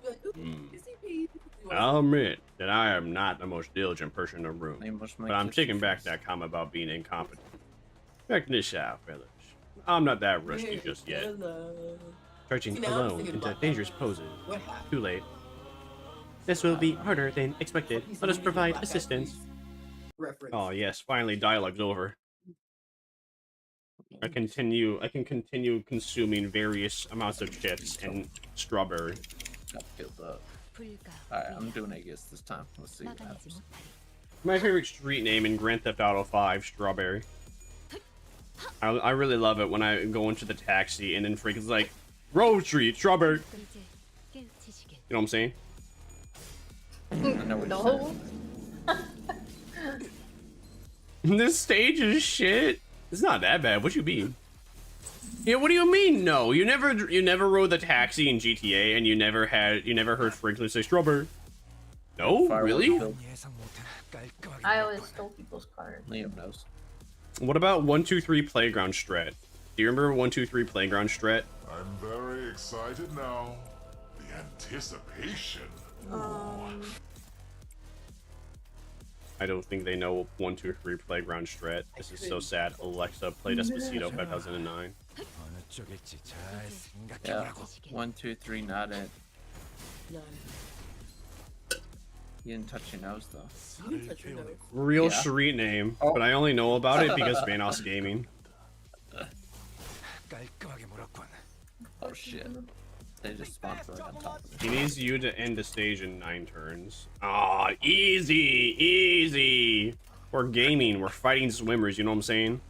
I'll admit that I am not the most diligent person in the room, but I'm taking back that comment about being incompetent. Check this out, fellas. I'm not that rusty just yet. Charging alone into dangerous poses. Too late. This will be harder than expected. Let us provide assistance. Oh yes, finally dialogue's over. I can continue consuming various amounts of chips and strawberry. Got filled up. Alright, I'm doing Aegis this time. Let's see what happens. My favorite street name in Grand Theft Auto 5, Strawberry. I really love it when I go into the taxi and then freaking like, Grove Street, Strawberry. You know what I'm saying? I know what you're This stage is shit. It's not that bad. What you mean? Yeah, what do you mean? No, you never rode the taxi in GTA, and you never heard Franklin say Strawberry. No, really? I always stole people's cars. Liam knows. What about 123 Playground Strat? Do you remember 123 Playground Strat? I'm very excited now. The anticipation. I don't think they know 123 Playground Strat. This is so sad. Alexa, play Despacito 5009. Yeah. 1, 2, 3, not it. You didn't touch your nose though. Real street name, but I only know about it because Vanos Gaming. Oh shit. They just spawned right on top of it. He needs you to end the stage in 9 turns. Ah, easy, easy. We're gaming, we're fighting swimmers, you know what I'm saying?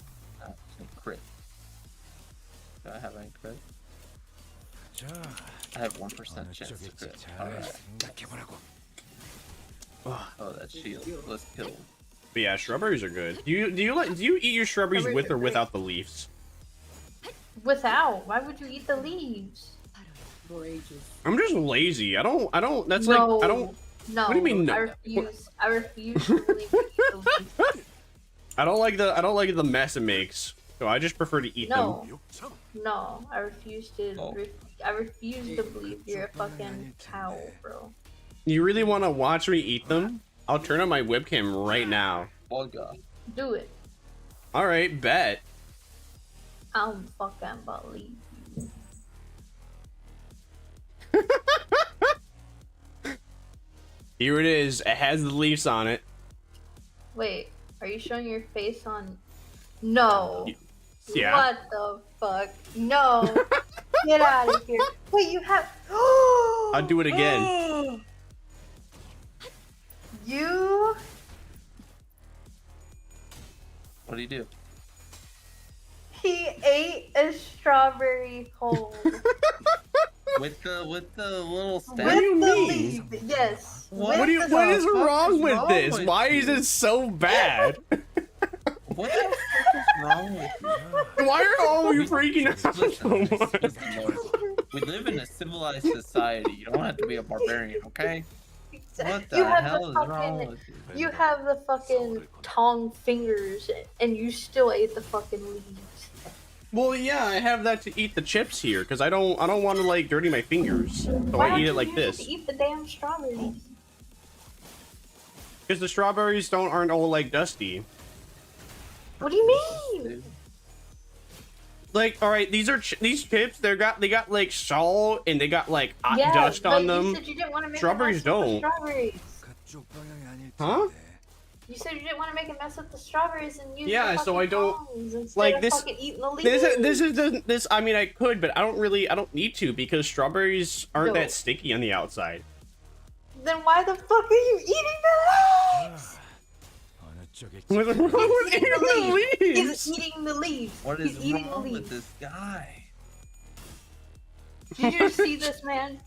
Crit. Do I have any crit? I have 1% chance to crit. Alright. Oh, that shield. Let's kill him. But yeah, strawberries are good. Do you eat your strawberries with or without the leaves? Without. Why would you eat the leaves? I'm just lazy. I don't. That's No. like I don't. No. What do you mean no? I refuse to believe that you eat the leaves. I don't like the mess it makes. So I just prefer to eat them. No, I refuse to. Oh. I refuse to believe you're a fucking cow, bro. You really want to watch me eat them? I'll turn on my webcam right now. Oh god. Do it. All right, bet. I don't fucking believe you. Here it is. It has the leaves on it. Wait, are you showing your face on? No. Yeah. What the fuck? No. Get out of here. Wait, you have. I'll do it again. You. What do you do? He ate a strawberry whole. With the little staff? What do you mean? Leaf. Yes. What is wrong with this? Why is it so bad? What the fuck is wrong with you? Why are all you freaking out so much? Listen, Lord, we live in a civilized society. You don't have to be a barbarian, okay? What the hell is wrong with you? You have the fucking tong fingers, and you still ate the fucking leaves. Well, yeah, I have that to eat the chips here because I don't want to like dirty my fingers, so Why I don't eat you it like use this. to eat the damn strawberries. Because the strawberries aren't all like dusty. What do you mean? Like, all right, these chips. They got like salt and they got like hot Yeah, dust but on you them. said you didn't want to make Strawberries a mess with the don't. strawberries. Huh? You said you didn't want to make a mess with the strawberries and use Yeah, the so I fucking don't tongs instead like of this. fucking eating the leaves. This. I mean, I could, but I don't need to because strawberries aren't No. that sticky on the outside. Then why the fuck are you eating the leaves? What's wrong with eating the leaves? He's eating the leaves. What He's is eating the wrong leaves. with this guy? Did you just see this man?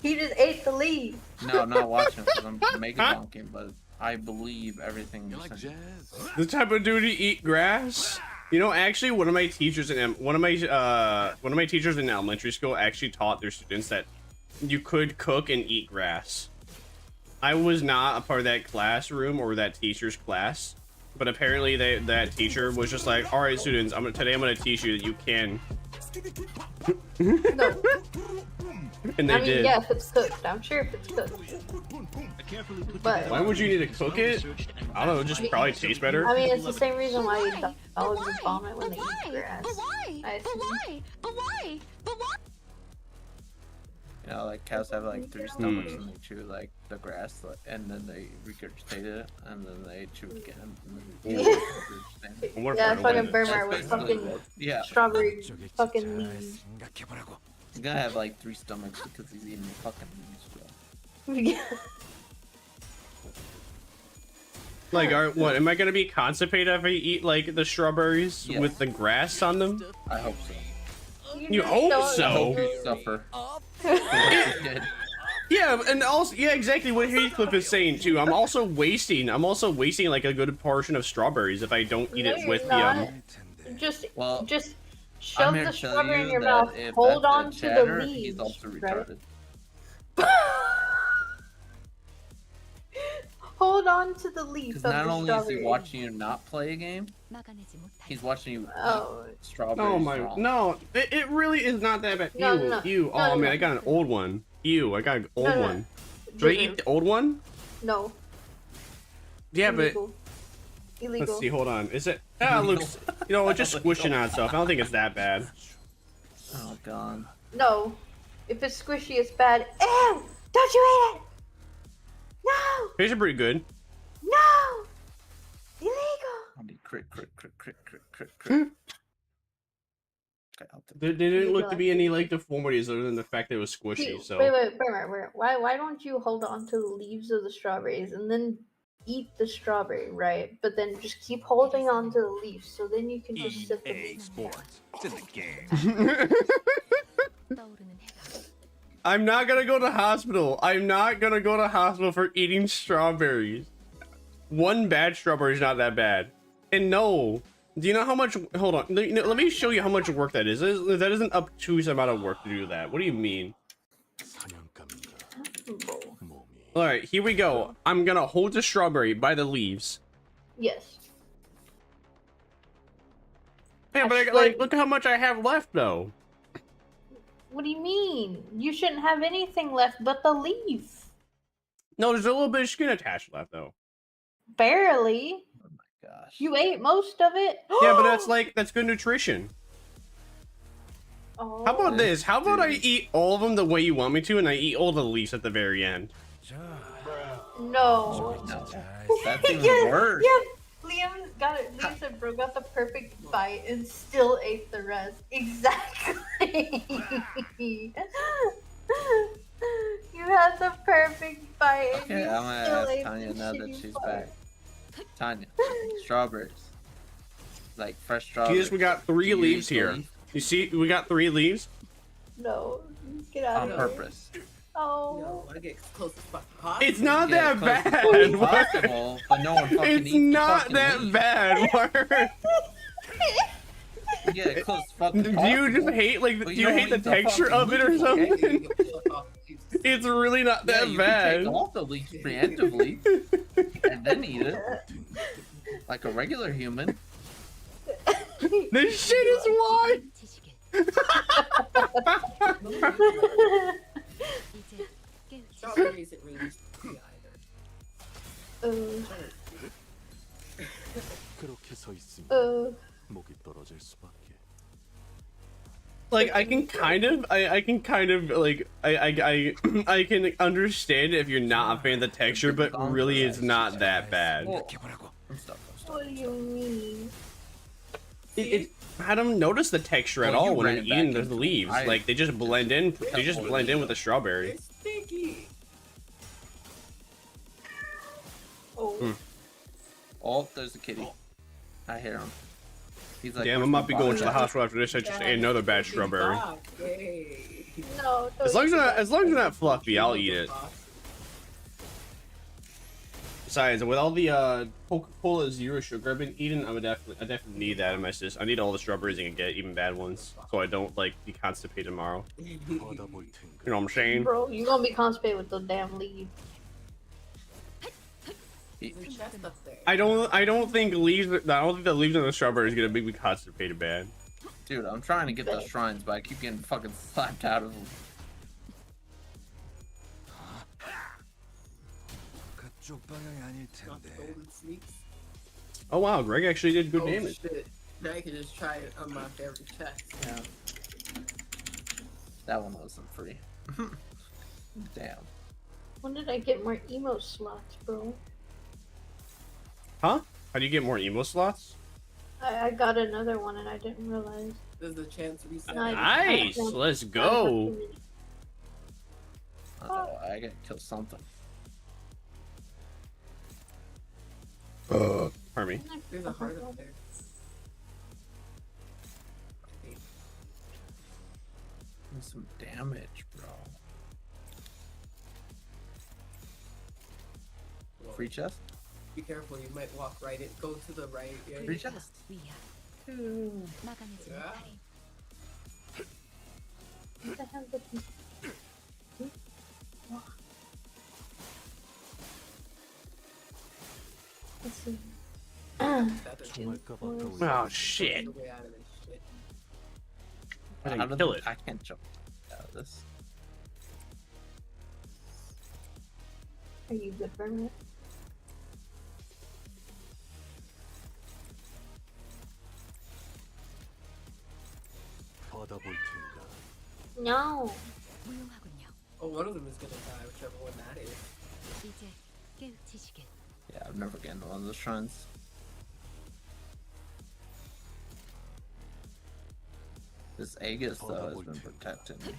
He just ate the leaves. No, I'm not watching because I'm mega bonking, but I believe everything you're saying. The type of dude to eat grass. You know, actually, one of my teachers in elementary school actually taught their students that you could cook and eat grass. I was not a part of that classroom or that teacher's class, but apparently that teacher was just like, "All right, students, today I'm gonna teach you that you can." No. And they I mean, did. yeah, if it's cooked. I'm sure if it's cooked. But Why would you need to cook it? I don't know, it just probably tastes better. I mean, it's the same reason why dogs would vomit when they eat grass. But why? I But assume. why? But why? But why? You know, like cows have like 3 stomachs and they chew like the grass, and then they regurgitate it, and then they chew it again. And then they regurgitate it. Yeah, fucking Vermire That's with basically fucking what- yeah. strawberry fucking leaves. He's gonna have like 3 stomachs because he's eating fucking leaves, bro. Like, what? Am I gonna be constipated if I eat like the strawberries Yes. with the grass on them? I hope so. You hope I hope so. you suffer. for what you did. Yeah, and also, yeah, exactly what Heathcliff is saying too. I'm also wasting like a good portion of strawberries if I don't eat it No, with you're the not. Just Well, shove I'm here the to tell strawberry in you your that mouth. if Hold that's on a to chatter, the leaves. he's also right? retarded. Hold on to the leaf Because of not the only is strawberry. he watching you not play a game, he's watching you Oh. eat strawberries. Oh my, raw. no, it really is not that bad. No, Ew, no, ew. Oh no, man, no. I got an old one. Ew, I got an old No, no. one. Should I eat the old one? No. Yeah, but Illegal. Illegal. let's see. Hold on. Is it? Ah, it looks. You know, it's just squishing on itself. I don't think it's that bad. Oh god. No. If it's squishy, it's bad. Ew! Don't you eat it! No! Tastes are pretty good. No! Illegal! I'll be crit. Okay, I'll take There didn't look to be any like deformities other than the fact that it was squishy. So Wait, why don't you hold on to the leaves of the strawberries and then eat the strawberry, right? But then just keep holding on to the leaves, so then you can just sip the Sports. It's in the game. I'm not gonna go to hospital. I'm not gonna go to hospital for eating strawberries. One bad strawberry is not that bad. And no, do you know how much? Hold on, let me show you how much work that is. That is an obtuse amount of work to do that. What do you mean? All right, here we go. I'm gonna hold the strawberry by the leaves. Yes. Yeah, but like, look how much I have left, though. What do you mean? You shouldn't have anything left but the leaf. No, there's a little bit of skin attached left, though. Barely. Oh my gosh. You ate most of it. Yeah, but that's good nutrition. Oh. How about this? How about I eat all of them the way you want me to, and I eat all the leaves at the very end? No. That's even worse. Yeah. Liam said bro got the perfect bite and still ate the rest. Exactly. You had the perfect bite and Okay, you I'm gonna still ask ate Tanya the now that shitty she's part. back. Tanya, strawberries. Like fresh strawberries. Jesus, we got 3 leaves here. You see, we got 3 leaves. No, get out On of here. purpose. Oh. I get close as fucking possible. It's not that bad. Possible, but no one fucking It's eats the not fucking that leaf. bad. Word. Yeah, close as fucking Do you possible. just hate But do you you don't hate the eat the texture fucking of it or leaf, something? It's really not Yeah, that you bad. can take off the leaf preemptively and then eat it like a regular human. This shit is why. Strawberry isn't really pretty either. Like I can kind of like I can understand if you're not a fan of the texture, but really it's not that bad. What do you mean? I don't notice the texture at Well, all you when ran I'm it back eating the into leaves. I- Like they just blend in. They just blend in with the strawberry. It's stinky. Oh. Oh, there's a kitty. I hear him. He's like, Damn, I "Where's might my be going body?" to the hospital after this. I just ate another bad strawberry. No. As long as it's not fluffy, I'll eat it. Besides, with all the Coca-Cola Zero Sugar I've been eating, I definitely need that in my system. I need all the strawberries I can get, even bad ones, so I don't like be constipated tomorrow. You know what I'm saying? Bro, you gonna be constipated with the damn leaf. I don't think the leaves on the strawberry is gonna make me constipated bad. Dude, I'm trying to get those shrines, but I keep getting fucking slapped out of them. Oh wow, Greg actually did good Oh, damage. shit. Now you can just try and unlock every chest. Yeah. That one wasn't free. Damn. When did I get more emo slots, bro? Huh? How do you get more emo slots? I got another one and I didn't realize. There's a chance we Nice, let's go. I gotta kill something. Pardon me. There's a heart up there. There's some damage, bro. Free chest? Be careful, you might walk right in. Go to the right. Yeah, Free chest. What the hell did he... Let's see. Oh shit. I How didn't did kill it. I can't jump out of this. Are you good, Vermire? No. Oh, one of them is gonna die, whichever one that is. Yeah, I've never gotten to one of those shrines. This Aegis, though, has been protecting me.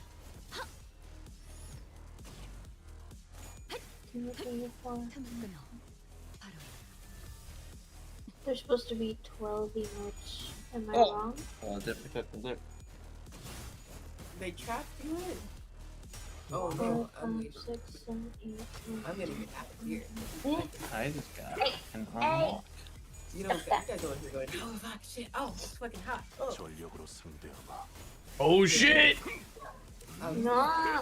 There's supposed to be 12 emotes. Am I Oh. wrong? Oh, dip. They trapped you in. Oh no, 6, 7, 8, 9, I'm gonna get out of here. I just got Hey, an hey. unlock. You know, you guys over here going, oh fuck, shit, oh, it's fucking hot. Oh, 전력으로 승대하마. Oh shit! No.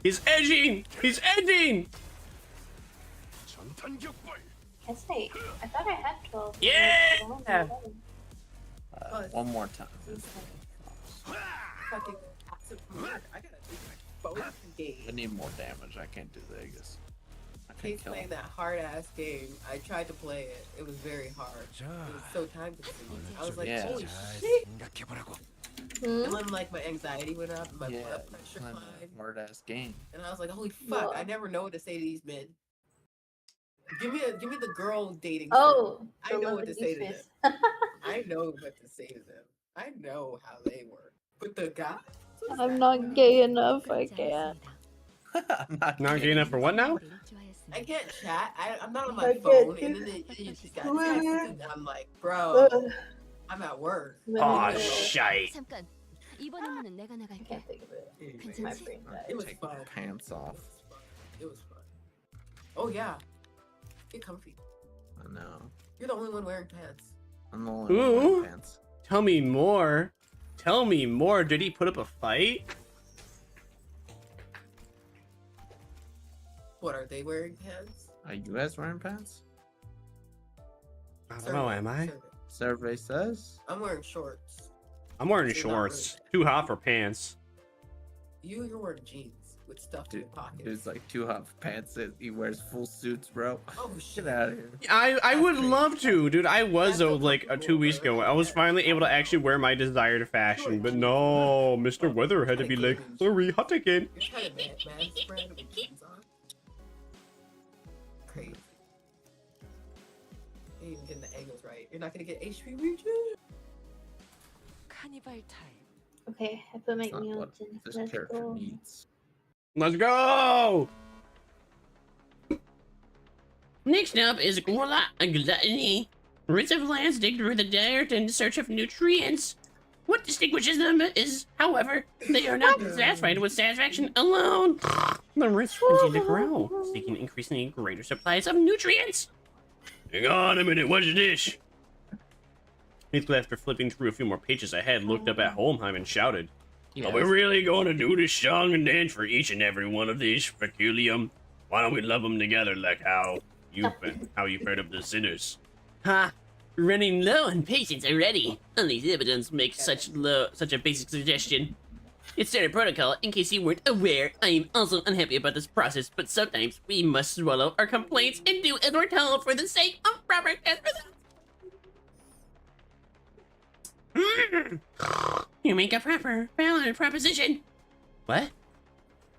He's edging! He's edging! 전탄 격발. I thought I had 12. Yeah! One more time. fucking acid murder. I gotta do my bonus game. I need more damage. I can't do Vegas. I He's can't kill playing him. that hard ass game. I tried to play it. It was very hard. It was so time consuming. I was like, Yeah. holy shit! 생각해보라고. And then like my anxiety went up, my blood pressure playing climbed, a hard ass game. and I was like, holy fuck! I never know what to say to these men. Give me the girl dating. Oh, sim. I know what to say to them. I know what to say to them. I know how they work. But the guy, I'm not gay enough. I can't. Not gay enough for what now? I can't chat. I'm not on I my can't phone, do- and then you just got texted, and I'm like, bro, I'm at work. Aw, shite. 잠깐. 이번 임무는 내가 I 나갈게. can't think of it. My brain It died. was Take fun. my pants off. It was fun. Oh yeah, get comfy. I know. You're the only one wearing pants. I'm the only one wearing Ooh. pants. Tell me more. Tell me more. Did he put up a fight? What are they wearing pants? Are you guys wearing pants? I don't know, am I? Survey says. I'm wearing shorts. I'm wearing You're not shorts. Too hot for pants. You're wearing jeans with stuff in your pockets. There's like 2 hot pants. He wears full suits, bro. Oh shit! Get out of here. I would love to, dude. I was like 2 weeks ago. I was finally able to actually wear my desired fashion, but no, Mr. Weather had to be like, sorry, hot again. You're kind of man spread with jeans on. Crazy. You ain't even getting the angles right. You're not gonna get HP region. 카니발 타임. Okay, I put my That's not what notes in. this Let's character go. needs. Let's go! Next up is gluttony. Roots of plants dig through the dirt in search of nutrients. What distinguishes them is, however, they are not satisfied with satisfaction alone. The roots continue to grow, seeking increasingly greater supplies of nutrients. Hang on a minute, what's this? Heathcliff, after flipping through a few more pages ahead, looked up at Holmheim and shouted, Yes. Are we really going to do this song and dance for each and every one of these peculium? Why don't we love them together like how you've heard of the sinners? Ha! Running low on patience already. Only the evidence makes such a basic suggestion. It's standard protocol. In case you weren't aware, I am also unhappy about this process, but sometimes we must swallow our complaints and do as we're told for the sake of proper test results. You make a proper, valid proposition. What?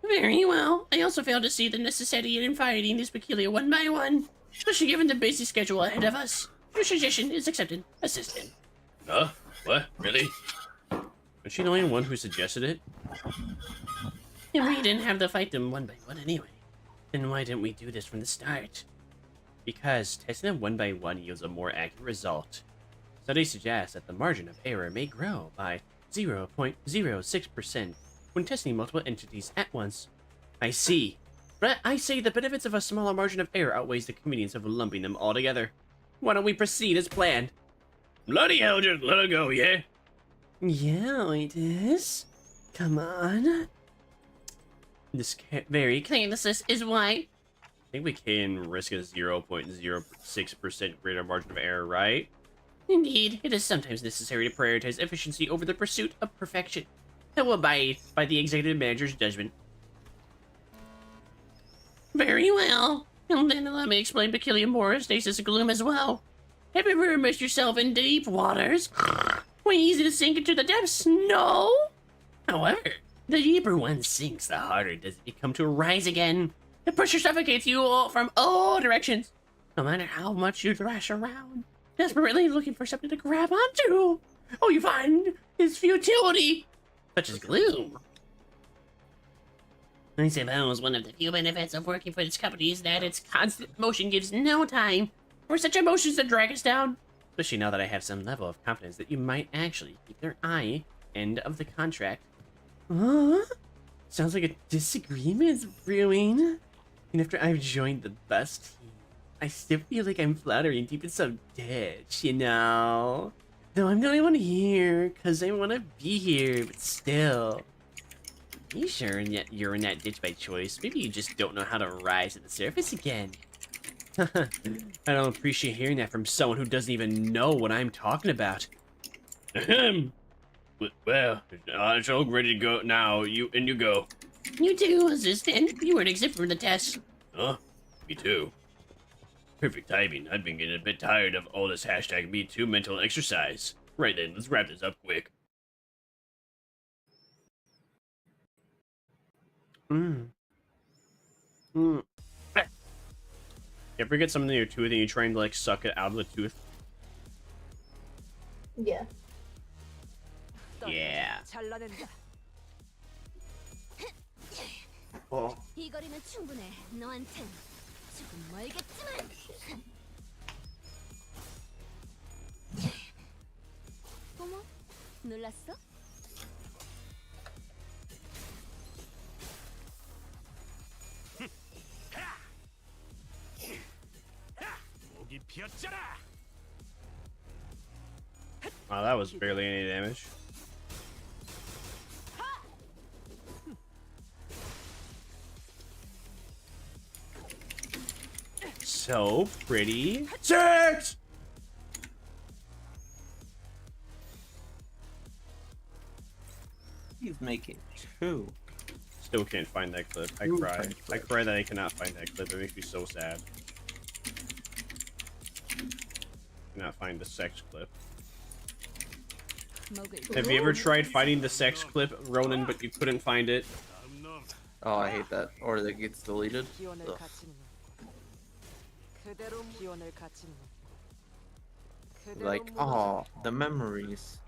Very well. I also fail to see the necessity in fighting these peculiar one by one, especially given the busy schedule ahead of us. Your suggestion is accepted. Assistant. Huh? What? Really? Was she the only one who suggested it? And we didn't have to fight them one by one anyway. Then why didn't we do this from the start? Because testing them one by one yields a more accurate result. Studies suggest that the margin of error may grow by 0.06% when testing multiple entities at once. I see. But I say the benefits of a smaller margin of error outweighs the convenience of lumping them all together. Why don't we proceed as planned? Bloody hell, just let her go, yeah? Yeah, it is. Come on. This Very carelessness is why. I think we can risk a 0.06% greater margin of error, right? Indeed, it is sometimes necessary to prioritize efficiency over the pursuit of perfection. I will abide by the executive manager's judgment. Very well. And then let me explain peculiar more stasis gloom as well. Have you ever immersed yourself in deep waters? Way easy to sink into the depths, no? However, the deeper one sinks, the harder does it become to rise again. The pressure suffocates you all from all directions, no matter how much you thrash around, desperately looking for something to grab onto. All you find is futility, such as gloom. I suppose one of the few benefits of working for this company is that its constant motion gives no time for such emotions to drag us down. Especially now that I have some level of confidence that you might actually keep their eye end of the contract. Huh? Sounds like a disagreement's brewing. And after I've joined the bus team, I still feel like I'm fluttering deep in some ditch, you know? Though I'm the only one here, because I want to be here, but still. You sure you're in that ditch by choice? Maybe you just don't know how to rise to the surface again. I don't appreciate hearing that from someone who doesn't even know what I'm talking about. Well, it's all ready to go now. You go. You too, assistant. You weren't exempt from the test. Huh? Me too. Perfect timing. I've been getting a bit tired of all this hashtag #MeToo mental exercise. Right then, let's wrap this up quick. You ever get something in your tooth and you're trying to like suck it out of the tooth? Yeah. Yeah. Oh. 이 거리는 충분해. 너한텐 조금 멀겠지만. 어머, 놀랐어? 목이 피었잖아. Wow, that was barely any damage. So pretty. 6! He's making 2. Still can't find that clip. I cry. I cry that I cannot find that clip. It makes me so sad. Cannot find the sex clip. Have you ever tried finding the sex clip, Ronan, but you couldn't find it? Oh, I hate that. Or that gets deleted. Ugh. Like, oh, the memories.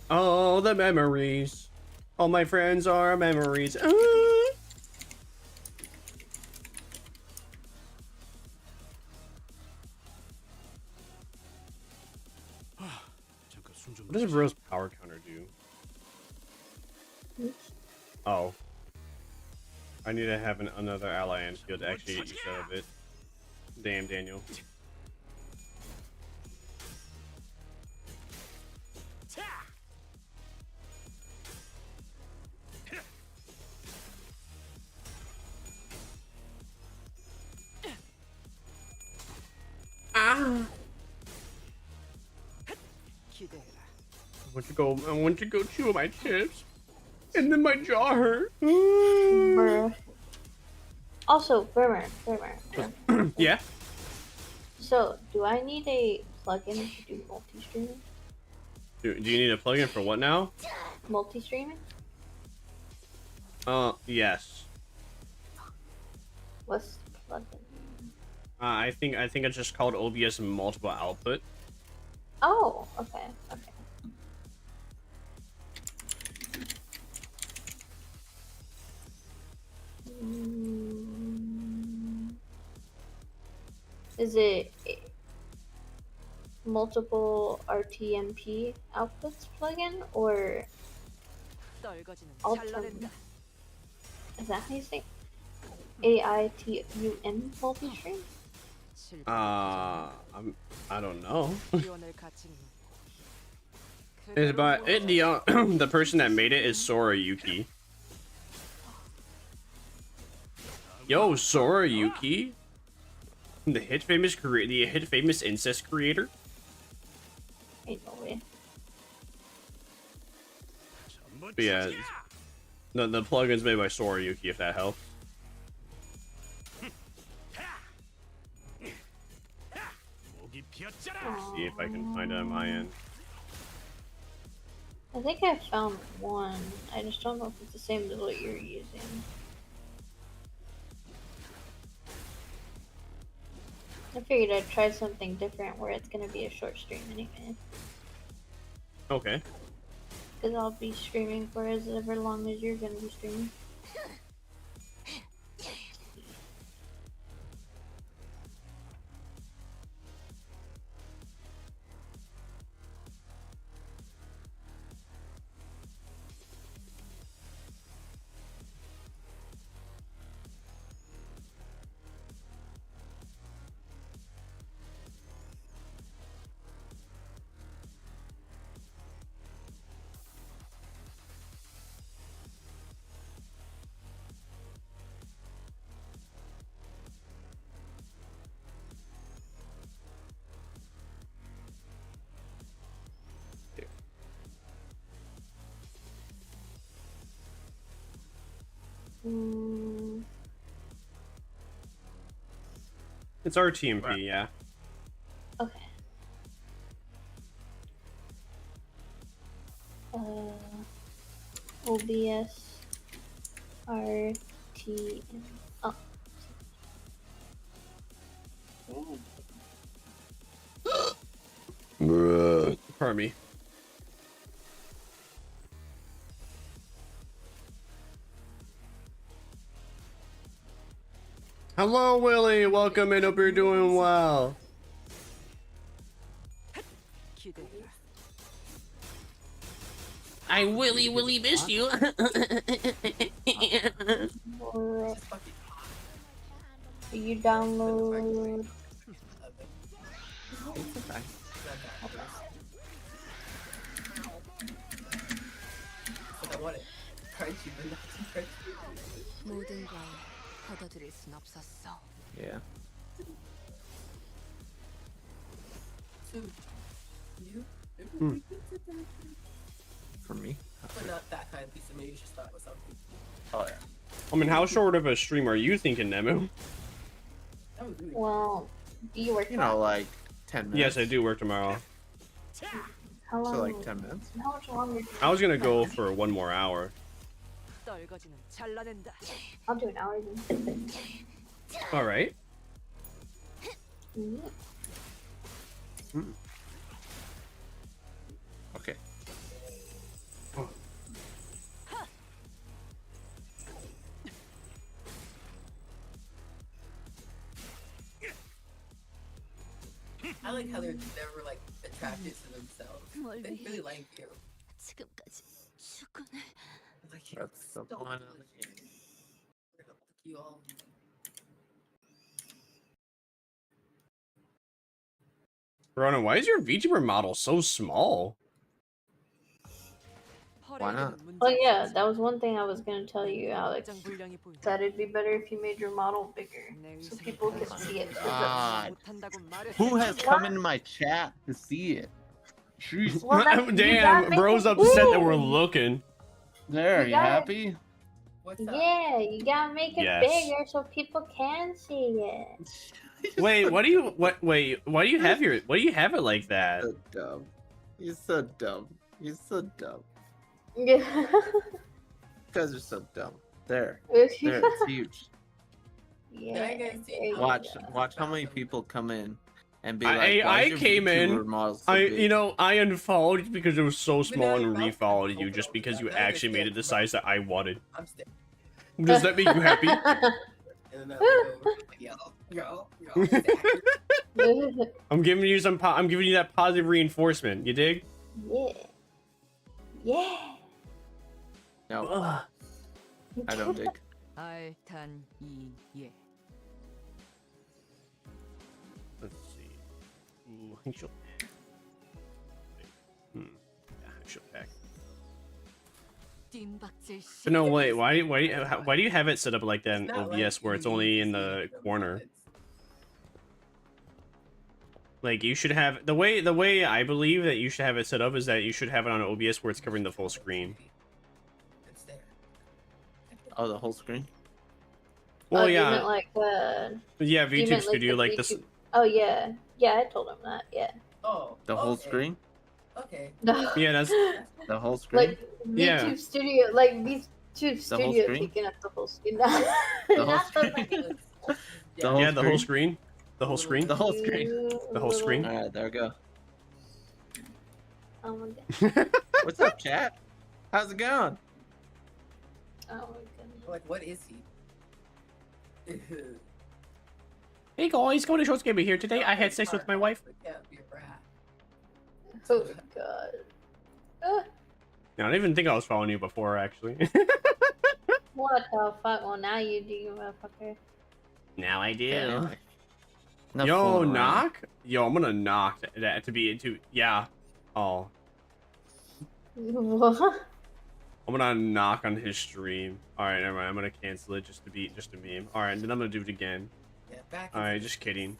Oh, the memories. All my friends are memories. What does Bro's power counter do? Oh. I need to have another ally in field to actually get use out of it. Damn, Daniel. I want to go chew my chips, and then my jaw hurt. Bruh. Also, Vermire. Yeah. So, do I need a plugin to do multi-streaming? Do you need a plugin for what now? Multi-streaming? Yes. What's the plugin? I think it's just called OBS multiple output. Oh, okay. Is it multiple RTMP outputs plugin or is that how you say AITUM multi-stream? I don't know. But the person that made it is Sora Yuki. Yo, Sora Yuki, the hit famous incest creator. Ain't no way. But yeah, the plugin's made by Sora Yuki, if that helps. See if I can find it on my end. I think I found one. I just don't know if it's the same as what you're using. I figured I'd try something different where it's gonna be a short stream anyway. Okay. Because I'll be streaming for as ever long as you're gonna be streaming. It's RTMP, yeah. Okay. OBS RTM. Oh. Pardon me. Hello, Willie. Welcome in. Hope you're doing well. I Willy miss you. You download. 모든 걸 걷어들일 순 없었어. Yeah. For me? But not that kind of piece of meat. You just thought it was something. Oh yeah. I mean, how short of a stream are you thinking, Nemu? Well, do you work? You know, like 10 minutes. Yes, I do work tomorrow. How long? So like 10 minutes. How much longer? I was gonna go for 1 more hour. I'll do an hour then. All right. Okay. I like how they're never like attracted to themselves. They really like you. 지금까지 수건을 Like, That's the so point. We're gonna look you all. Ronan, why is your VTuber model so small? Why not? Oh yeah, that was one thing I was gonna tell you, Alex. That it'd be better if you made your model bigger, so people could see it. God. Who has come into my chat to see it? Jeez. Well, you Damn, gotta bro's make it upset that big. we're looking. There, you gotta- happy? What's up? Yeah, you gotta make it Yes. bigger so people can see it. Wait, what do you wait, why do you have it like that? So dumb. You're so dumb. You're so dumb. Yeah. You guys are so dumb. There. There, it's huge. Yeah. there you Watch go. watch how many people come in and be I- like, why I is your came in, VTuber model so I big? I unfollowed you because it was so small and now you're refollowed about you to just open because up you that. Now actually made it the understand, size that I wanted. I'm staying. Does that make you happy? And then I go, yo, exactly. I'm giving you I'm giving you that positive reinforcement. You dig? Yeah. Yeah. No, Ugh. I don't dig. Let's see. Ooh, I think she'll. Yeah, she'll pack. But no, wait. Why do you have it set up like that in It's not OBS like where it's you only need in to the see corner? it's- Like you should have the way I believe that you should have it set up is that you should have it on OBS where it's covering the full screen. It's there. Oh, the whole screen? Well, You yeah, meant like yeah. you VTube meant Studio, the like this. VTube- Oh yeah. Yeah, I told him that. Yeah. Oh, The whole okay. screen? Okay. No. Yeah, that's The whole screen? Like Yeah. VTube Studio, like VTube The whole Studio screen? taking up the whole screen. The whole Not the, screen? like, The whole yeah, the whole screen? screen, the whole screen. The whole screen. The whole screen. Alright, there we go. Oh my god. What's up, chat? How's it going? Oh my goodness. Like, what is he? Hey guys, going to Shorts Gamer here. Today I had sex with my wife. Yeah, be a brat. Oh my god. No, I didn't even think I was following you before, actually. What the fuck? Well, now you do, you motherfucker. Now I do. Anyway. Enough Yo, fooling around. knock. Yo, I'm gonna knock that to be into. Yeah. Oh, What? I'm gonna knock on his stream. All right, never mind. I'm gonna cancel it just to meme. All right, and then I'm gonna do it again. Yeah, back. All right, just kidding.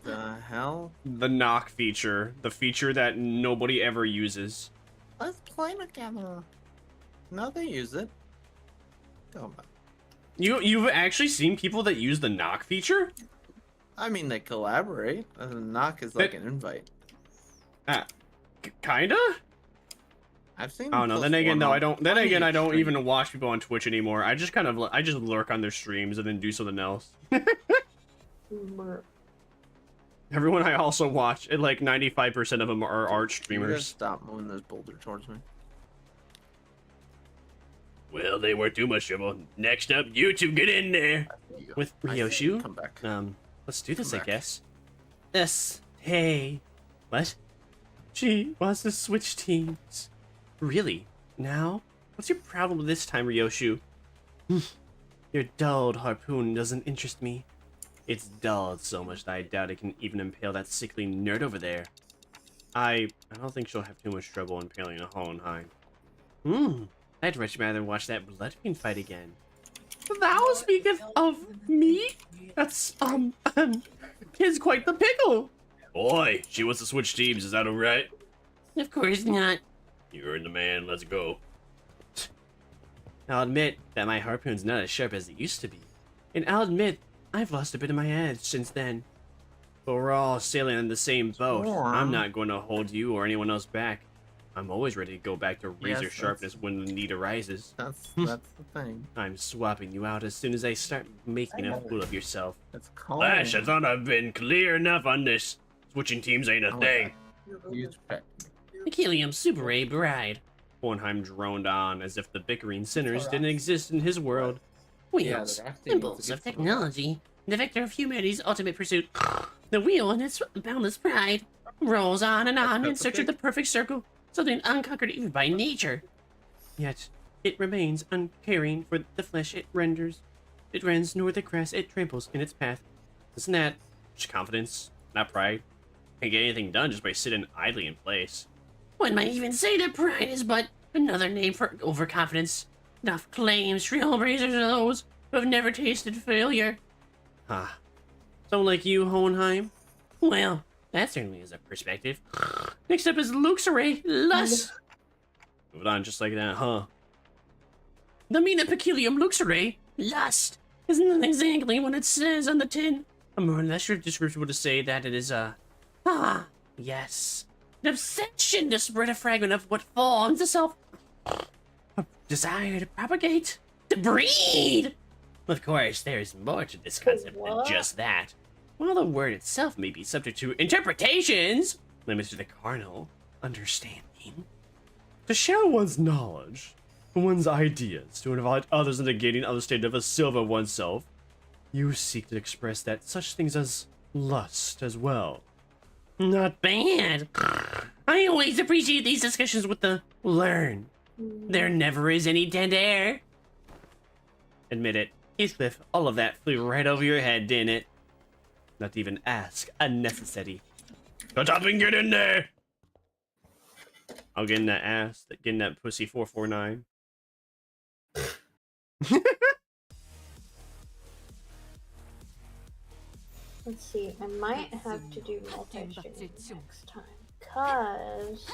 The hell? The knock feature, the feature that nobody ever uses. Let's play together. No, they use it. Come on. You've actually seen people that use the knock feature? I mean, they collaborate. And the knock is like an invite. Kinda? I've seen. I don't know. Then again, though, I don't. Then again, I don't even watch people on Twitch anymore. I just I just lurk on their streams and then do something else. Everyone I also watch, and like 95% of them are art streamers. Stop moving this boulder towards me. Well, they weren't too much trouble. Next up, you two get in there. With Ryoshu? Come back. Let's do this, I guess. Yes. Hey. What? She wants to switch teams. Really? Now? What's your problem this time, Ryoshu? Your dulled harpoon doesn't interest me. It's dulled so much that I doubt it can even impale that sickly nerd over there. I don't think she'll have too much trouble impaling a Hohenheim. I'd much rather watch that Bloodfiend fight again. Thou speaketh of me? That's, kid's quite the pickle. Boy, she wants to switch teams. Is that alright? Of course not. You heard the man. Let's go. I'll admit that my harpoon's not as sharp as it used to be. And I'll admit, I've lost a bit of my edge since then. But we're all sailing in the same boat. I'm not going to hold you or anyone else back. I'm always ready to go back to razor sharpness when the need arises. That's the thing. I'm swapping you out as soon as I start making a fool of yourself. It's cold. Flash, I thought I've been clear enough on this. Switching teams ain't a thing. Achillium Super A Bride. Hohenheim droned on as if the bickering sinners didn't exist in his world. Wheels, impulse of technology, the vector of humanity's ultimate pursuit. The wheel in its boundless pride rolls on and on in search of the perfect circle, something unconquered even by nature. Yet, it remains uncaring for the flesh it renders. It rends nor the grass it tramples in its path. Isn't that just confidence, not pride? Can't get anything done just by sitting idly in place. One might even say that pride is but another name for overconfidence. Enough claims trailblazers are those who have never tasted failure. Someone like you, Hohenheim? Well, that certainly is a perspective. Next up is Luxray Lust. Moved on just like that, huh? The Mina Peculium Luxray Lust is not exactly what it says on the tin. A more lesser description would say that it is yes. An obsession to spread a fragment of what forms itself. A desire to propagate. To breed! Of course, there's more to this concept than just that. While the word itself may be subject to interpretations, limited to the carnal understanding. To share one's knowledge, one's ideas, to invite others into gaining understanding of a self of oneself, you seek to express that such things as lust as well. Not bad. I always appreciate these discussions with the learn. There never is any dead air. Admit it, Heathcliff, all of that flew right over your head, didn't it? Not to even ask, unnecessary. Shut up and get in there! I'll get in that ass, get in that pussy 449. Let's see, I might have to do multi-streaming next time, cause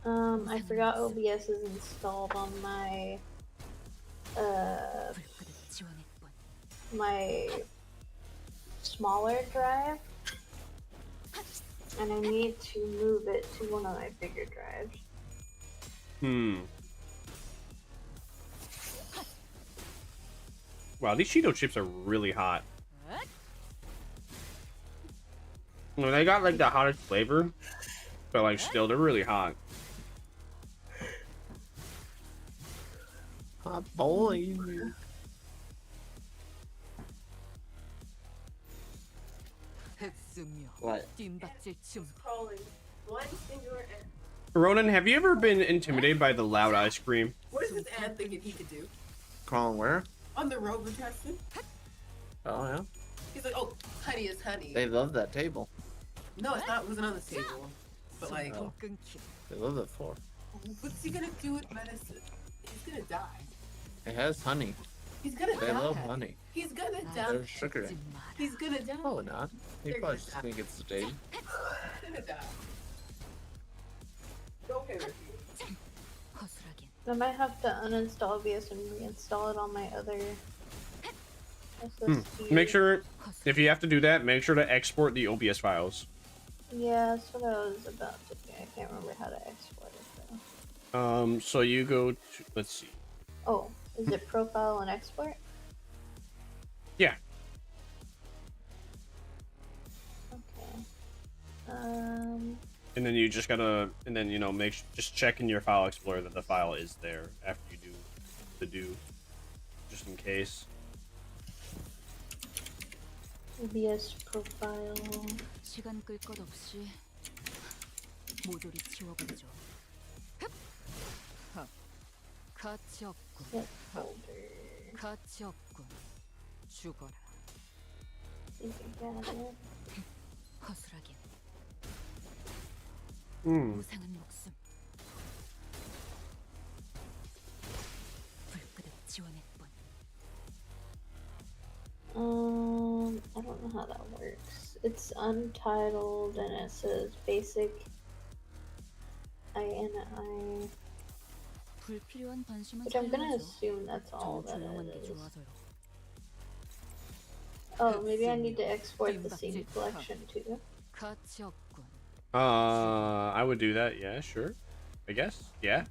I forgot OBS is installed on my my smaller drive, and I need to move it to one of my bigger drives. Wow, these Cheeto chips are really hot. No, they got like the hottest flavor, but like still, they're really hot. Hot boy. What? Ronan, have you ever been intimidated by the loud ice cream? What is this ad thinking he could do? Crawling where? On the road with Preston? Oh, yeah. He's like, oh, honey is honey. They love that table. No, it's not. It wasn't on the table. But like, They love that floor. what's he gonna do with medicine? He's gonna die. It has honey. He's gonna They die. love honey. He's gonna die. There's sugar in it. He's gonna die. Probably not. He They're probably gonna just die. think it's sedated. He's gonna die. Go pay with you. I might have to uninstall OBS and reinstall it on my other SSD. Make sure, if you have to do that, make sure to export the OBS files. Yeah, that's what I was about to do. I can't remember how to export it though. So you go to, let's see. Oh, is it profile and export? Yeah. Okay. And then you just gotta, and then, you know, just check in your file explorer that the file is there after you do the do, just in case. OBS profile. 시간 끌 것 없이 모조리 지워버리죠. 가치 없군. Set folder. 가치 없군. 죽어라. See if I got it. 허술하긴. 무상한 목숨. 불끄득 지원할 뿐. I don't know how that works. It's untitled and it says basic INI. 불필요한 관심은 Which I'm gonna 살려줘. assume that's all that 조용한 it 게 is. 좋아서요. Oh, maybe I need to export the scene collection too. 가치 없군. I would do that, yeah, sure. I guess, yeah.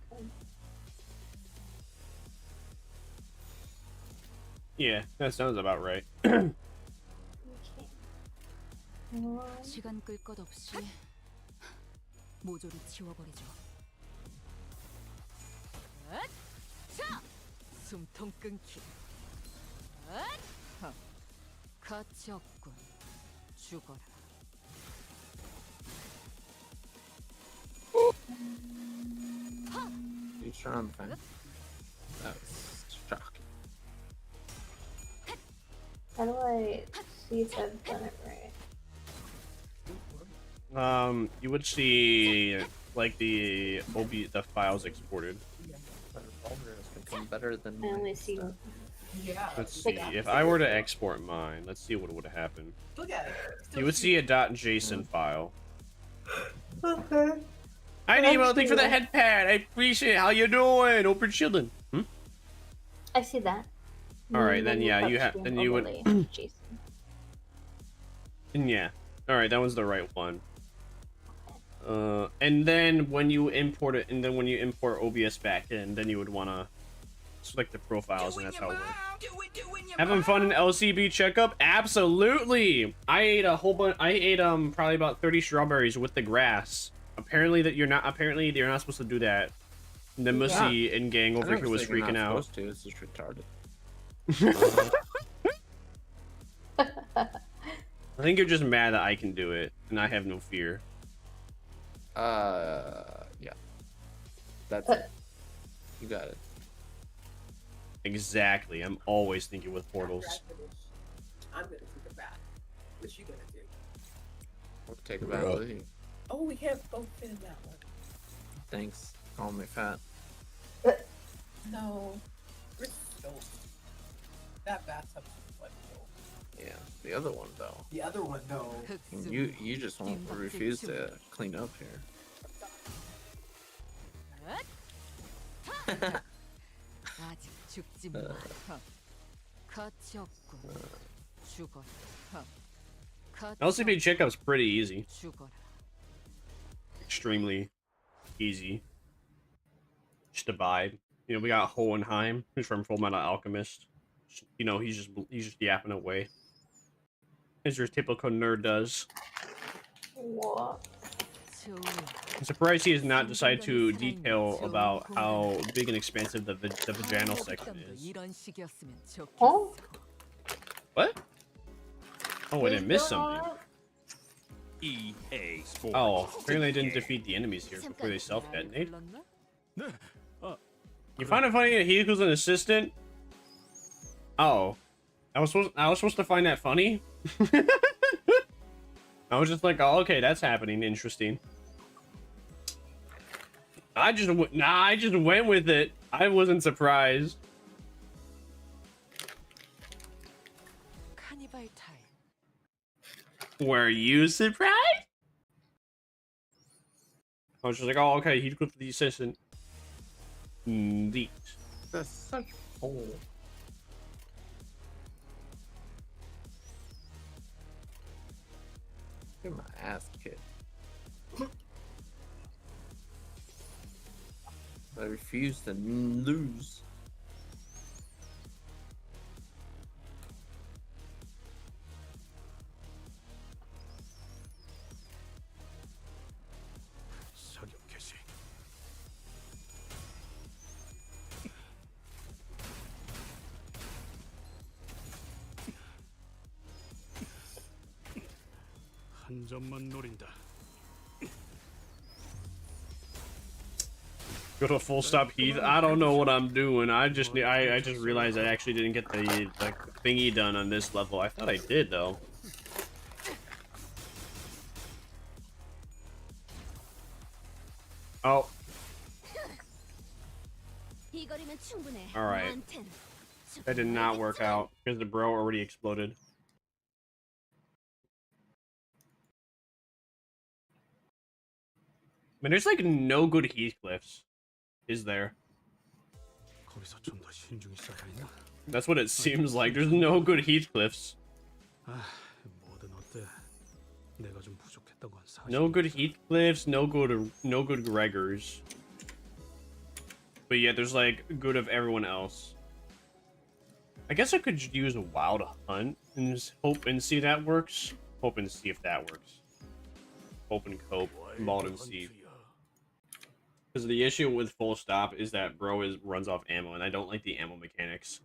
Yeah, that sounds about right. Okay. 시간 끌 것 없이 모조리 지워버리죠. 자, 숨통 끊기. 가치 없군. 죽어라. You trying to find? That was shocking. How do I see if I've done it right? You would see like the files exported. Become better than I only see. Yeah. Let's see. If I were to export mine, let's see what would have happened. Look at it. Still You would see a .json file. Okay. Hi Nemo, thanks for the head pad. I appreciate it. How you doing? Hope you're chilling. I see that. All right, then yeah, you have. Then you would. Jason. And yeah. All right, that was the right one. And then when you import it, and then when you import OBS back in, then you would want to select the profiles, and that's how it works. Having fun in LCB checkup? Absolutely. I ate a whole bunch. I ate probably about 30 strawberries with the grass. Apparently you're not supposed to do that. Nimbusy and gang over here was freaking out. Supposed to. It's just retarded. I think you're just mad that I can do it, and I have no fear. Yeah. That's it. You got it. Exactly. I'm always thinking with portals. I'm gonna take a bath. What you gonna do? We'll take a bath with you. Oh, we can't both fit in that one. Thanks. Call me fat. No. We're so... That bathtub's like no. Yeah. The other one though. The other one, no. You just won't refuse to clean up here. 아직 죽지 마. 가치 없군. 죽어라. LCB checkup's pretty easy. 죽어라. Extremely easy. Just a vibe. You know, we got Hohenheim, who's from Full Metal Alchemist. You know, he's just yapping away, as your typical nerd does. What? I'm surprised he has not decided to detail about how big and expansive the vaginal section is. Oh? What? Oh, I didn't miss something. EA Sports. Oh, apparently I didn't defeat the enemies here before they self-detonate. You find it funny that Hiku's an assistant? Oh. I was supposed to find that funny? I was just like, oh, okay, that's happening. Interesting. I just went with it. I wasn't surprised. Were you surprised? I was just like, oh, okay, he's good for the assistant. Indeed. That's such hole. Get my ass kicked. I refuse to lose. 사격 개시. 한 점만 노린다. Go to full stop Heath. I don't know what I'm doing. I just realized I actually didn't get the thingy done on this level. I thought I did though. Oh. All right. That did not work out because the bro already exploded. I mean, there's like no good Heathcliffs, is there? 거기서 좀 더 신중히 써야 했나? That's what it seems like. There's no good Heathcliffs. 아, 뭐든 어때? 내가 좀 부족했던 건 사실. No good Heathcliffs, no good Gregors. But yet there's like good of everyone else. I guess I could use a wild hunt and just hope and see that works. Hope and see if that works. Hope and cope, mauled and see. Because the issue with full stop is that bro runs off ammo, and I don't like the ammo mechanics.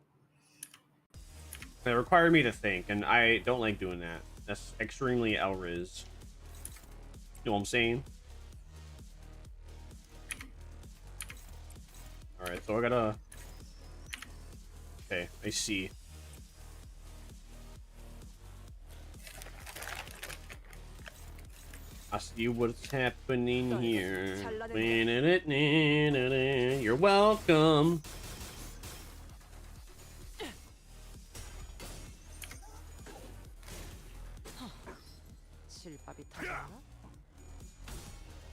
They require me to think, and I don't like doing that. That's extremely Elriz. You know what I'm saying? Alright, so I gotta... Okay, I see. I see what's happening here. You're welcome.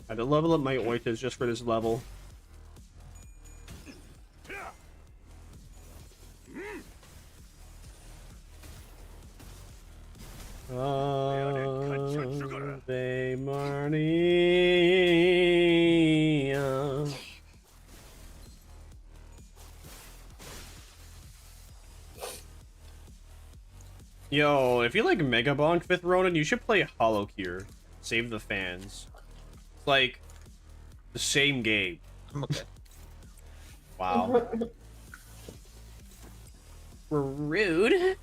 I had to level up my oitas just for this level. Ave Maria. Yo, if you like Mega Bonk 5th Ronin, you should play Hollow Cure. Save the fans. It's like the same game. Okay. Wow. Rude.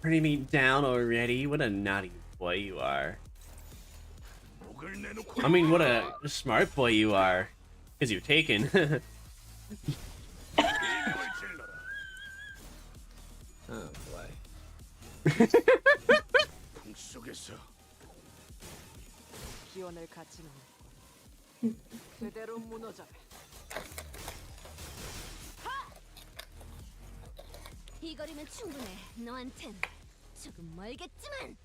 Turning me down already? What a naughty boy you are. I mean, what a smart boy you are. Because you're taken. Oh boy. 이 거리면 충분해. 너한텐 조금 멀겠지만.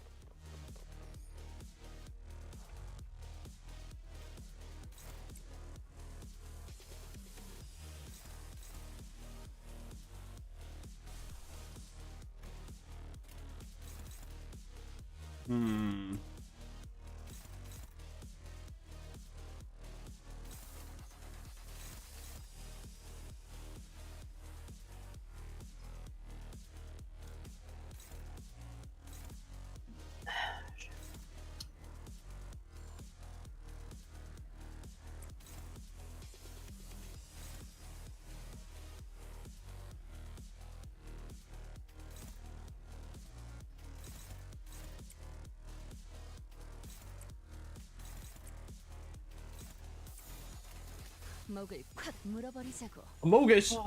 목을 콱 물어버리자고. Amogus!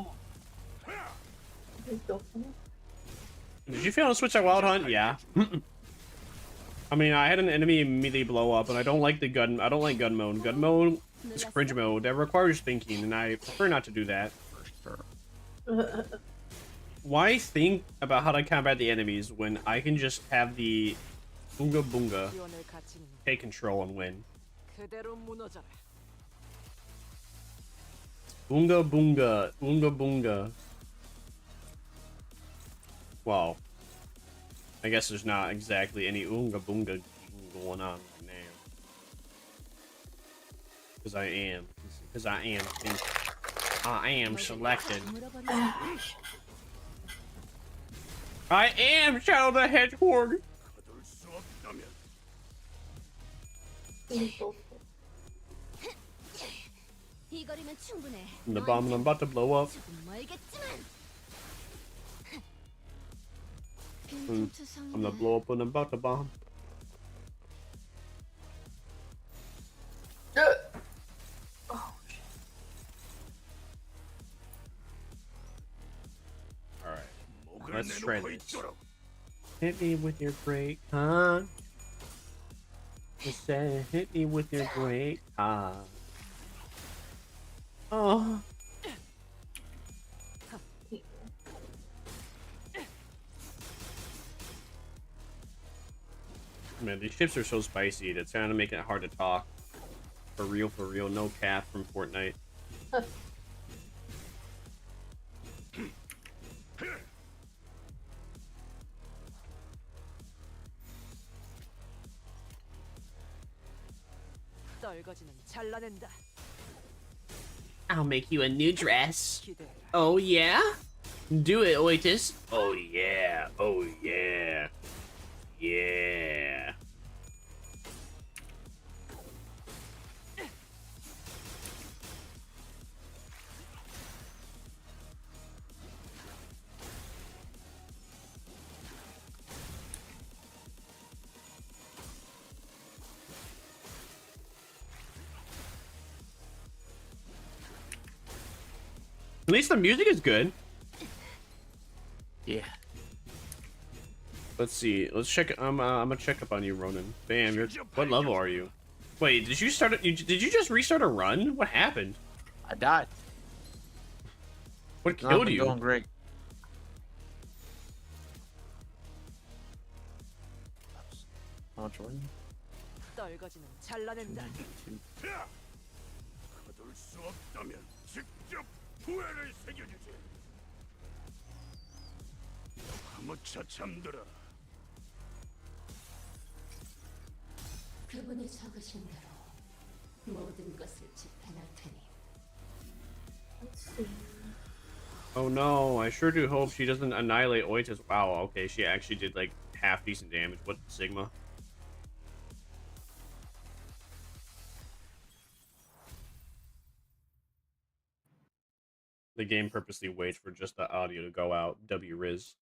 Did you fail to switch that Wild Hunt? Yeah. I mean, I had an enemy immediately blow up, and I don't like gun mode. Gun mode is cringe mode. That requires thinking, and I prefer not to do that. Why think about how to combat the enemies when I can just have the Boonga Boonga take control and win? Boonga boonga. Boonga boonga. Well, I guess there's not exactly any oonga boonga going on right now. Because I am. Because I am selected. I am Shadow the Hedgehog. The bomb I'm about to blow up. I'm gonna blow up when I'm about to bomb. Alright, let's shred this. Hit me with your great con. Just said, hit me with your great con. Oh. Man, these ships are so spicy. That's kind of making it hard to talk. For real, no cap from Fortnite. I'll make you a new dress. Oh yeah? Do it, Oitis. Oh yeah, oh yeah. Yeah. At least the music is good. Yeah. Let's see. Let's check. I'm gonna check up on you, Ronan. Bam. What level are you? Wait, did you start? Did you just restart a run? What happened? I died. What killed you? Going great. How much were you? 그분이 적으신 대로 모든 것을 집행할 테니. Oh no, I sure do hope she doesn't annihilate Oitis. Wow, okay, she actually did like half decent damage. What Sigma? The game purposely waits for just the audio to go out. W-Riz.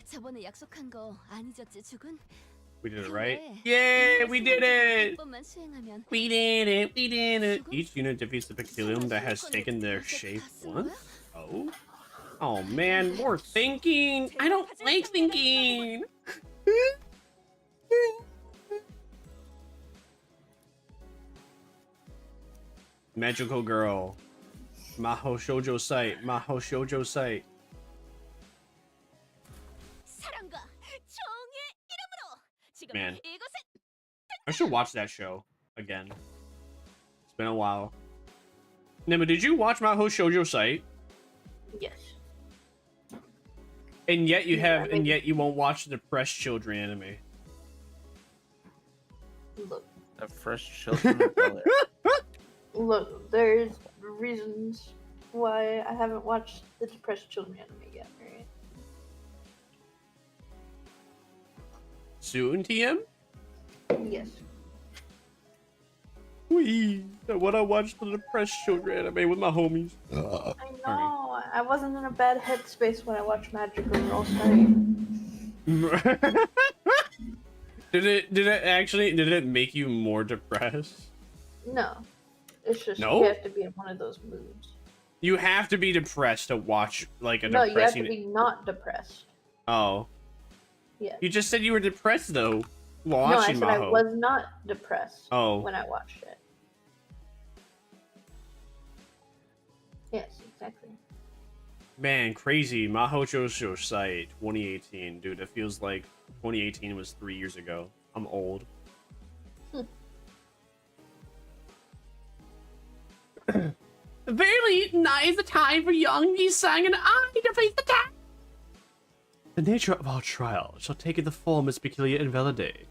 저번에 약속한 거 안 잊었지, 죽은? We did it right. Yeah, we did it. We did it. We did it. Each unit defeats the Pictilium that has taken their shape once. Oh. Oh man, more thinking. I don't like thinking. Magical girl. Maho Shoujo site. Maho Shoujo site. Man, I should watch that show again. It's been a while. Nima, did you watch Maho Shoujo site? Yes. And yet you have, and yet you won't watch the Depressed Children anime. Look. The Fresh Children of Bel-Air. Look, there's reasons why I haven't watched the Depressed Children anime yet, right? Soon, TM? Yes. Wee! I wanna watch the Depressed Children anime with my homies. I know. I wasn't in a bad headspace when I watched Magical Girl Sorry. Did it make you more depressed? No. It's just No? you have to be in one of those moods. You have to be depressed to watch like a No, you have to depressing. be not depressed. Oh. Yeah. You just said you were depressed though. No, I Watching said I Maho. was not depressed Oh. when I watched it. Yes, exactly. Man, crazy. Maho Shoujo site 2018. Dude, it feels like 2018 was 3 years ago. I'm old. Verily, now is the time for young Yi-sang and I to face the test. The nature of our trial shall take the form as peculiar and validate.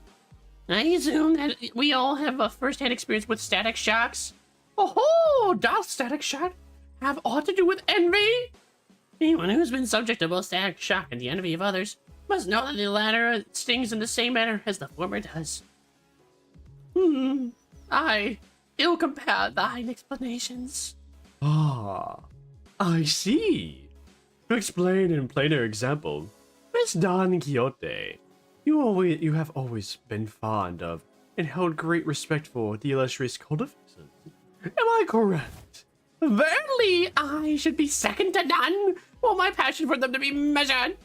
I assume that we all have a first-hand experience with static shocks. Oh, does static shock have aught to do with envy? Anyone who's been subject to both static shock and the envy of others must know that the latter stings in the same manner as the former does. I ill compare thine explanations. Ah, I see. To explain in plainer example, Miss Don Quixote, you have always been fond of and held great respect for the illustrious Codifices. Am I correct? Verily, I should be second to none, for my passion for them to be measured.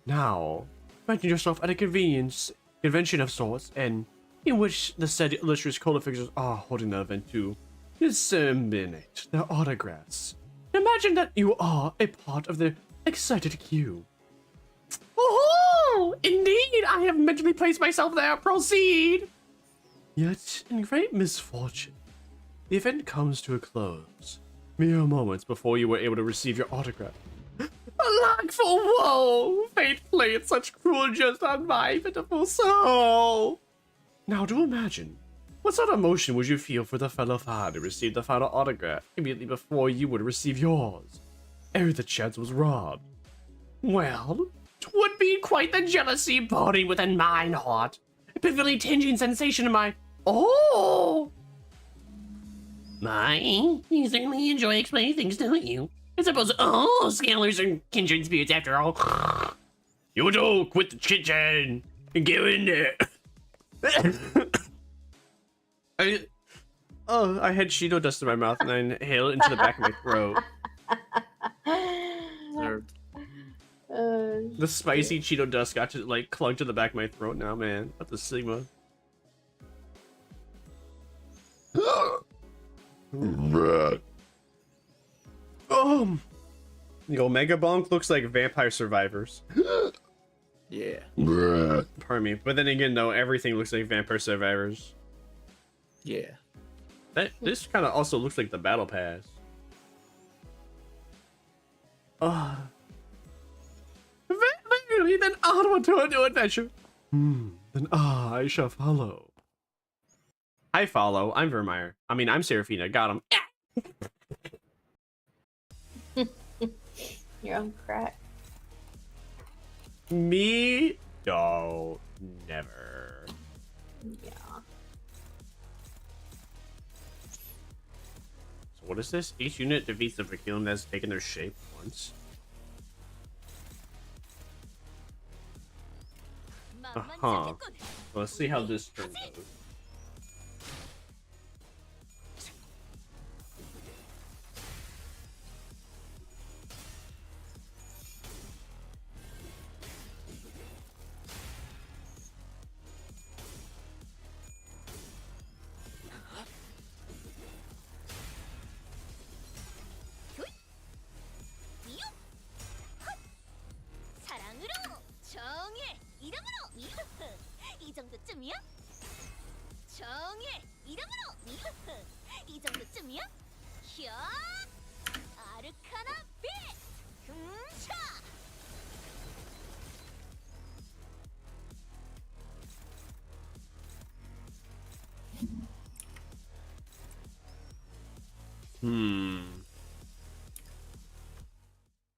Now, imagine yourself at a convention of sorts, and in which the said illustrious Codifices are holding an event to disseminate their autographs. Imagine that you are a part of the excited queue. Oh, indeed, I have mentally placed myself there. Proceed. Yet, in great misfortune, the event comes to a close, mere moments before you were able to receive your autograph. Alack for woe! Fate played such cruel jest on my pitiful soul. Now do imagine, what sort of emotion would you feel for the fellow father to receive the final autograph immediately before you would receive yours? Ere the chance was robbed. Well, 'twould be quite the jealousy burning within mine heart. A pitifully tinging sensation in my... Oh! You certainly enjoy explaining things, don't you? I suppose all scalers are kindred spirits after all. You don't quit the chit-chatting and get in there. I had Cheeto dust in my mouth and I inhaled it into the back of my throat. The spicy Cheeto dust got to like clung to the back of my throat now, man. What the Sigma? The Omega Bonk looks like Vampire Survivors. Yeah. Pardon me. But then again, though, everything looks like Vampire Survivors. Yeah. This kind of also looks like the Battle Pass. Verily, then onward to a new adventure. Then I shall follow. I follow. I'm Vermire. I mean, I'm Seraphina. Got him. You're on crack. Me? No, never. Yeah. So what is this? Each unit defeats the Vermilion that has taken their shape once. Well, let's see how this turns out.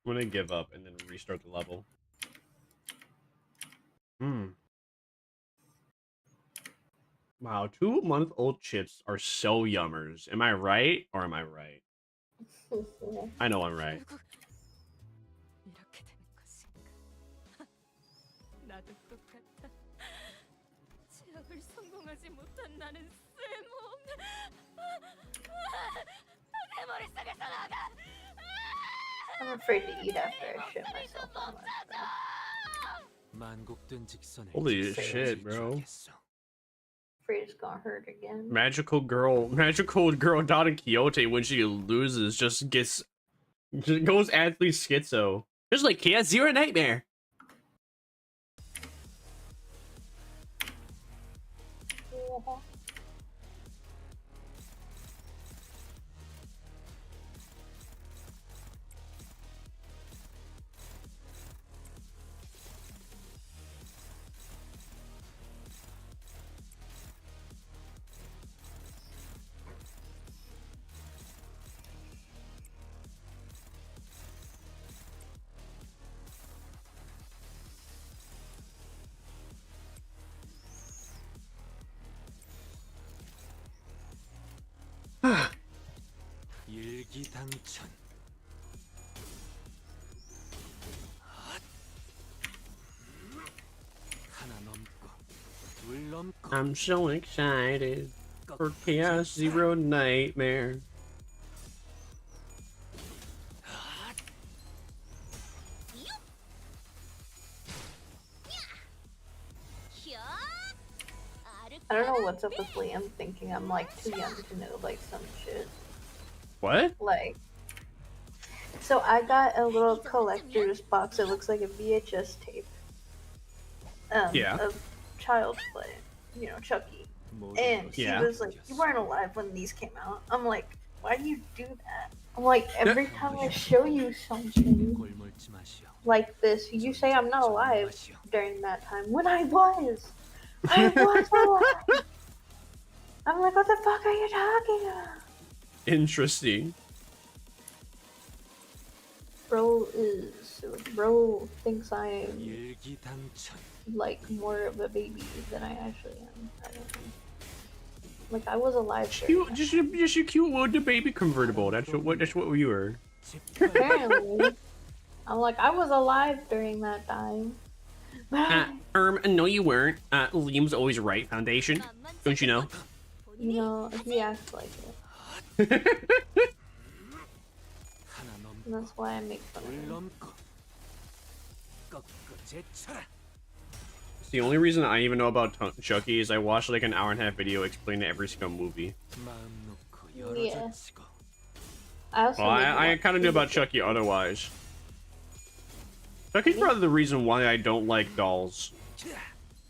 I'm gonna give up and then restart the level. Wow, 2-month-old chips are so yummers. Am I right or am I right? I know I'm right. I'm afraid to eat after I shit myself on my Holy shit, bro. Afraid it's gonna hurt again. Magical girl Don Quixote, when she loses, just goes actually schizo. Just like Chaos Zero Nightmare. alcohol. 일기당천. 하나 넘고 둘 넘고. I'm so excited for Chaos Zero Nightmare. I don't know what's up with Liam thinking I'm like too young to know like some shit. What? Like, so I got a little collector's box. It looks like a VHS tape. Yeah. Of Child's Play, you know, Chucky. And he was like, "You weren't alive when these came out." I'm like, "Why do you do that?" I'm like, every time I show you something like this, you say I'm not alive during that time when I was. I was alive. I'm like, what the fuck are you talking about? Interesting. Bro thinks I'm like more of a baby than I actually am. I don't know. Like I was alive. Just a cute little baby convertible. That's what we were. Apparently, I'm like I was alive during that time. No, you weren't. Liam's always right. Foundation, don't you know? You know, he acts like it. And that's why I make fun of him. It's the only reason I even know about Chucky is I watched like an hour-and-a-half video explaining every single movie. Yeah. I kind of knew about Chucky otherwise. Chucky's probably the reason why I don't like dolls.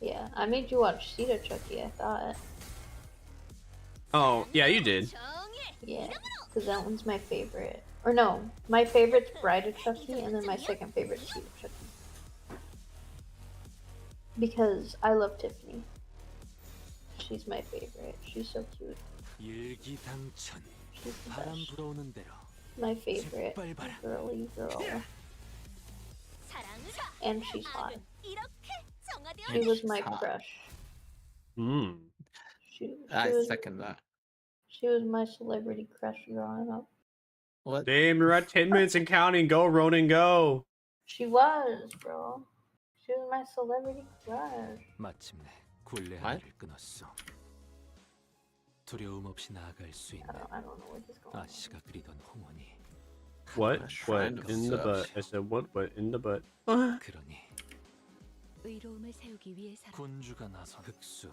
Yeah, I made you watch Cedar Chucky, I thought. Oh, yeah, you did. Yeah, because that one's my favorite. Or no, my favorite's Bride of Chucky, and then my second favorite is Cedar Chucky. Because I love Tiffany. She's my favorite. She's so cute. She's the best. My favorite girly girl. And she's hot. She was my crush. I second that. She was my celebrity crush growing up. What? Damn, you're at 10 minutes and counting. Go, Ronan, go. She was, bro. She was my celebrity crush. 마침내 굴레하를 끊었어. 두려움 없이 나아갈 수 있는 I don't know what he's going on. 아씨가 그리던 홍원이. What in the butt? I said what in the butt? 그러니 군주가 나선 흑수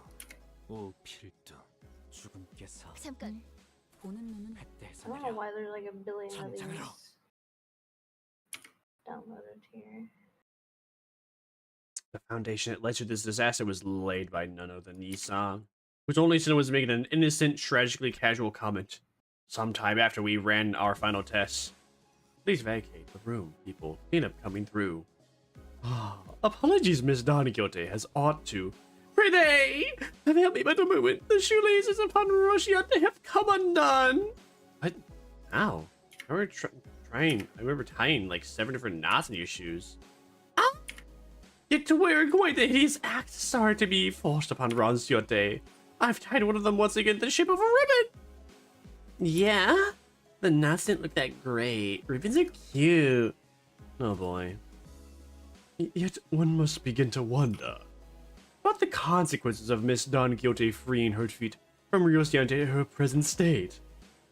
오필두 죽음께서 잠깐 보는 눈은 I don't know why there's like a billion of these downloaded here. The foundation that led to this disaster was laid by none other than Yi-san, whose only sin was making an innocent, tragically casual comment. Sometime after we ran our final tests. Please vacate the room, people. Cleanup coming through. Apologies, Miss Donquixote, has ought to. Pray have helped me but a moment. The shoelaces upon Rosciate have come undone. What? Ow. I remember tying like 7 different knots in your shoes. Ow! Yet to wear quite the hideous act, sorry to be forced upon Rosciate. I've tied one of them once again in the shape of a ribbon. Yeah? The knots didn't look that great. Ribbons are cute. Oh boy. Yet one must begin to wonder about the consequences of Miss Donquixote freeing her feet from Rosciate in her present state.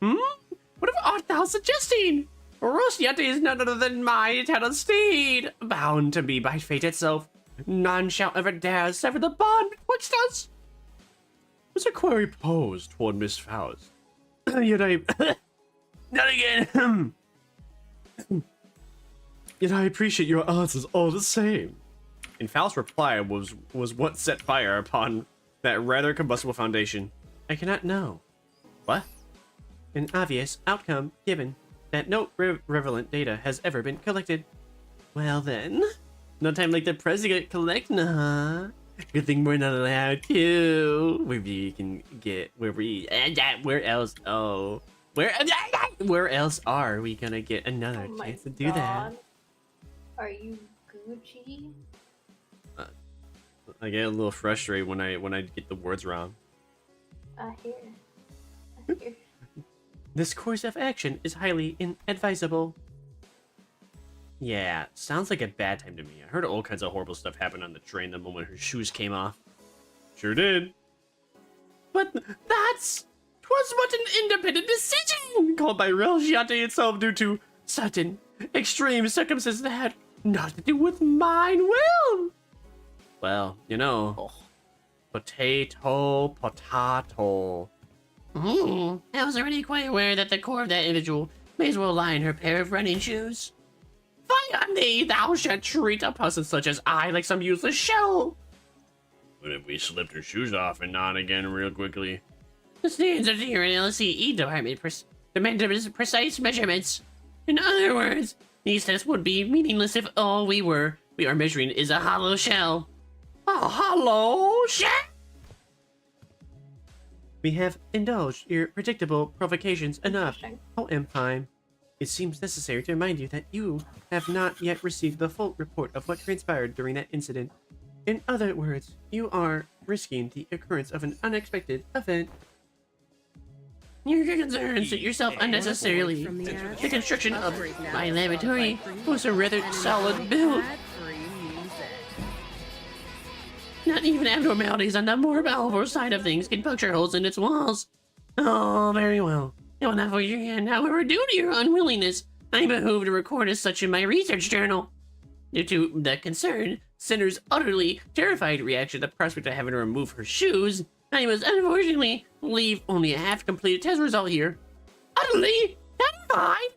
What art thou suggesting? Rosciate is none other than my eternal steed, bound to me by fate itself. None shall ever dare sever the bond betwixt us. Was a query posed toward Miss Faust. Yet I... Not again! Yet I appreciate your answers all the same. And Faust's reply was what set fire upon that rather combustible foundation? I cannot know. What? An obvious outcome given that no relevant data has ever been collected. Well then, no time like the present collecting, huh? Good thing we're not allowed to. Where we can get where else? Oh, where else are we gonna get another chance to do that? Are you Gucci? I get a little frustrated when I get the words wrong. I hear. This course of action is highly inadvisable. Yeah, sounds like a bad time to me. I heard all kinds of horrible stuff happen on the train the moment her shoes came off. Sure did. But twas but an independent decision called by Relgiate itself due to certain extreme circumstances that had nothing to do with mine will. Well, you know, potato. I was already quite aware that the core of that individual may as well lie in her pair of running shoes. Finally, thou shalt treat a person such as I like some useless shell. What if we slipped her shoes off and on again real quickly? The standards here in LCE department demanded precise measurements. In other words, these tests would be meaningless if all we are measuring is a hollow shell. A hollow shell? We have indulged your predictable provocations enough, O Empire. It seems necessary to remind you that you have not yet received the full report of what transpired during that incident. In other words, you are risking the occurrence of an unexpected event. Your concerns yourself unnecessarily. The construction of my laboratory was a rather solid build. Not even abnormalities on the more powerful side of things can puncture holes in its walls. Oh, very well. I will not force your hand. However, due to your unwillingness, I behoove to record as such in my research journal. Due to the concern, Cinder's utterly terrified reaction to the prospect of having to remove her shoes, I must unfortunately leave only a half-completed test result here. Utterly terrified?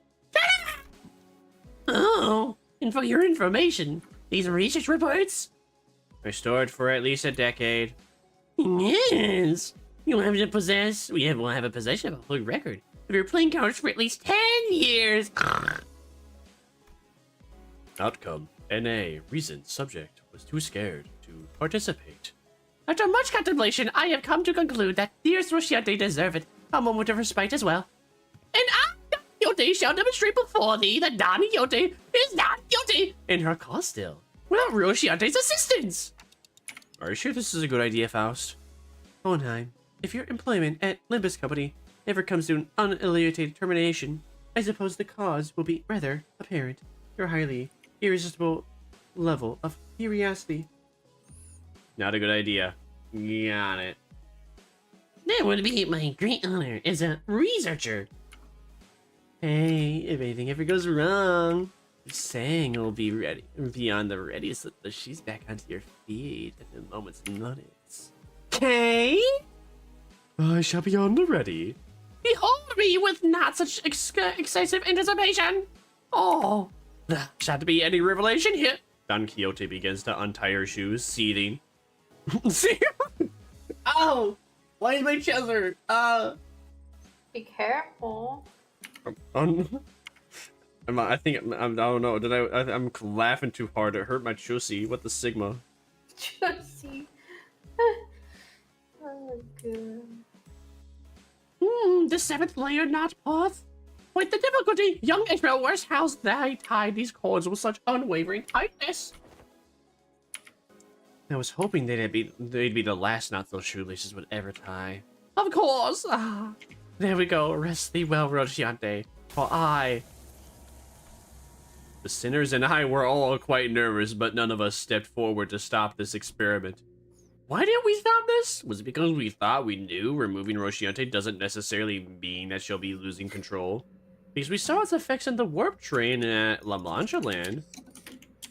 Oh, and for your information, these research reports are stored for at least a decade. Yes, we will have a possession of a full record of your playing cards for at least 10 years. Outcome: NA. Reason: subject was too scared to participate. After much contemplation, I have come to conclude that dearest Rochiante deserveth a moment of respite as well. And I, Don Quixote, shall demonstrate before thee that Don Quixote is not guilty in her cause still, without Rochiante's assistance. Are you sure this is a good idea, Faust? Hohenheim, if your employment at Limbus Company ever comes to an unallocated termination, I suppose the cause will be rather apparent. Your highly irresistible level of curiosity. Not a good idea. Got it. That would be my great honor as a researcher. Hey, if anything ever goes wrong, saying will be ready, beyond the ready, so that she's back onto your feet at a moment's notice. Okay? I shall be on the ready. Behold me with not such excessive anticipation. Oh, there shan't be any revelation here. Don Quixote begins to untie her shoes, seething. See? Oh, why is my chest hurt? Be careful. I don't know. I'm laughing too hard. It hurt my chussie. What the sigma? Chussie. Oh god. The seventh layer not path. With the difficulty, young Ishmael was housed they tied these cords with such unwavering tightness. I was hoping they'd be the last knot those shoelaces would ever tie. Of course. There we go. Rest thee well, Rochiante. For I... The sinners and I were all quite nervous, but none of us stepped forward to stop this experiment. Why didn't we stop this? Was it because we thought we knew removing Rochiante doesn't necessarily mean that she'll be losing control? Because we saw its effects in the warp train at La Mancha Land.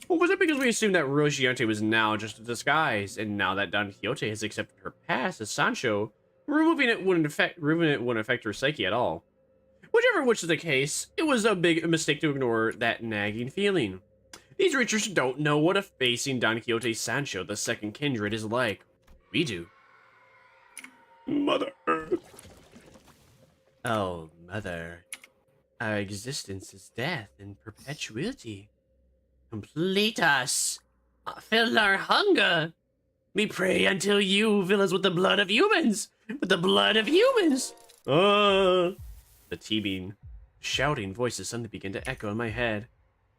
Or was it because we assumed that Rochiante was now just a disguise, and now that Don Quixote has accepted her past as Sancho, removing it wouldn't affect her psyche at all? Whichever which is the case, it was a big mistake to ignore that nagging feeling. These readers don't know what a facing Don Quixote Sancho, the second kindred, is like. We do. Mother Earth. Oh, Mother. Our existence is death and perpetuity. Complete us. Fill our hunger. We pray until you fill us with the blood of humans. With the blood of humans. The teeming, shouting voices suddenly begin to echo in my head.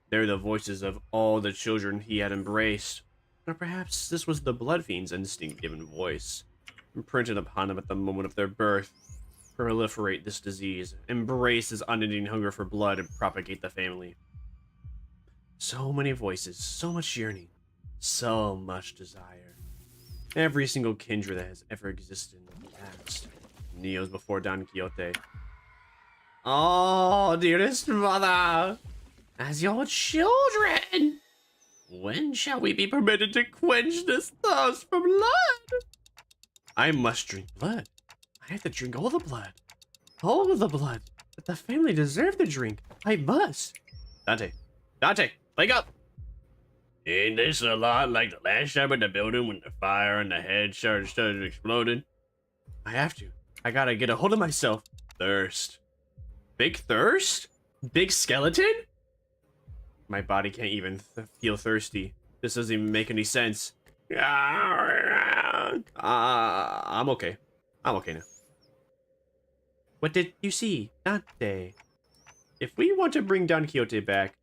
They're the voices of all the children he had embraced. Or perhaps this was the blood fiend's instinct-given voice, imprinted upon them at the moment of their birth. Proliferate this disease, embrace this unending hunger for blood, and propagate the family. So many voices, so much yearning, so much desire. Every single kindred that has ever existed in the past. Neos before Don Quixote. Oh, dearest mother, as your children, when shall we be permitted to quench this thirst for blood? I must drink blood. I have to drink all the blood. All of the blood that the family deserve to drink. I must. Dante, wake up! Ain't this a lot like the last time in the building when the fire and the head started exploding? I have to. I gotta get a hold of myself. Thirst. Big thirst? Big skeleton? My body can't even feel thirsty. This doesn't even make any sense. I'm okay. I'm okay now. What did you see, Dante? If we want to bring Don Quixote back,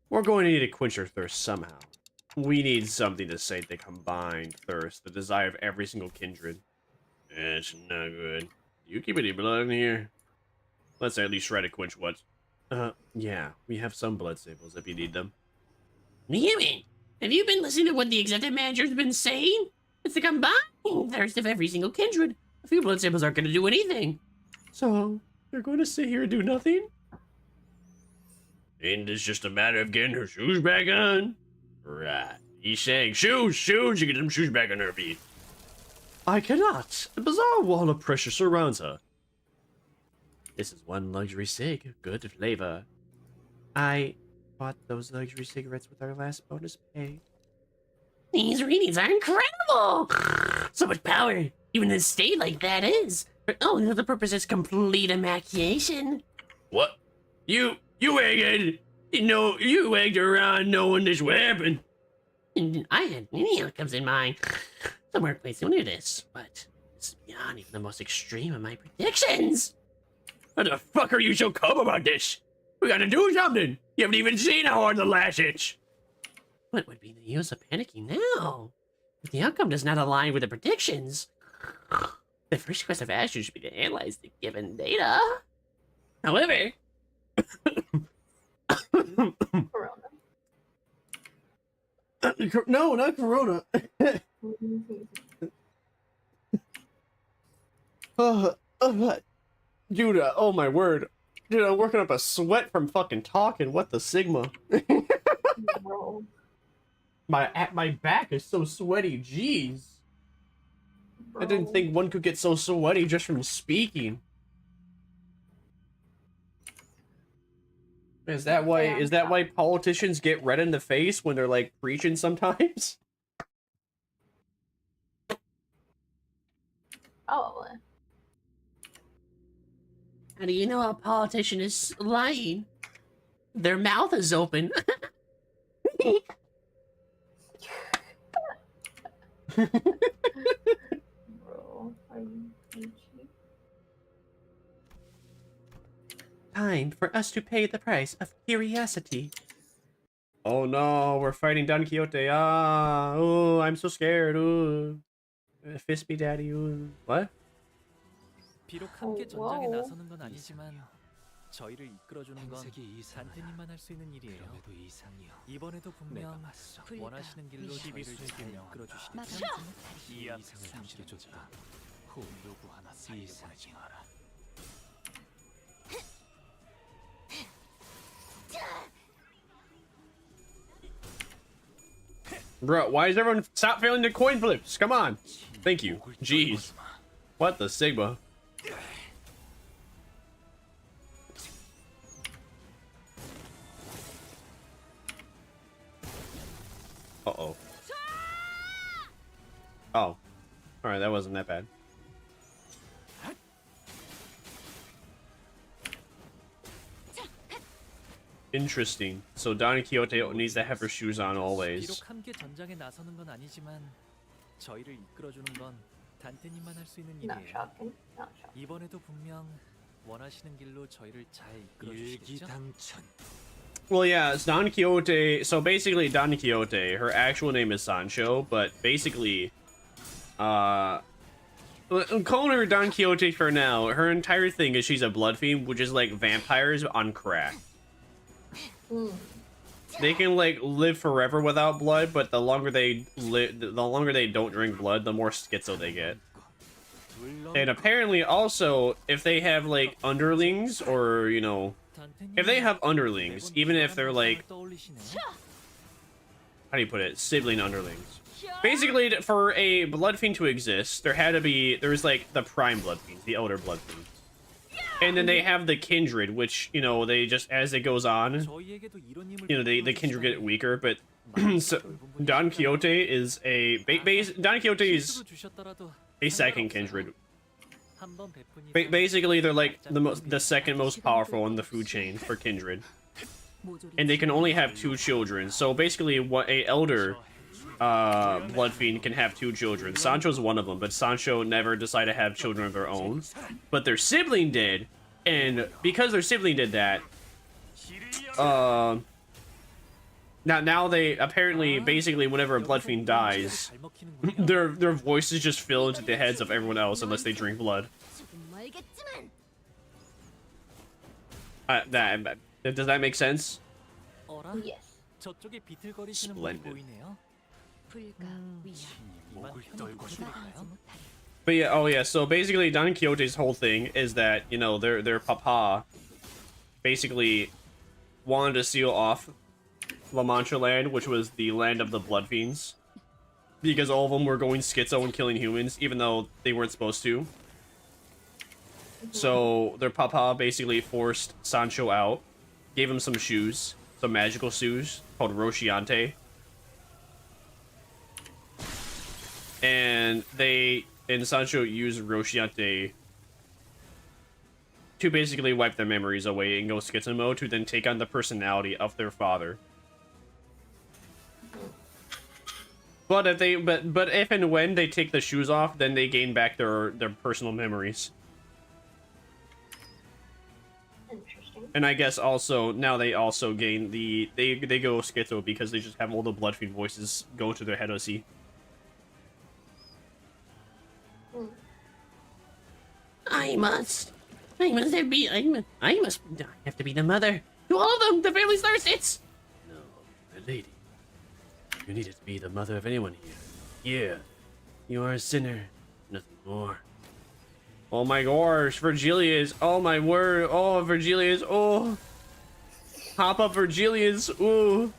we're going to need to quench our thirst somehow. We need something to sate the combined thirst, the desire of every single kindred. It's not good. You keep any blood in here? Let's at least try to quench what? Yeah, we have some blood samples if you need them. Newman, have you been listening to what the executive manager's been saying? It's the combined thirst of every single kindred. A few blood samples aren't going to do anything. So, you're going to sit here and do nothing? Ain't this just a matter of getting her shoes back on? Right. He's saying, shoes, you get them shoes back on her feet. I cannot. A bizarre wall of pressure surrounds her. This is one luxury cig, good flavor. I bought those luxury cigarettes with our last bonus pay. These readings are incredible! So much power, even in a state like that is. Oh, no, the purpose is complete emasculation. What? You egged? You egged around knowing this would happen. I had many outcomes in mind. The workplace knew this, but it's beyond even the most extreme of my predictions. What the fuck are you so calm about this? We gotta do something. You haven't even seen how hard the lash itch. What would be the use of panicking now? If the outcome does not align with the predictions, the first course of action should be to analyze the given data. However, Corona. No, not Corona. Dude, oh my word. Dude, I'm working up a sweat from fucking talking. What the Sigma? Bro. My back is so sweaty. Jeez. I didn't think one could get so sweaty just from speaking. Is that why politicians get red in the face when they're like preaching sometimes? Probably. how do you know a politician is lying? Their mouth is open. Bro, are you cheap? Time for us to pay the price of curiosity. Oh no, we're fighting Don Quixote. Ah, oh, I'm so scared. Oh, fist me, daddy. Oh. What? 비록 함께 전장에 나서는 건 아니지만 저희를 이끌어주는 건 단테님만 할 수 있는 일이에요. 이번에도 분명 원하시는 길로 저희를 잘 이끌어주시겠죠? 이 앞에 숨쉬어줬다. 후 누구 하나 살리고 보내지 마라. Bro, why is everyone stop failing the coin flips? Come on. Thank you. Jeez. What the Sigma? Uh-oh. Oh. Alright, that wasn't that bad. Interesting. So Don Quixote needs to have her shoes on always. 비록 함께 전장에 나서는 건 아니지만 저희를 이끌어주는 건 단테님만 할 수 있는 Not 일이에요. shocking. Not shocking. 이번에도 분명 원하시는 길로 저희를 잘 이끌어주시겠죠? Well, yeah, it's Don Quixote. So basically, Don Quixote, her actual name is Sancho, but basically, calling her Don Quixote for now, her entire thing is she's a blood fiend, which is like vampires on crack. They can like live forever without blood, but the longer they don't drink blood, the more schizo they get. And apparently also, if they have like underlings, or you know, if they have underlings, even if they're like, how do you put it, sibling underlings. Basically, for a blood fiend to exist, there's like the prime blood fiends, the elder blood fiends. And then they have the kindred, which, you know, they just, as it goes on, you know, the kindred get weaker, but so Don Quixote is Don Quixote is a second kindred. Basically, they're like the second most powerful in the food chain for kindred. And they can only have 2 children. So basically, what a elder blood fiend can have 2 children. Sancho's one of them, but Sancho never decided to have children of their own. But their sibling did, and because their sibling did that, now they apparently, basically, whenever a blood fiend dies, their voices just fill into the heads of everyone else unless they drink blood. Does that make sense? Yes. Splendid. But yeah, oh yeah, so basically Don Quixote's whole thing is that, you know, their papa basically wanted to seal off La Mancha land, which was the land of the blood fiends, because all of them were going schizo and killing humans, even though they weren't supposed to. So their papa basically forced Sancho out, gave him some shoes, some magical shoes called Rociante. And Sancho used Rociante to basically wipe their memories away and go schizo mode to then take on the personality of their father. But if and when they take the shoes off, then they gain back their personal memories. Interesting. And I guess also now they also gain they go schizo because they just have all the blood fiend voices go to their head OC. I have to be the mother to all of them. The family's thirsts. No, my lady. You needed to be the mother of anyone here. Yeah, you are a sinner, nothing more. Oh my gosh, Virgilius! Oh my word! Oh, Virgilius! Oh, hop up, Virgilius! Ooh.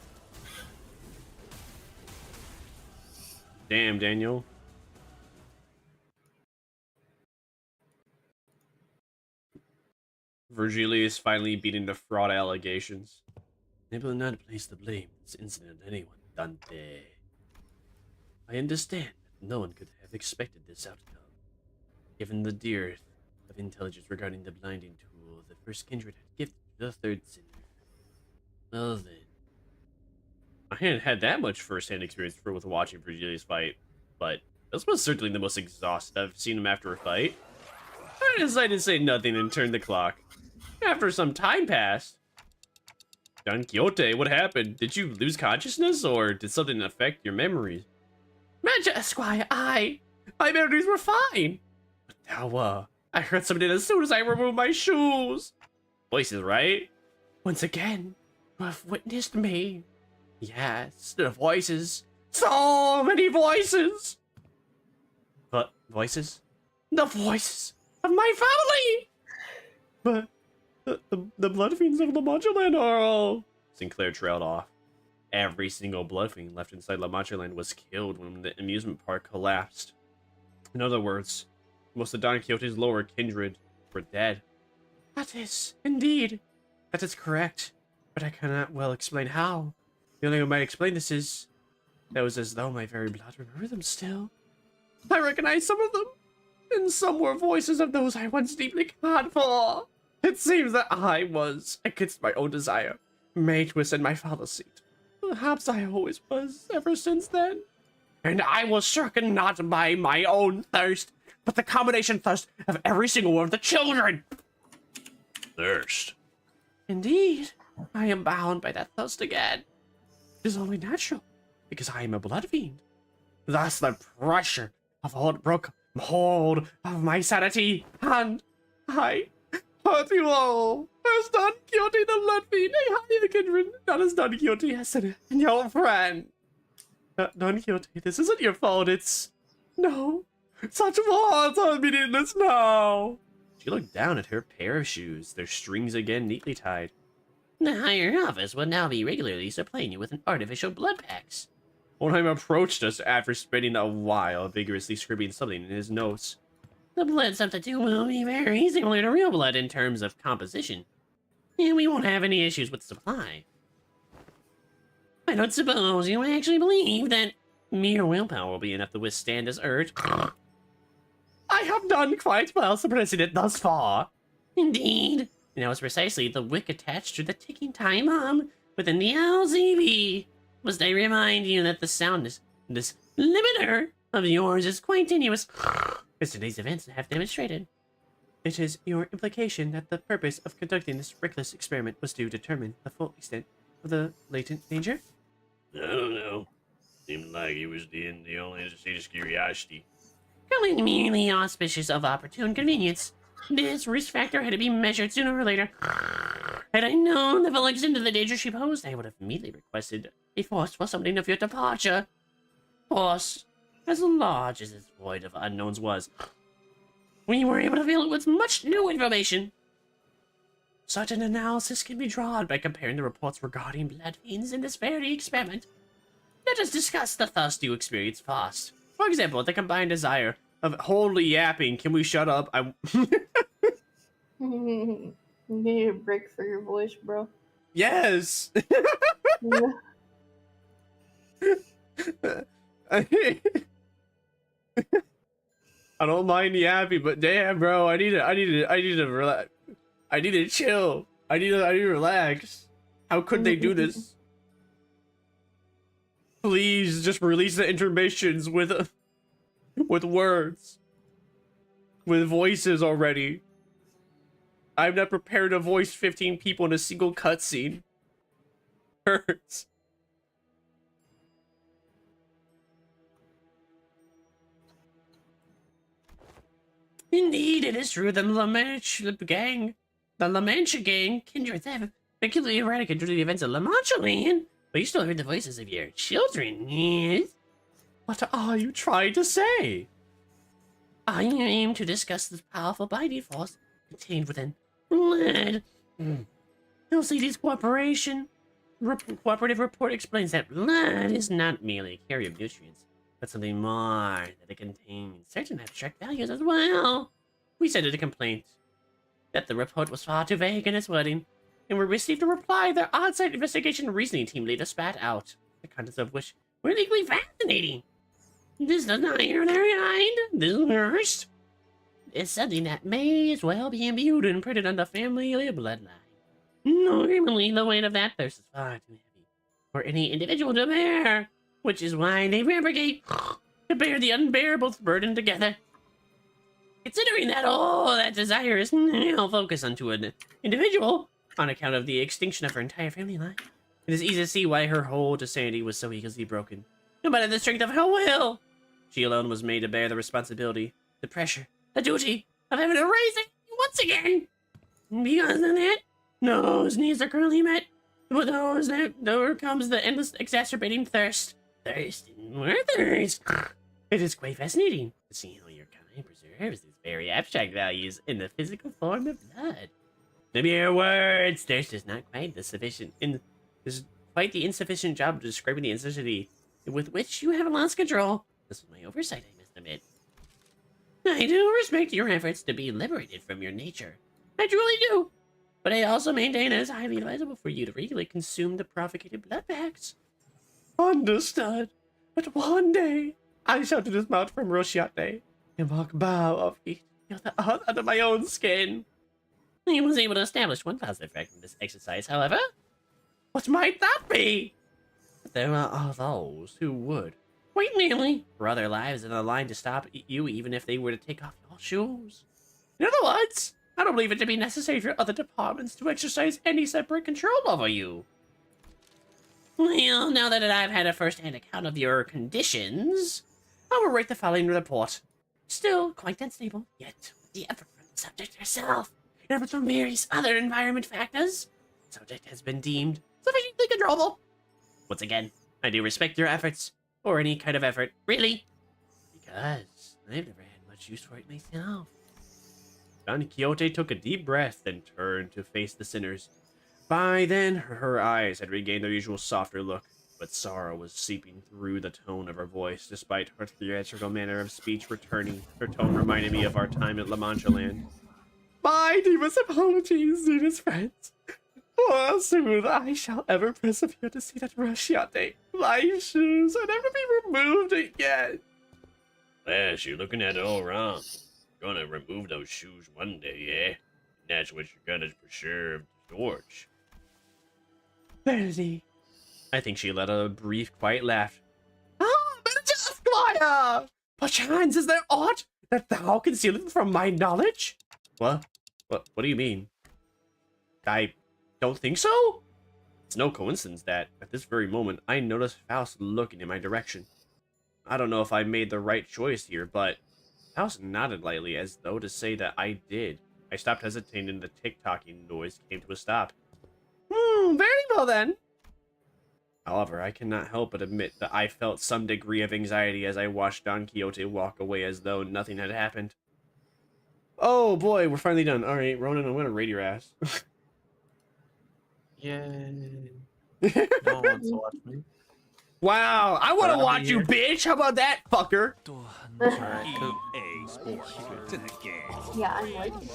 Damn, Daniel. Virgilius finally beating the fraud allegations. They will not place the blame for this incident on anyone, Dante. I understand that no one could have expected this outcome. Given the dearth of intelligence regarding the blinding tool the first kindred had gifted to the third sinner. Well then. I hadn't had that much first-hand experience with watching Virgilius fight, but this was certainly the most exhausted I've seen him after a fight. I decided to say nothing and turn the clock. After some time passed. Don Quixote, what happened? Did you lose consciousness, or did something affect your memories? Esquire, my memories were fine. But now, I heard something as soon as I removed my shoes. Voices, right? Once again, you have witnessed me. Yes, the voices. So many voices! But voices? The voices of my family! But the blood fiends of La Mancha Land are all... Sinclair trailed off. Every single blood fiend left inside La Mancha Land was killed when the amusement park collapsed. In other words, most of Don Quixote's lower kindred were dead. That is, indeed. That is correct. But I cannot well explain how. The only way I might explain this is... That was as though my very blood remembered them still. I recognize some of them. And some were voices of those I once deeply cared for. It seems that I was, against my own desire, mate was in my father's seat. Perhaps I always was ever since then. And I was stricken not by my own thirst, but the combination thirst of every single one of the children. Thirst. Indeed, I am bound by that thirst again. It is only natural, because I am a blood fiend. Thus the pressure of old broke hold of my sanity, and I hurt you all. As Don Quixote the blood fiend, a higher kindred, not as Don Quixote has said, and your friend. Don Quixote, this isn't your fault, it's... No. Such words are meaningless now. She looked down at her pair of shoes, their strings again neatly tied. The higher office will now be regularly supplying you with an artificial blood packs. Oldheim approached us after spending a while vigorously scribbling something in his notes. The blood substitute will be very similar to real blood in terms of composition, and we won't have any issues with supply. I don't suppose you actually believe that mere willpower will be enough to withstand this urge. I have done quite well suppressing it thus far. Indeed. And that was precisely the wick attached to the ticking time bomb within the LZV. Must I remind you that the soundness, this limiter of yours is quite tenuous, as today's events have demonstrated. It is your implication that the purpose of conducting this reckless experiment was to determine the full extent of the latent danger? I don't know. Seemed like it was the only just curiosity. Calling merely auspicious of opportune convenience. This risk factor had to be measured sooner or later. Had I known the full extent of the danger she posed, I would have immediately requested a force for something of your departure. Force, as large as this void of unknowns was, we were able to fill it with much new information. Such an analysis can be drawn by comparing the reports regarding blood fiends in this very experiment. Let us discuss the thirst you experienced first. For example, the combined desire of holy yapping. Can we shut up? You need a break for your voice, bro. Yes. I don't mind yapping, but damn, bro, I need to relax. I need to chill. I need to relax. How could they do this? Please just release the intermissions with words, with voices already. I'm not prepared to voice 15 people in a single cutscene. Hurts. Indeed, it is true. The La Mancha gang, kindred have peculiarly eradicated the events of La Mancha land. But you still heard the voices of your children, yes? What are you trying to say? I aim to discuss the powerful binding force contained within blood. LCD's cooperative report explains that blood is not merely a carrier of nutrients, but something more, that it contains certain abstract values as well. We sent it a complaint that the report was far too vague in its wording, and we received a reply their on-site investigation reasoning team later spat out, the contents of which were equally fascinating. This does not hear their mind. This thirst is something that may as well be imbued and printed on the family bloodline. Normally, the weight of that thirst is far too heavy for any individual to bear, which is why they propagate to bear the unbearable burden together. Considering that all that desire is now focused onto an individual on account of the extinction of her entire family line, it is easy to see why her hold to sanity was so easily broken. No matter the strength of her will, she alone was made to bear the responsibility, the pressure, the duty of having to raise it once again. Because of that, those needs are currently met. With those, there comes the endless exacerbating thirst. Thirst and more thirst. It is quite fascinating to see how your kind preserves these very abstract values in the physical form of blood. The mere words, thirst is not quite the insufficient job of describing the intensity with which you have lost control. This was my oversight, I must admit. I do respect your efforts to be liberated from your nature. I truly do. But I also maintain it is highly advisable for you to regularly consume the propagated blood packs. Understood. But one day, I shall dismount from Rochiate and walk bow of feet the earth under my own skin. I was able to establish one positive effect from this exercise, however. What might that be? There are those who would. Wait, really? For other lives in the line to stop you even if they were to take off your shoes. In other words, I don't believe it to be necessary for other departments to exercise any separate control over you. Well, now that I've had a first-hand account of your conditions, I will write the following report. Still quite unstable, yet with the effort from the subject herself, and from various other environment factors, the subject has been deemed sufficiently controllable. Once again, I do respect your efforts, or any kind of effort, really, because I've never had much use for it myself. Don Quixote took a deep breath and turned to face the sinners. By then, her eyes had regained their usual softer look, but sorrow was seeping through the tone of her voice, despite her theatrical manner of speech returning. Her tone reminded me of our time at La Mancha Land. My deepest apologies, dearest friends. For soon I shall ever persevere to see that Rusciate, my shoes, will never be removed again. Yes, you're looking at it all wrong. You're gonna remove those shoes one day, yeah? And that's what you're gonna preserve the torch. Verity. I think she let out a brief, quiet laugh. Squire! Perchance is there aught that thou concealest from my knowledge? What? What do you mean? I don't think so? It's no coincidence that, at this very moment, I noticed Faust looking in my direction. I don't know if I made the right choice here, but Faust nodded lightly as though to say that I did. I stopped hesitating and the tick-tocking noise came to a stop. Very well then. However, I cannot help but admit that I felt some degree of anxiety as I watched Don Quixote walk away as though nothing had happened. Oh boy, we're finally done. Alright, Ronan, I'm gonna raid your ass. Yay. No one wants to watch me. Wow, I want to watch you, bitch! How about that, fucker? Yeah, I'm lurking.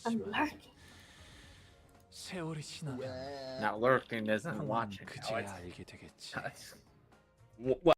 I'm lurking. Now lurking isn't watching. What?